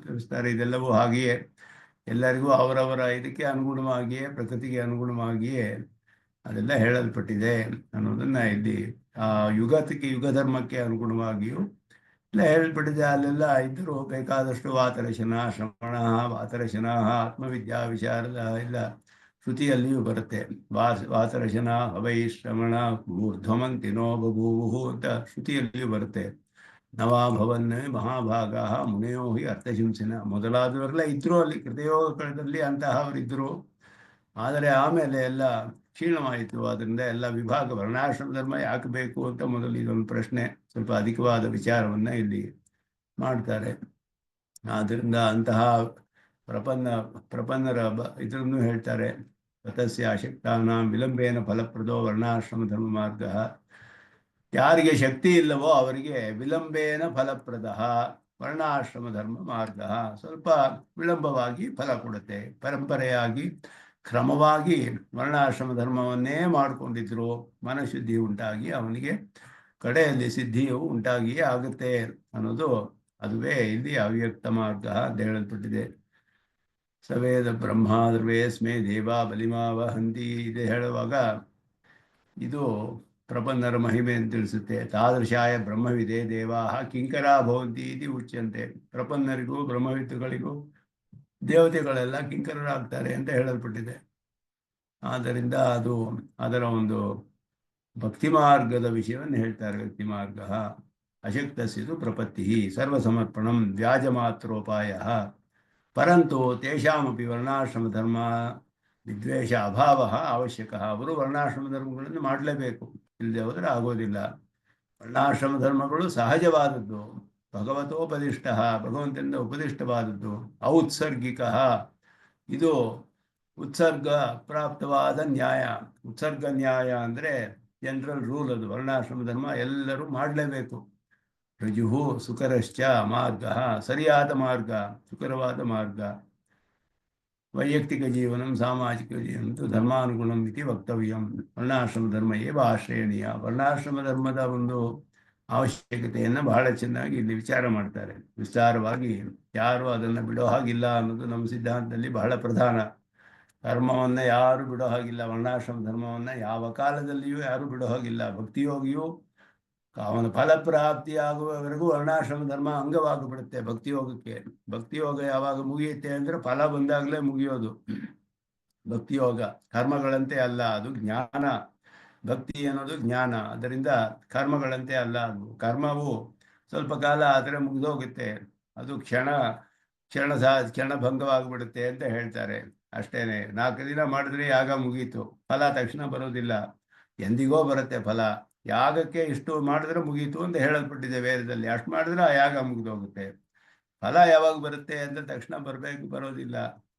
ತಿಳಿಸ್ತಾರೆ. ಇದೆಲ್ಲವೂ ಹಾಗೆಯೇ ಎಲ್ಲರಿಗೂ ಅವರವರ ಇದಕ್ಕೆ ಅನುಗುಣವಾಗಿಯೇ ಪ್ರಕೃತಿಗೆ ಅನುಗುಣವಾಗಿಯೇ ಅದೆಲ್ಲ ಹೇಳಲ್ಪಟ್ಟಿದೆ ಅನ್ನೋದನ್ನ ಇಲ್ಲಿ ಆ ಯುಗ ಧರ್ಮಕ್ಕೆ ಅನುಗುಣವಾಗಿಯೂ ಎಲ್ಲ ಹೇಳಲ್ಪಟ್ಟಿದೆ. ಅಲ್ಲೆಲ್ಲ ಇದ್ದರು ಬೇಕಾದಷ್ಟು ವಾತರಶನ ಶ್ರವಣ ವಾತರಶನ ಆತ್ಮವಿದ್ಯಾ ವಿಚಾರದ ಎಲ್ಲ ಶ್ರುತಿಯಲ್ಲಿಯೂ ಬರುತ್ತೆ. ವಾತರಶನ ಹವೈ ಶ್ರವಣ ಊರ್ಧ್ವಮಂತಿನೋ ಬಭೂವು ಅಂತ ಶ್ರುತಿಯಲ್ಲಿಯೂ ಬರುತ್ತೆ. ನವಾಭವನ್ ಮಹಾಭಾಗ ಮುನೆಯೋ ಹಿ ಅರ್ಥಶಿಂಸನ ಮೊದಲಾದವರೆಲ್ಲ ಇದ್ರು ಅಲ್ಲಿ ಕೃತಯೋಗ ಕಾಲದಲ್ಲಿ ಅಂತಹವರಿದ್ದರು. ಆದರೆ ಆಮೇಲೆ ಎಲ್ಲ ಕ್ಷೀಣವಾಯಿತು. ಅದರಿಂದ ಎಲ್ಲ ವಿಭಾಗ ವರ್ಣಾಶ್ರಮ ಧರ್ಮ ಯಾಕೆ ಬೇಕು ಅಂತ ಮೊದಲು ಇದೊಂದು ಪ್ರಶ್ನೆ, ಸ್ವಲ್ಪ ಅಧಿಕವಾದ ವಿಚಾರವನ್ನು ಇಲ್ಲಿ ಮಾಡ್ತಾರೆ. ಆದ್ದರಿಂದ ಅಂತಹ ಪ್ರಪನ್ನರ ಇದನ್ನು ಹೇಳ್ತಾರೆ. ತತಸ್ಯ ಅಶಕ್ತಾನಾಂ ವಿಲಂಬೇನ ಫಲಪ್ರದೋ ವರ್ಣಾಶ್ರಮ ಧರ್ಮ ಮಾರ್ಗ. ಯಾರಿಗೆ ಶಕ್ತಿ ಇಲ್ಲವೋ ಅವರಿಗೆ ವಿಲಂಬೇನ ಫಲಪ್ರದ ವರ್ಣಾಶ್ರಮ ಧರ್ಮ ಮಾರ್ಗ. ಸ್ವಲ್ಪ ವಿಳಂಬವಾಗಿ ಫಲ ಕೊಡುತ್ತೆ. ಪರಂಪರೆಯಾಗಿ ಕ್ರಮವಾಗಿ ವರ್ಣಾಶ್ರಮ ಧರ್ಮವನ್ನೇ ಮಾಡಿಕೊಂಡಿದ್ರು. ಮನಶುದ್ಧಿ ಉಂಟಾಗಿ ಅವನಿಗೆ ಕಡೆಯಲ್ಲಿ ಸಿದ್ಧಿಯು ಉಂಟಾಗಿಯೇ ಆಗುತ್ತೆ ಅನ್ನೋದು ಅದುವೇ ಇಲ್ಲಿ ಅವ್ಯಕ್ತ ಮಾರ್ಗ ಅಂತ ಹೇಳಲ್ಪಟ್ಟಿದೆ. ಸವೇದ ಬ್ರಹ್ಮಾದ್ರವೇ ಸ್ಮೇ ದೇವ ಬಲಿಮಾ ವಹಂತಿ ಇದು ಹೇಳುವಾಗ ಇದು ಪ್ರಪನ್ನರ ಮಹಿಮೆಯನ್ನು ತಿಳಿಸುತ್ತೆ. ತಾದೃಶಾಯ ಬ್ರಹ್ಮವಿದೆ ದೇವಾಹ ಕಿಂಕರಾ ಭವಂತಿ ಇತಿ ಉಚ್ಯಂತೆ. ಪ್ರಪನ್ನರಿಗೂ ಬ್ರಹ್ಮವಿತ್ತುಗಳಿಗೂ ದೇವತೆಗಳೆಲ್ಲ ಕಿಂಕರರಾಗ್ತಾರೆ ಅಂತ ಹೇಳಲ್ಪಟ್ಟಿದೆ. ಆದ್ದರಿಂದ ಅದು ಅದರ ಒಂದು ಭಕ್ತಿ ಮಾರ್ಗದ ವಿಷಯವನ್ನು ಹೇಳ್ತಾರೆ. ಭಕ್ತಿ ಮಾರ್ಗ ಅಶಕ್ತಸ್ಯದು ಪ್ರಪತ್ತಿ ಸರ್ವಸಮರ್ಪಣಂ ವ್ಯಾಜಮಾತ್ರೋಪಾಯ ಪರಂತು ತೇಷಾಮಪಿ ವರ್ಣಾಶ್ರಮ ಧರ್ಮ ವಿದ್ವೇಷ ಅಭಾವ ಅವಶ್ಯಕ. ಅವರು ವರ್ಣಾಶ್ರಮ ಧರ್ಮಗಳನ್ನು ಮಾಡಲೇಬೇಕು, ಇಲ್ಲದೆ ಹೋದರೆ ಆಗೋದಿಲ್ಲ. ವರ್ಣಾಶ್ರಮ ಧರ್ಮಗಳು ಸಹಜವಾದದ್ದು, ಭಗವತೋಪದಿಷ್ಟ, ಭಗವಂತನಿಂದ ಉಪದಿಷ್ಟವಾದದ್ದು. ಔತ್ಸರ್ಗಿಕ, ಇದು ಉತ್ಸರ್ಗ ಪ್ರಾಪ್ತವಾದ ನ್ಯಾಯ. ಉತ್ಸರ್ಗ ನ್ಯಾಯ ಅಂದರೆ ಜನರಲ್ ರೂಲ್, ಅದು ವರ್ಣಾಶ್ರಮ ಧರ್ಮ ಎಲ್ಲರೂ ಮಾಡಲೇಬೇಕು. ರುಜುಹು ಸುಕರಶ್ಚ ಮಾರ್ಗ, ಸರಿಯಾದ ಮಾರ್ಗ, ಸುಕರವಾದ ಮಾರ್ಗ. ವೈಯಕ್ತಿಕ ಜೀವನ ಸಾಮಾಜಿಕ ಜೀವನ ಧರ್ಮಾನುಗುಣಂ ಇತಿ ವಕ್ತವ್ಯಂ. ವರ್ಣಾಶ್ರಮ ಧರ್ಮ ಏವ ಆಶ್ರಯಣೀಯ. ವರ್ಣಾಶ್ರಮ ಧರ್ಮದ ಒಂದು ಅವಶ್ಯಕತೆಯನ್ನು ಬಹಳ ಚೆನ್ನಾಗಿ ಇಲ್ಲಿ ವಿಚಾರ ಮಾಡ್ತಾರೆ, ವಿಸ್ತಾರವಾಗಿ. ಯಾರು ಅದನ್ನು ಬಿಡೋ ಹಾಗಿಲ್ಲ ಅನ್ನೋದು ನಮ್ಮ ಸಿದ್ಧಾಂತದಲ್ಲಿ ಬಹಳ ಪ್ರಧಾನ. ಧರ್ಮವನ್ನು ಯಾರು ಬಿಡೋ ಹಾಗಿಲ್ಲ, ವರ್ಣಾಶ್ರಮ ಧರ್ಮವನ್ನು ಯಾವ ಕಾಲದಲ್ಲಿಯೂ ಯಾರು ಬಿಡೋ ಹಾಗಿಲ್ಲ. ಭಕ್ತಿಯೋಗಿಯು ಅವನ ಫಲಪ್ರಾಪ್ತಿಯಾಗುವವರೆಗೂ ವರ್ಣಾಶ್ರಮ ಧರ್ಮ ಅಂಗವಾಗಿಬಿಡುತ್ತೆ ಭಕ್ತಿಯೋಗಕ್ಕೆ. ಭಕ್ತಿಯೋಗ ಯಾವಾಗ ಮುಗಿಯುತ್ತೆ ಅಂದರೆ ಫಲ ಬಂದಾಗಲೇ ಮುಗಿಯೋದು. ಭಕ್ತಿಯೋಗ ಕರ್ಮಗಳಂತೆ ಅಲ್ಲ, ಅದು ಜ್ಞಾನ. ಭಕ್ತಿ ಅನ್ನೋದು ಜ್ಞಾನ, ಅದರಿಂದ ಕರ್ಮಗಳಂತೆ ಅಲ್ಲ. ಅದು ಕರ್ಮವು ಸ್ವಲ್ಪ ಕಾಲ ಆದರೆ ಮುಗಿದೋಗುತ್ತೆ, ಅದು ಕ್ಷಣಭಂಗವಾಗಿಬಿಡುತ್ತೆ ಅಂತ ಹೇಳ್ತಾರೆ. ಅಷ್ಟೇನೆ, 4 ದಿನ ಮಾಡಿದ್ರೆ ಯಾಗ ಮುಗೀತು, ಫಲ ತಕ್ಷಣ ಬರೋದಿಲ್ಲ, ಎಂದಿಗೋ ಬರುತ್ತೆ ಫಲ. ಯಾಗಕ್ಕೆ ಇಷ್ಟು ಮಾಡಿದ್ರೆ ಮುಗೀತು ಅಂತ ಹೇಳಲ್ಪಟ್ಟಿದೆ ವೇದದಲ್ಲಿ. ಅಷ್ಟು ಮಾಡಿದ್ರೆ ಆ ಯಾಗ ಮುಗಿದೋಗುತ್ತೆ. ಫಲ ಯಾವಾಗ ಬರುತ್ತೆ ಅಂದರೆ ತಕ್ಷಣ ಬರೋದಿಲ್ಲ.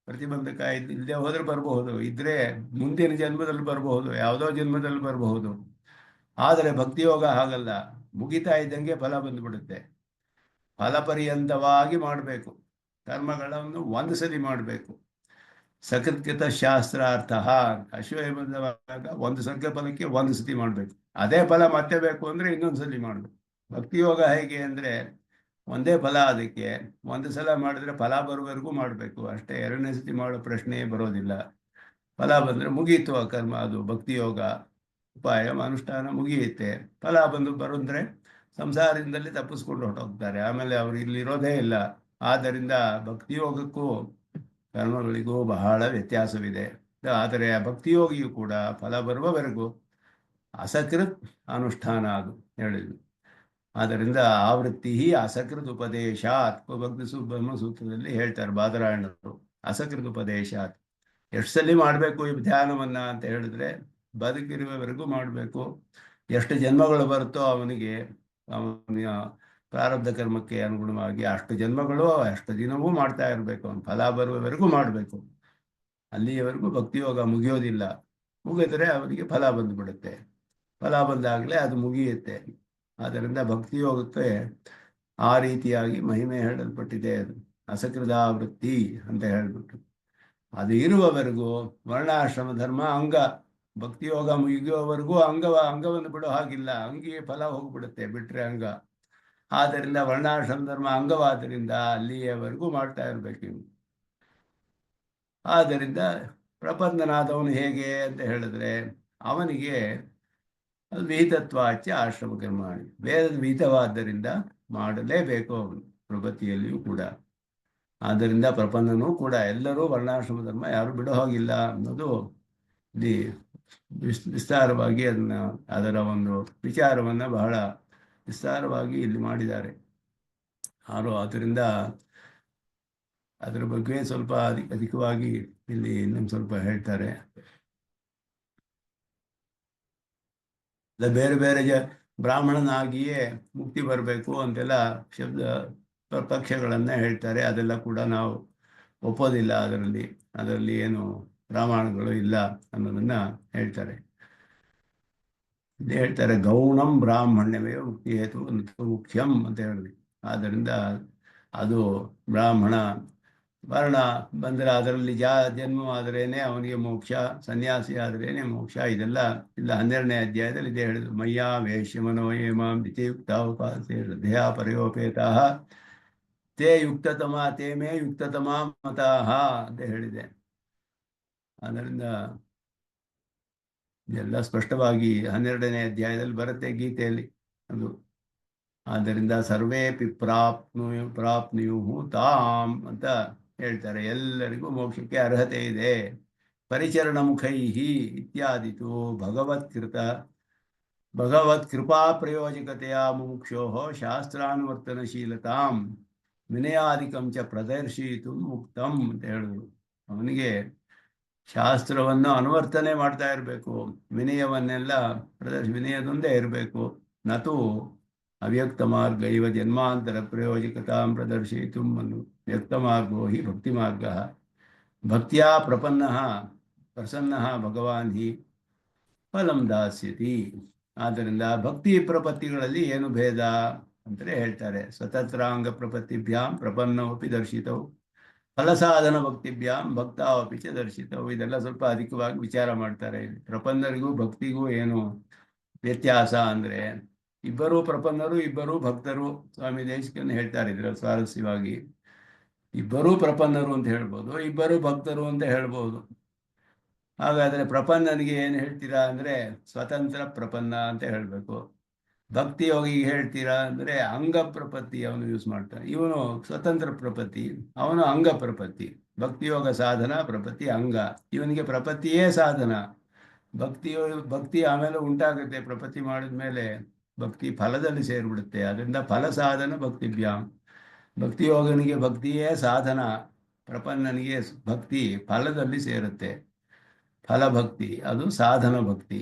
ಪ್ರತಿಬಂಧಕ ಇಲ್ಲದೆ ಹೋದ್ರೆ ಬರಬಹುದು, ಇದ್ರೆ ಮುಂದಿನ ಜನ್ಮದಲ್ಲಿ ಬರಬಹುದು, ಯಾವುದೋ ಜನ್ಮದಲ್ಲಿ ಬರಬಹುದು. ಆದರೆ ಭಕ್ತಿಯೋಗ ಹಾಗಲ್ಲ, ಮುಗಿತಾ ಇದ್ದಂಗೆ ಫಲ ಬಂದುಬಿಡುತ್ತೆ. ಫಲಪರ್ಯಂತವಾಗಿ ಮಾಡಬೇಕು, ಕರ್ಮಗಳನ್ನು ಒಂದು ಸಲಿ ಮಾಡಬೇಕು. ಸಕೃತ್ಕೃತ ಶಾಸ್ತ್ರಾರ್ಥ, ಅಶ್ವಮೇಧವಾಗ ಒಂದು ಸರ್ಗ ಫಲಕ್ಕೆ ಒಂದು ಸತಿ ಮಾಡಬೇಕು, ಅದೇ ಫಲ ಮತ್ತೆ ಬೇಕು ಅಂದರೆ ಇನ್ನೊಂದು ಸಲ ಮಾಡಬೇಕು. ಭಕ್ತಿಯೋಗ ಹೇಗೆ ಅಂದರೆ ಒಂದೇ ಫಲ, ಅದಕ್ಕೆ ಒಂದು ಸಲ ಮಾಡಿದ್ರೆ ಫಲ ಬರುವವರೆಗೂ ಮಾಡಬೇಕು ಅಷ್ಟೇ. 2ನೇ ಸತಿ ಮಾಡೋ ಪ್ರಶ್ನೆಯೇ ಬರೋದಿಲ್ಲ. ಫಲ ಬಂದರೆ ಮುಗೀತು ಆ ಕರ್ಮ, ಅದು ಭಕ್ತಿಯೋಗ ಉಪಾಯ ಅನುಷ್ಠಾನ ಮುಗಿಯುತ್ತೆ. ಫಲ ಬರೋದ್ರೆ ಸಂಸಾರದಿಂದಲೇ ತಪ್ಪಿಸ್ಕೊಂಡು ಹೊರಟೋಗ್ತಾರೆ, ಆಮೇಲೆ ಅವರು ಇಲ್ಲಿರೋದೇ ಇಲ್ಲ. ಆದ್ದರಿಂದ ಭಕ್ತಿಯೋಗಕ್ಕೂ ಕರ್ಮಗಳಿಗೂ ಬಹಳ ವ್ಯತ್ಯಾಸವಿದೆ. ಆದರೆ ಆ ಭಕ್ತಿಯೋಗಿಯು ಕೂಡ ಫಲ ಬರುವವರೆಗೂ ಅಸಕೃತ್ ಅನುಷ್ಠಾನ ಅದು ಹೇಳಿದ್ರು. ಆದ್ದರಿಂದ ಆವೃತ್ತಿ ಅಸಕೃತ್ ಉಪದೇಶಾತ್, ಭಕ್ತಿ ಬ್ರಹ್ಮ ಸೂತ್ರದಲ್ಲಿ ಹೇಳ್ತಾರೆ ಬಾದರಾಯಣರು. ಅಸಕೃತ್ ಉಪದೇಶಾತ್, ಎಷ್ಟು ಸಲ ಮಾಡಬೇಕು ಈ ಧ್ಯಾನವನ್ನು ಅಂತ ಹೇಳಿದ್ರೆ ಬದುಕಿರುವವರೆಗೂ ಮಾಡಬೇಕು. ಎಷ್ಟು ಜನ್ಮಗಳು ಬರುತ್ತೋ ಅವನಿಗೆ, ಅವನ ಪ್ರಾರಬ್ಧ ಕರ್ಮಕ್ಕೆ ಅನುಗುಣವಾಗಿ ಅಷ್ಟು ಜನ್ಮಗಳು ಅಷ್ಟು ದಿನವೂ ಮಾಡ್ತಾ ಇರಬೇಕು. ಅವನು ಫಲ ಬರುವವರೆಗೂ ಮಾಡಬೇಕು. ಅಲ್ಲಿಯವರೆಗೂ ಭಕ್ತಿಯೋಗ ಮುಗಿಯೋದಿಲ್ಲ. ಮುಗಿದ್ರೆ ಅವನಿಗೆ ಫಲ ಬಂದುಬಿಡುತ್ತೆ. ಫಲ ಬಂದಾಗಲೇ ಅದು ಮುಗಿಯುತ್ತೆ. ಆದ್ದರಿಂದ ಭಕ್ತಿಯೋಗಕ್ಕೆ ಆ ರೀತಿಯಾಗಿ ಮಹಿಮೆ ಹೇಳಲ್ಪಟ್ಟಿದೆ. ಅದು ಅಸಕೃದಾವೃತ್ತಿ ಅಂತ ಹೇಳಿಬಿಟ್ಟು, ಅದು ಇರುವವರೆಗೂ ವರ್ಣಾಶ್ರಮ ಧರ್ಮ ಅಂಗ. ಭಕ್ತಿಯೋಗ ಮುಗಿಯುವವರೆಗೂ ಅಂಗವನ್ನು ಬಿಡೋ ಹಾಗಿಲ್ಲ, ಅಂಗಿಗೆ ಫಲ ಹೋಗ್ಬಿಡುತ್ತೆ ಬಿಟ್ಟರೆ ಅಂಗ. ಆದ್ದರಿಂದ ವರ್ಣಾಶ್ರಮ ಧರ್ಮ ಅಂಗವಾದ್ದರಿಂದ ಅಲ್ಲಿಯವರೆಗೂ ಮಾಡ್ತಾ ಇರಬೇಕು ಇವು. ಆದ್ದರಿಂದ ಪ್ರಪನ್ನನಾದವನು ಹೇಗೆ ಅಂತ ಹೇಳಿದ್ರೆ ಅವನಿಗೆ ವಿಹಿತತ್ವಾಚ ಆಶ್ರಮ ಕರ್ಮಾಣಿ, ವೇದದ ವಿಹಿತವಾದ್ದರಿಂದ ಮಾಡಲೇಬೇಕು ಅವನು ಪ್ರಗತಿಯಲ್ಲಿಯೂ ಕೂಡ. ಆದ್ದರಿಂದ ಪ್ರಪನ್ನನೂ ಕೂಡ ಎಲ್ಲರೂ ವರ್ಣಾಶ್ರಮ ಧರ್ಮ ಯಾರು ಬಿಡೋ ಹಾಗಿಲ್ಲ ಅನ್ನೋದು ಇಲ್ಲಿ ವಿಸ್ತಾರವಾಗಿ ಅದರ ಒಂದು ವಿಚಾರವನ್ನು ಬಹಳ ವಿಸ್ತಾರವಾಗಿ ಇಲ್ಲಿ ಮಾಡಿದ್ದಾರೆ. ಆದ್ದರಿಂದ ಅದರ ಬಗ್ಗೆ ಸ್ವಲ್ಪ ಅಧಿಕವಾಗಿ ಇಲ್ಲಿ ಇನ್ನೊಂದು ಸ್ವಲ್ಪ ಹೇಳ್ತಾರೆ. ಬೇರೆ ಬೇರೆ ಬ್ರಾಹ್ಮಣನಾಗಿಯೇ ಮುಕ್ತಿ ಬರಬೇಕು ಅಂತೆಲ್ಲ ಶಬ್ದ ಪಕ್ಷಗಳನ್ನು ಹೇಳ್ತಾರೆ. ಅದೆಲ್ಲ ಕೂಡ ನಾವು ಒಪ್ಪೋದಿಲ್ಲ. ಅದರಲ್ಲಿ ಏನು ಪ್ರಮಾಣಗಳು ಇಲ್ಲ ಅನ್ನೋದನ್ನು ಹೇಳ್ತಾರೆ. ಗೌಣಂ ಬ್ರಾಹ್ಮಣ್ಯವೇ ಮುಕ್ತಿ ಹೇತು ಮುಖ್ಯಂ ಅಂತ ಹೇಳಿದ್ವಿ. ಆದ್ದರಿಂದ ಅದು ಬ್ರಾಹ್ಮಣ ವರ್ಣ ಬಂದರೆ ಅದರಲ್ಲಿ ಜನ್ಮವಾದರೇನೆ ಅವನಿಗೆ ಮೋಕ್ಷ, ಸನ್ಯಾಸಿ ಆದರೇನೆ ಮೋಕ್ಷ. ಇದೆಲ್ಲ ಇಲ್ಲ 12ನೇ ಅಧ್ಯಾಯದಲ್ಲಿ ಇದೇ ಹೇಳಿದ್ರು. ಮಯ್ಯಾ ವೇಶ್ಯ ಮನೋಯೇಮಾಂ ದಿತಿಯುಕ್ತ ಉಪಾಸೆ ಶ್ರದ್ಧೆಯ ಪರ್ಯೋಪೇತಾ ತೇ ಯುಕ್ತತಮ ತೇ ಮೇ ಯುಕ್ತತಮ ಮತಃ ಅಂತ ಹೇಳಿದೆ. ಅದರಿಂದ ಇದೆಲ್ಲ ಸ್ಪಷ್ಟವಾಗಿ 12ನೇ ಅಧ್ಯಾಯದಲ್ಲಿ ಬರುತ್ತೆ ಗೀತೆಯಲ್ಲಿ ಅದು. ಆದ್ದರಿಂದ ಸರ್ವೇಪಿ ಪ್ರಾಪ್ನುಯು ತಾಮ್ ಅಂತ ಹೇಳ್ತಾರೆ. ಎಲ್ಲರಿಗೂ ಮೋಕ್ಷಕ್ಕೆ ಅರ್ಹತೆ ಇದೆ. ಪರಿಚರಣ ಮುಖೈಹಿ ಇತ್ಯಾದಿತು ಭಗವತ್ಕೃಪಾ ಪ್ರಯೋಜಕತೆಯ ಮುಮುಕ್ಷೋ ಶಾಸ್ತ್ರಾನುವರ್ತನಶೀಲತಾಂ ವಿನಯಾದಿಕಂ ಚ ಪ್ರದರ್ಶಯಿತು ಮುಕ್ತಂ ಅಂತ ಹೇಳಿದ್ರು. ಅವನಿಗೆ ಶಾಸ್ತ್ರವನ್ನು ಅನುವರ್ತನೆ ಮಾಡ್ತಾ ಇರಬೇಕು, ವಿನಯವನ್ನೆಲ್ಲ ವಿನಯದೊಂದೇ ಇರಬೇಕು. ನತು ಅವ್ಯಕ್ತ ಮಾರ್ಗ ಇವ ಜನ್ಮಾಂತರ ಪ್ರಯೋಜಕತಾಂ ಪ್ರದರ್ಶಯಿತು ಅನ್ನು ವ್ಯಕ್ತ ಮಾರ್ಗೋ ಹಿ ಭಕ್ತಿ ಮಾರ್ಗ ಭಕ್ತಿಯಾ ಪ್ರಸನ್ನ ಭಗವಾನ್ ಹಿ ಫಲಂ ದಾಸ್ಯತಿ. ಆದ್ದರಿಂದ ಭಕ್ತಿ ಪ್ರಪತ್ತಿಗಳಲ್ಲಿ ಏನು ಭೇದ ಅಂತಲೇ ಹೇಳ್ತಾರೆ. ಸ್ವತಂತ್ರಾಂಗ ಪ್ರಪತ್ತಿಭ್ಯಾಂ ಪ್ರಪನ್ನವಪಿ ದರ್ಶಿತವು ಫಲಸಾಧನ ಭಕ್ತಿಭ್ಯಾಂ ಭಕ್ತಾವಪಿ ಚ ದರ್ಶಿತವು. ಇದೆಲ್ಲ ಸ್ವಲ್ಪ ಅಧಿಕವಾಗಿ ವಿಚಾರ ಮಾಡ್ತಾರೆ. ಪ್ರಪನ್ನರಿಗೂ ಭಕ್ತಿಗೂ ಏನು ವ್ಯತ್ಯಾಸ ಅಂದರೆ, ಇಬ್ಬರೂ ಪ್ರಪನ್ನರು, ಇಬ್ಬರೂ ಭಕ್ತರು. ಸ್ವಾಮಿ ದೇಶಿಕನ್ ಹೇಳ್ತಾರೆ ಇದರಲ್ಲಿ ಸ್ವಾರಸ್ಯವಾಗಿ. ಇಬ್ಬರೂ ಪ್ರಪನ್ನರು ಅಂತ ಹೇಳ್ಬೋದು, ಇಬ್ಬರೂ ಭಕ್ತರು ಅಂತ ಹೇಳ್ಬೋದು. ಹಾಗಾದರೆ ಪ್ರಪನ್ನನಿಗೆ ಏನು ಹೇಳ್ತೀರಾ ಅಂದರೆ ಸ್ವತಂತ್ರ ಪ್ರಪನ್ನ ಅಂತ ಹೇಳಬೇಕು. ಭಕ್ತಿ ಯೋಗಿಗೆ ಹೇಳ್ತೀರಾ ಅಂದರೆ ಅಂಗ ಪ್ರಪತ್ತಿ ಅವನು ಯೂಸ್ ಮಾಡ್ತಾನೆ. ಇವನು ಸ್ವತಂತ್ರ ಪ್ರಪತ್ತಿ, ಅವನು ಅಂಗ ಪ್ರಪತ್ತಿ. ಭಕ್ತಿಯೋಗ ಸಾಧನ, ಪ್ರಪತ್ತಿ ಅಂಗ. ಇವನಿಗೆ ಪ್ರಪತ್ತಿಯೇ ಸಾಧನ. ಭಕ್ತಿ ಆಮೇಲೆ ಉಂಟಾಗುತ್ತೆ. ಪ್ರಪತ್ತಿ ಮಾಡಿದ ಮೇಲೆ ಭಕ್ತಿ ಫಲದಲ್ಲಿ ಸೇರಿಬಿಡುತ್ತೆ. ಅದರಿಂದ ಫಲ ಸಾಧನ ಭಕ್ತಿಭ್ಯಾಂ. ಭಕ್ತಿಯೋಗನಿಗೆ ಭಕ್ತಿಯೇ ಸಾಧನ, ಪ್ರಪನ್ನನಿಗೆ ಭಕ್ತಿ ಫಲದಲ್ಲಿ ಸೇರುತ್ತೆ. ಫಲಭಕ್ತಿ ಅದು ಸಾಧನ ಭಕ್ತಿ.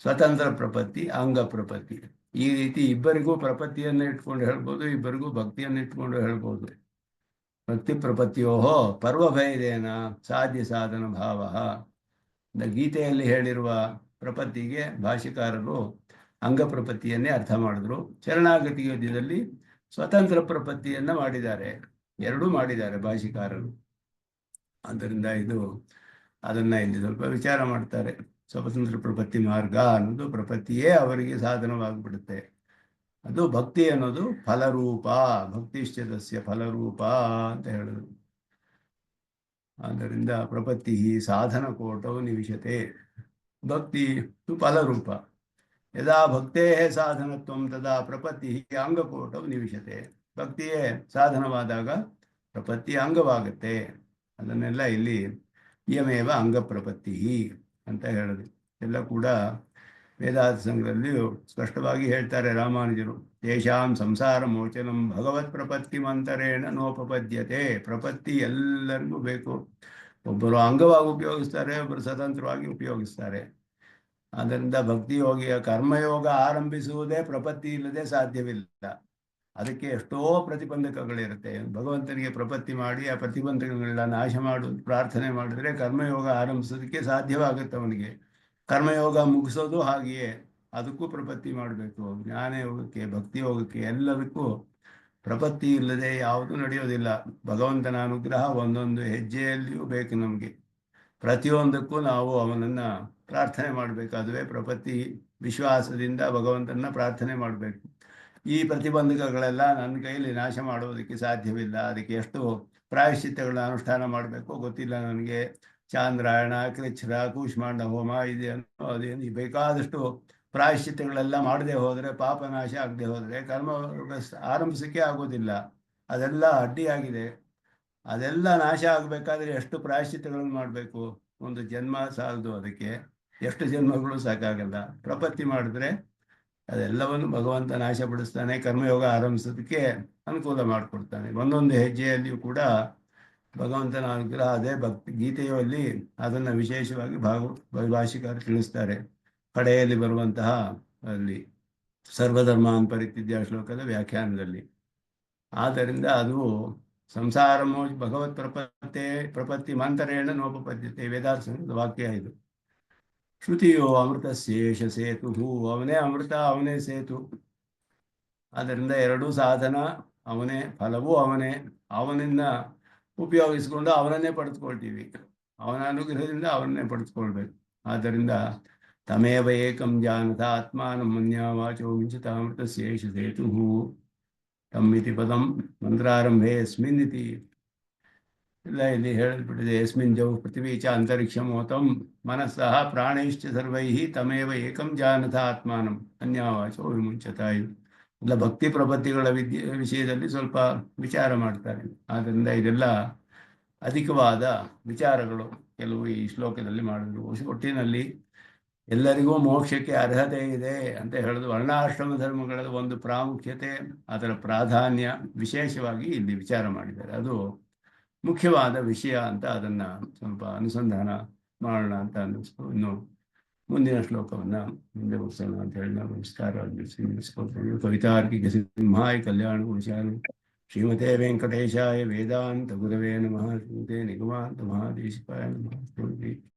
ಸ್ವತಂತ್ರ ಪ್ರಪತ್ತಿ ಅಂಗ ಪ್ರಪತ್ತಿ. ಈ ರೀತಿ ಇಬ್ಬರಿಗೂ ಪ್ರಪತ್ತಿಯನ್ನು ಇಟ್ಕೊಂಡು ಹೇಳ್ಬೋದು, ಇಬ್ಬರಿಗೂ ಭಕ್ತಿಯನ್ನು ಇಟ್ಕೊಂಡು ಹೇಳ್ಬೋದು. ಭಕ್ತಿ ಪ್ರಪತ್ತಿಯೋ ಪರ್ವಭೇದೇನ ಸಾಧ್ಯ ಸಾಧನ ಭಾವ. ಗೀತೆಯಲ್ಲಿ ಹೇಳಿರುವ ಪ್ರಪತ್ತಿಗೆ ಭಾಷ್ಯಕಾರರು ಅಂಗ ಪ್ರಪತ್ತಿಯನ್ನೇ ಅರ್ಥ ಮಾಡಿದ್ರು. ಶರಣಾಗತಿ ಯೋದ್ಯದಲ್ಲಿ ಸ್ವತಂತ್ರ ಪ್ರಪತ್ತಿಯನ್ನು ಮಾಡಿದ್ದಾರೆ. ಎರಡೂ ಮಾಡಿದ್ದಾರೆ ಭಾಷ್ಯಕಾರರು. ಆದ್ದರಿಂದ ಅದನ್ನು ಇಲ್ಲಿ ಸ್ವಲ್ಪ ವಿಚಾರ ಮಾಡ್ತಾರೆ. ಸ್ವತಂತ್ರ ಪ್ರಪತ್ತಿ ಮಾರ್ಗ ಅನ್ನೋದು ಪ್ರಪತ್ತಿಯೇ ಅವರಿಗೆ ಸಾಧನವಾಗಿಬಿಡುತ್ತೆ. ಅದು ಭಕ್ತಿ ಅನ್ನೋದು ಫಲರೂಪ, ಭಕ್ತಿಶ್ಚದಸ್ಯ ಫಲರೂಪ ಅಂತ ಹೇಳಿದ್ರು. ಆದ್ದರಿಂದ ಪ್ರಪತ್ತಿ ಸಾಧನ ಕೋಟವು ನಿವಿಶತೆ, ಭಕ್ತಿ ಫಲರೂಪ. ಯದಾ ಭಕ್ತೇ ಸಾಧನತ್ವಂ ತದಾ ಪ್ರಪತ್ತಿ ಅಂಗಕೋಟವು ನಿವಿಶತೆ. ಭಕ್ತಿಯೇ ಸಾಧನವಾದಾಗ ಪ್ರಪತ್ತಿ ಅಂಗವಾಗುತ್ತೆ. ಅದನ್ನೆಲ್ಲ ಇಲ್ಲಿ ಇಯಮೇವ ಅಂಗ ಪ್ರಪತ್ತಿ ಅಂತ ಹೇಳಿದ್ರು. ಎಲ್ಲ ಕೂಡ ವೇದಾಂತ ಸಂಘದಲ್ಲಿಯೂ ಸ್ಪಷ್ಟವಾಗಿ ಹೇಳ್ತಾರೆ ರಾಮಾನುಜರು. ತೇಷಾಂ ಸಂಸಾರ ಮೋಚನಂ ಭಗವತ್ ಪ್ರಪತ್ತಿ ಮಂತರೇಣ ನೋಪಪದ್ಯತೆ. ಪ್ರಪತ್ತಿ ಎಲ್ಲರಿಗೂ ಬೇಕು. ಒಬ್ಬರು ಅಂಗವಾಗಿ ಉಪಯೋಗಿಸ್ತಾರೆ, ಒಬ್ಬರು ಸ್ವತಂತ್ರವಾಗಿ ಉಪಯೋಗಿಸ್ತಾರೆ. ಆದ್ದರಿಂದ ಭಕ್ತಿಯೋಗಿಯ ಕರ್ಮಯೋಗ ಆರಂಭಿಸುವುದೇ ಪ್ರಪತ್ತಿ ಇಲ್ಲದೆ ಸಾಧ್ಯವಿಲ್ಲ. ಅದಕ್ಕೆ ಎಷ್ಟೋ ಪ್ರತಿಬಂಧಕಗಳಿರುತ್ತೆ. ಭಗವಂತನಿಗೆ ಪ್ರಪತ್ತಿ ಮಾಡಿ ಆ ಪ್ರತಿಬಂಧಕಗಳನ್ನ ನಾಶ ಮಾಡುವುದು ಪ್ರಾರ್ಥನೆ ಮಾಡಿದ್ರೆ ಕರ್ಮಯೋಗ ಆರಂಭಿಸೋದಕ್ಕೆ ಸಾಧ್ಯವಾಗುತ್ತೆ. ಅವನಿಗೆ ಕರ್ಮಯೋಗ ಮುಗಿಸೋದು ಹಾಗೆಯೇ, ಅದಕ್ಕೂ ಪ್ರಪತ್ತಿ ಮಾಡಬೇಕು. ಜ್ಞಾನಯೋಗಕ್ಕೆ, ಭಕ್ತಿಯೋಗಕ್ಕೆ ಎಲ್ಲದಕ್ಕೂ ಪ್ರಪತ್ತಿ ಇಲ್ಲದೆ ಯಾವುದೂ ನಡೆಯೋದಿಲ್ಲ. ಭಗವಂತನ ಅನುಗ್ರಹ ಒಂದೊಂದು ಹೆಜ್ಜೆಯಲ್ಲಿಯೂ ಬೇಕು ನಮಗೆ. ಪ್ರತಿಯೊಂದಕ್ಕೂ ನಾವು ಅವನನ್ನು ಪ್ರಾರ್ಥನೆ ಮಾಡಬೇಕು. ಅದುವೇ ಪ್ರಪತ್ತಿ. ವಿಶ್ವಾಸದಿಂದ ಭಗವಂತನ ಪ್ರಾರ್ಥನೆ ಮಾಡಬೇಕು. ಈ ಪ್ರತಿಬಂಧಕಗಳೆಲ್ಲ ನನ್ನ ಕೈಯಲ್ಲಿ ನಾಶ ಮಾಡೋದಕ್ಕೆ ಸಾಧ್ಯವಿಲ್ಲ. ಅದಕ್ಕೆ ಎಷ್ಟು ಪ್ರಾಯಶ್ಚಿತ್ತಗಳ ಅನುಷ್ಠಾನ ಮಾಡಬೇಕು ಗೊತ್ತಿಲ್ಲ ನನಗೆ. ಚಾಂದ್ರಾಯಣ, ಕೃಚ್ಛ್ರ, ಕೂಷ್ಮಾಂಡ ಹೋಮ ಇದೇನು ಅದೇನು ಬೇಕಾದಷ್ಟು ಪ್ರಾಯಶ್ಚಿತ್ತಗಳೆಲ್ಲ ಮಾಡದೆ ಹೋದರೆ, ಪಾಪ ನಾಶ ಆಗದೆ ಹೋದರೆ ಕರ್ಮ ಆರಂಭಿಸೋಕ್ಕೆ ಆಗೋದಿಲ್ಲ. ಅದೆಲ್ಲ ಅಡ್ಡಿಯಾಗಿದೆ. ಅದೆಲ್ಲ ನಾಶ ಆಗಬೇಕಾದ್ರೆ ಎಷ್ಟು ಪ್ರಾಯಶ್ಚಿತ್ತಗಳನ್ನು ಮಾಡಬೇಕು. ಒಂದು ಜನ್ಮ ಸಾಲದು, ಅದಕ್ಕೆ ಎಷ್ಟು ಜನ್ಮಗಳು ಸಾಕಾಗಲ್ಲ. ಪ್ರಪತ್ತಿ ಮಾಡಿದ್ರೆ ಅದೆಲ್ಲವನ್ನು ಭಗವಂತ ನಾಶಪಡಿಸ್ತಾನೆ. ಕರ್ಮಯೋಗ ಆರಂಭಿಸೋದಕ್ಕೆ ಅನುಕೂಲ ಮಾಡಿಕೊಡ್ತಾನೆ. ಒಂದೊಂದು ಹೆಜ್ಜೆಯಲ್ಲಿಯೂ ಕೂಡ ಭಗವಂತನ ಅನುಗ್ರಹ. ಅದೇ ಗೀತೆಯಲ್ಲಿ ಅದನ್ನು ವಿಶೇಷವಾಗಿ ಭಾಷಿಕರು ತಿಳಿಸ್ತಾರೆ. ಕಡೆಯಲ್ಲಿ ಬರುವಂತಹ ಅಲ್ಲಿ ಸರ್ವಧರ್ಮಾನ್ ಪರಿತ್ಯಜ್ಯ ಶ್ಲೋಕದ ವ್ಯಾಖ್ಯಾನದಲ್ಲಿ. ಆದ್ದರಿಂದ ಅದು ಸಂಸಾರ ಭಗವತ್ ಪ್ರಪತ್ತಿ ಮಂತರೇಣ ನೋಪಪದ್ಯತೆ ವೇದಾಂತ ವಾಕ್ಯ ಇದು. ಶ್ರುತಿಯೋ ಅಮೃತ ಶೇಷ ಸೇತು. ಅವನೇ ಅಮೃತ, ಅವನೇ ಸೇತು. ಆದ್ದರಿಂದ ಎರಡೂ ಸಾಧನ ಅವನೇ, ಫಲವೂ ಅವನೇ. ಅವನನ್ನ ಉಪಯೋಗಿಸ್ಕೊಂಡು ಅವನನ್ನೇ ಪಡೆದುಕೊಳ್ತೀವಿ. ಅವನ ಅನುಗ್ರಹದಿಂದ ಅವನನ್ನೇ ಪಡೆದುಕೊಳ್ಬೇಕು. ಆದ್ದರಿಂದ ತಮೇವ ಏಕಂ ಜಾನತ ಆತ್ಮಾನಂ ಮನ್ಯಾವಾಚೋ ಮಿಂಚಿತ ಅಮೃತ ಶೇಷ ಸೇತು ತಮ್ಮಿತಿ ಪದಂ ಮಂತ್ರಾರಂಭೆ ಯಸ್ಮಿನ್ನಿತಿ ಇಲ್ಲ ಇಲ್ಲಿ ಹೇಳಲ್ಪಟ್ಟಿದೆ ಯಸ್ಮಿನ್ ಜೌ ಪೃಥ್ವೀ ಚ ಅಂತರಿಕ್ಷಮೋತಂ ಮನಸ್ಸಹ ಪ್ರಾಣೈಶ್ಚ ಸರ್ವೈಃ ತಮೇವ ಏಕಂ ಜಾನಥ ಆತ್ಮಾನಂ ಅನ್ಯಾವಾಚೋ ವಿಮುಂಚತ. ಇಲ್ಲ ಭಕ್ತಿ ಪ್ರಪತ್ತಿಗಳ ವಿಷಯದಲ್ಲಿ ಸ್ವಲ್ಪ ವಿಚಾರ ಮಾಡ್ತಾರೆ. ಆದ್ದರಿಂದ ಇದೆಲ್ಲ ಅಧಿಕವಾದ ವಿಚಾರಗಳು ಕೆಲವು ಈ ಶ್ಲೋಕದಲ್ಲಿ ಮಾಡಿದ್ರು. ಒಟ್ಟಿನಲ್ಲಿ ಎಲ್ಲರಿಗೂ ಮೋಕ್ಷಕ್ಕೆ ಅರ್ಹತೆ ಇದೆ ಅಂತ ಹೇಳೋದು ವರ್ಣಾಶ್ರಮ ಧರ್ಮಗಳ ಒಂದು ಪ್ರಾಮುಖ್ಯತೆ, ಅದರ ಪ್ರಾಧಾನ್ಯ ವಿಶೇಷವಾಗಿ ಇಲ್ಲಿ ವಿಚಾರ ಮಾಡಿದ್ದಾರೆ. ಅದು ಮುಖ್ಯವಾದ ವಿಷಯ ಅಂತ ಅದನ್ನು ಸ್ವಲ್ಪ ಅನುಸಂಧಾನ ಮಾಡೋಣ ಅಂತ ಅನ್ನಿಸ್ತು. ಇನ್ನು ಮುಂದಿನ ಶ್ಲೋಕವನ್ನು ಮುಂದೆ ಮುಗಿಸೋಣ ಅಂತ ಹೇಳಿ ನಾವು ನಮಸ್ಕಾರ ಕವಿತಾರ್ಕಿಕ ಸಿಂಹಾಯ ಕಲ್ಯಾಣ ಗುರುಶಾಲಿ ಶ್ರೀಮತೆ ವೆಂಕಟೇಶಾಯ ವೇದಾಂತ ಗುರವೇ ನಮಃ. ಶ್ರೀಮತೆ ನಿಗಮಾಂತ ಮಹಾದೇಶಿಕಾಯ ನಮಃ.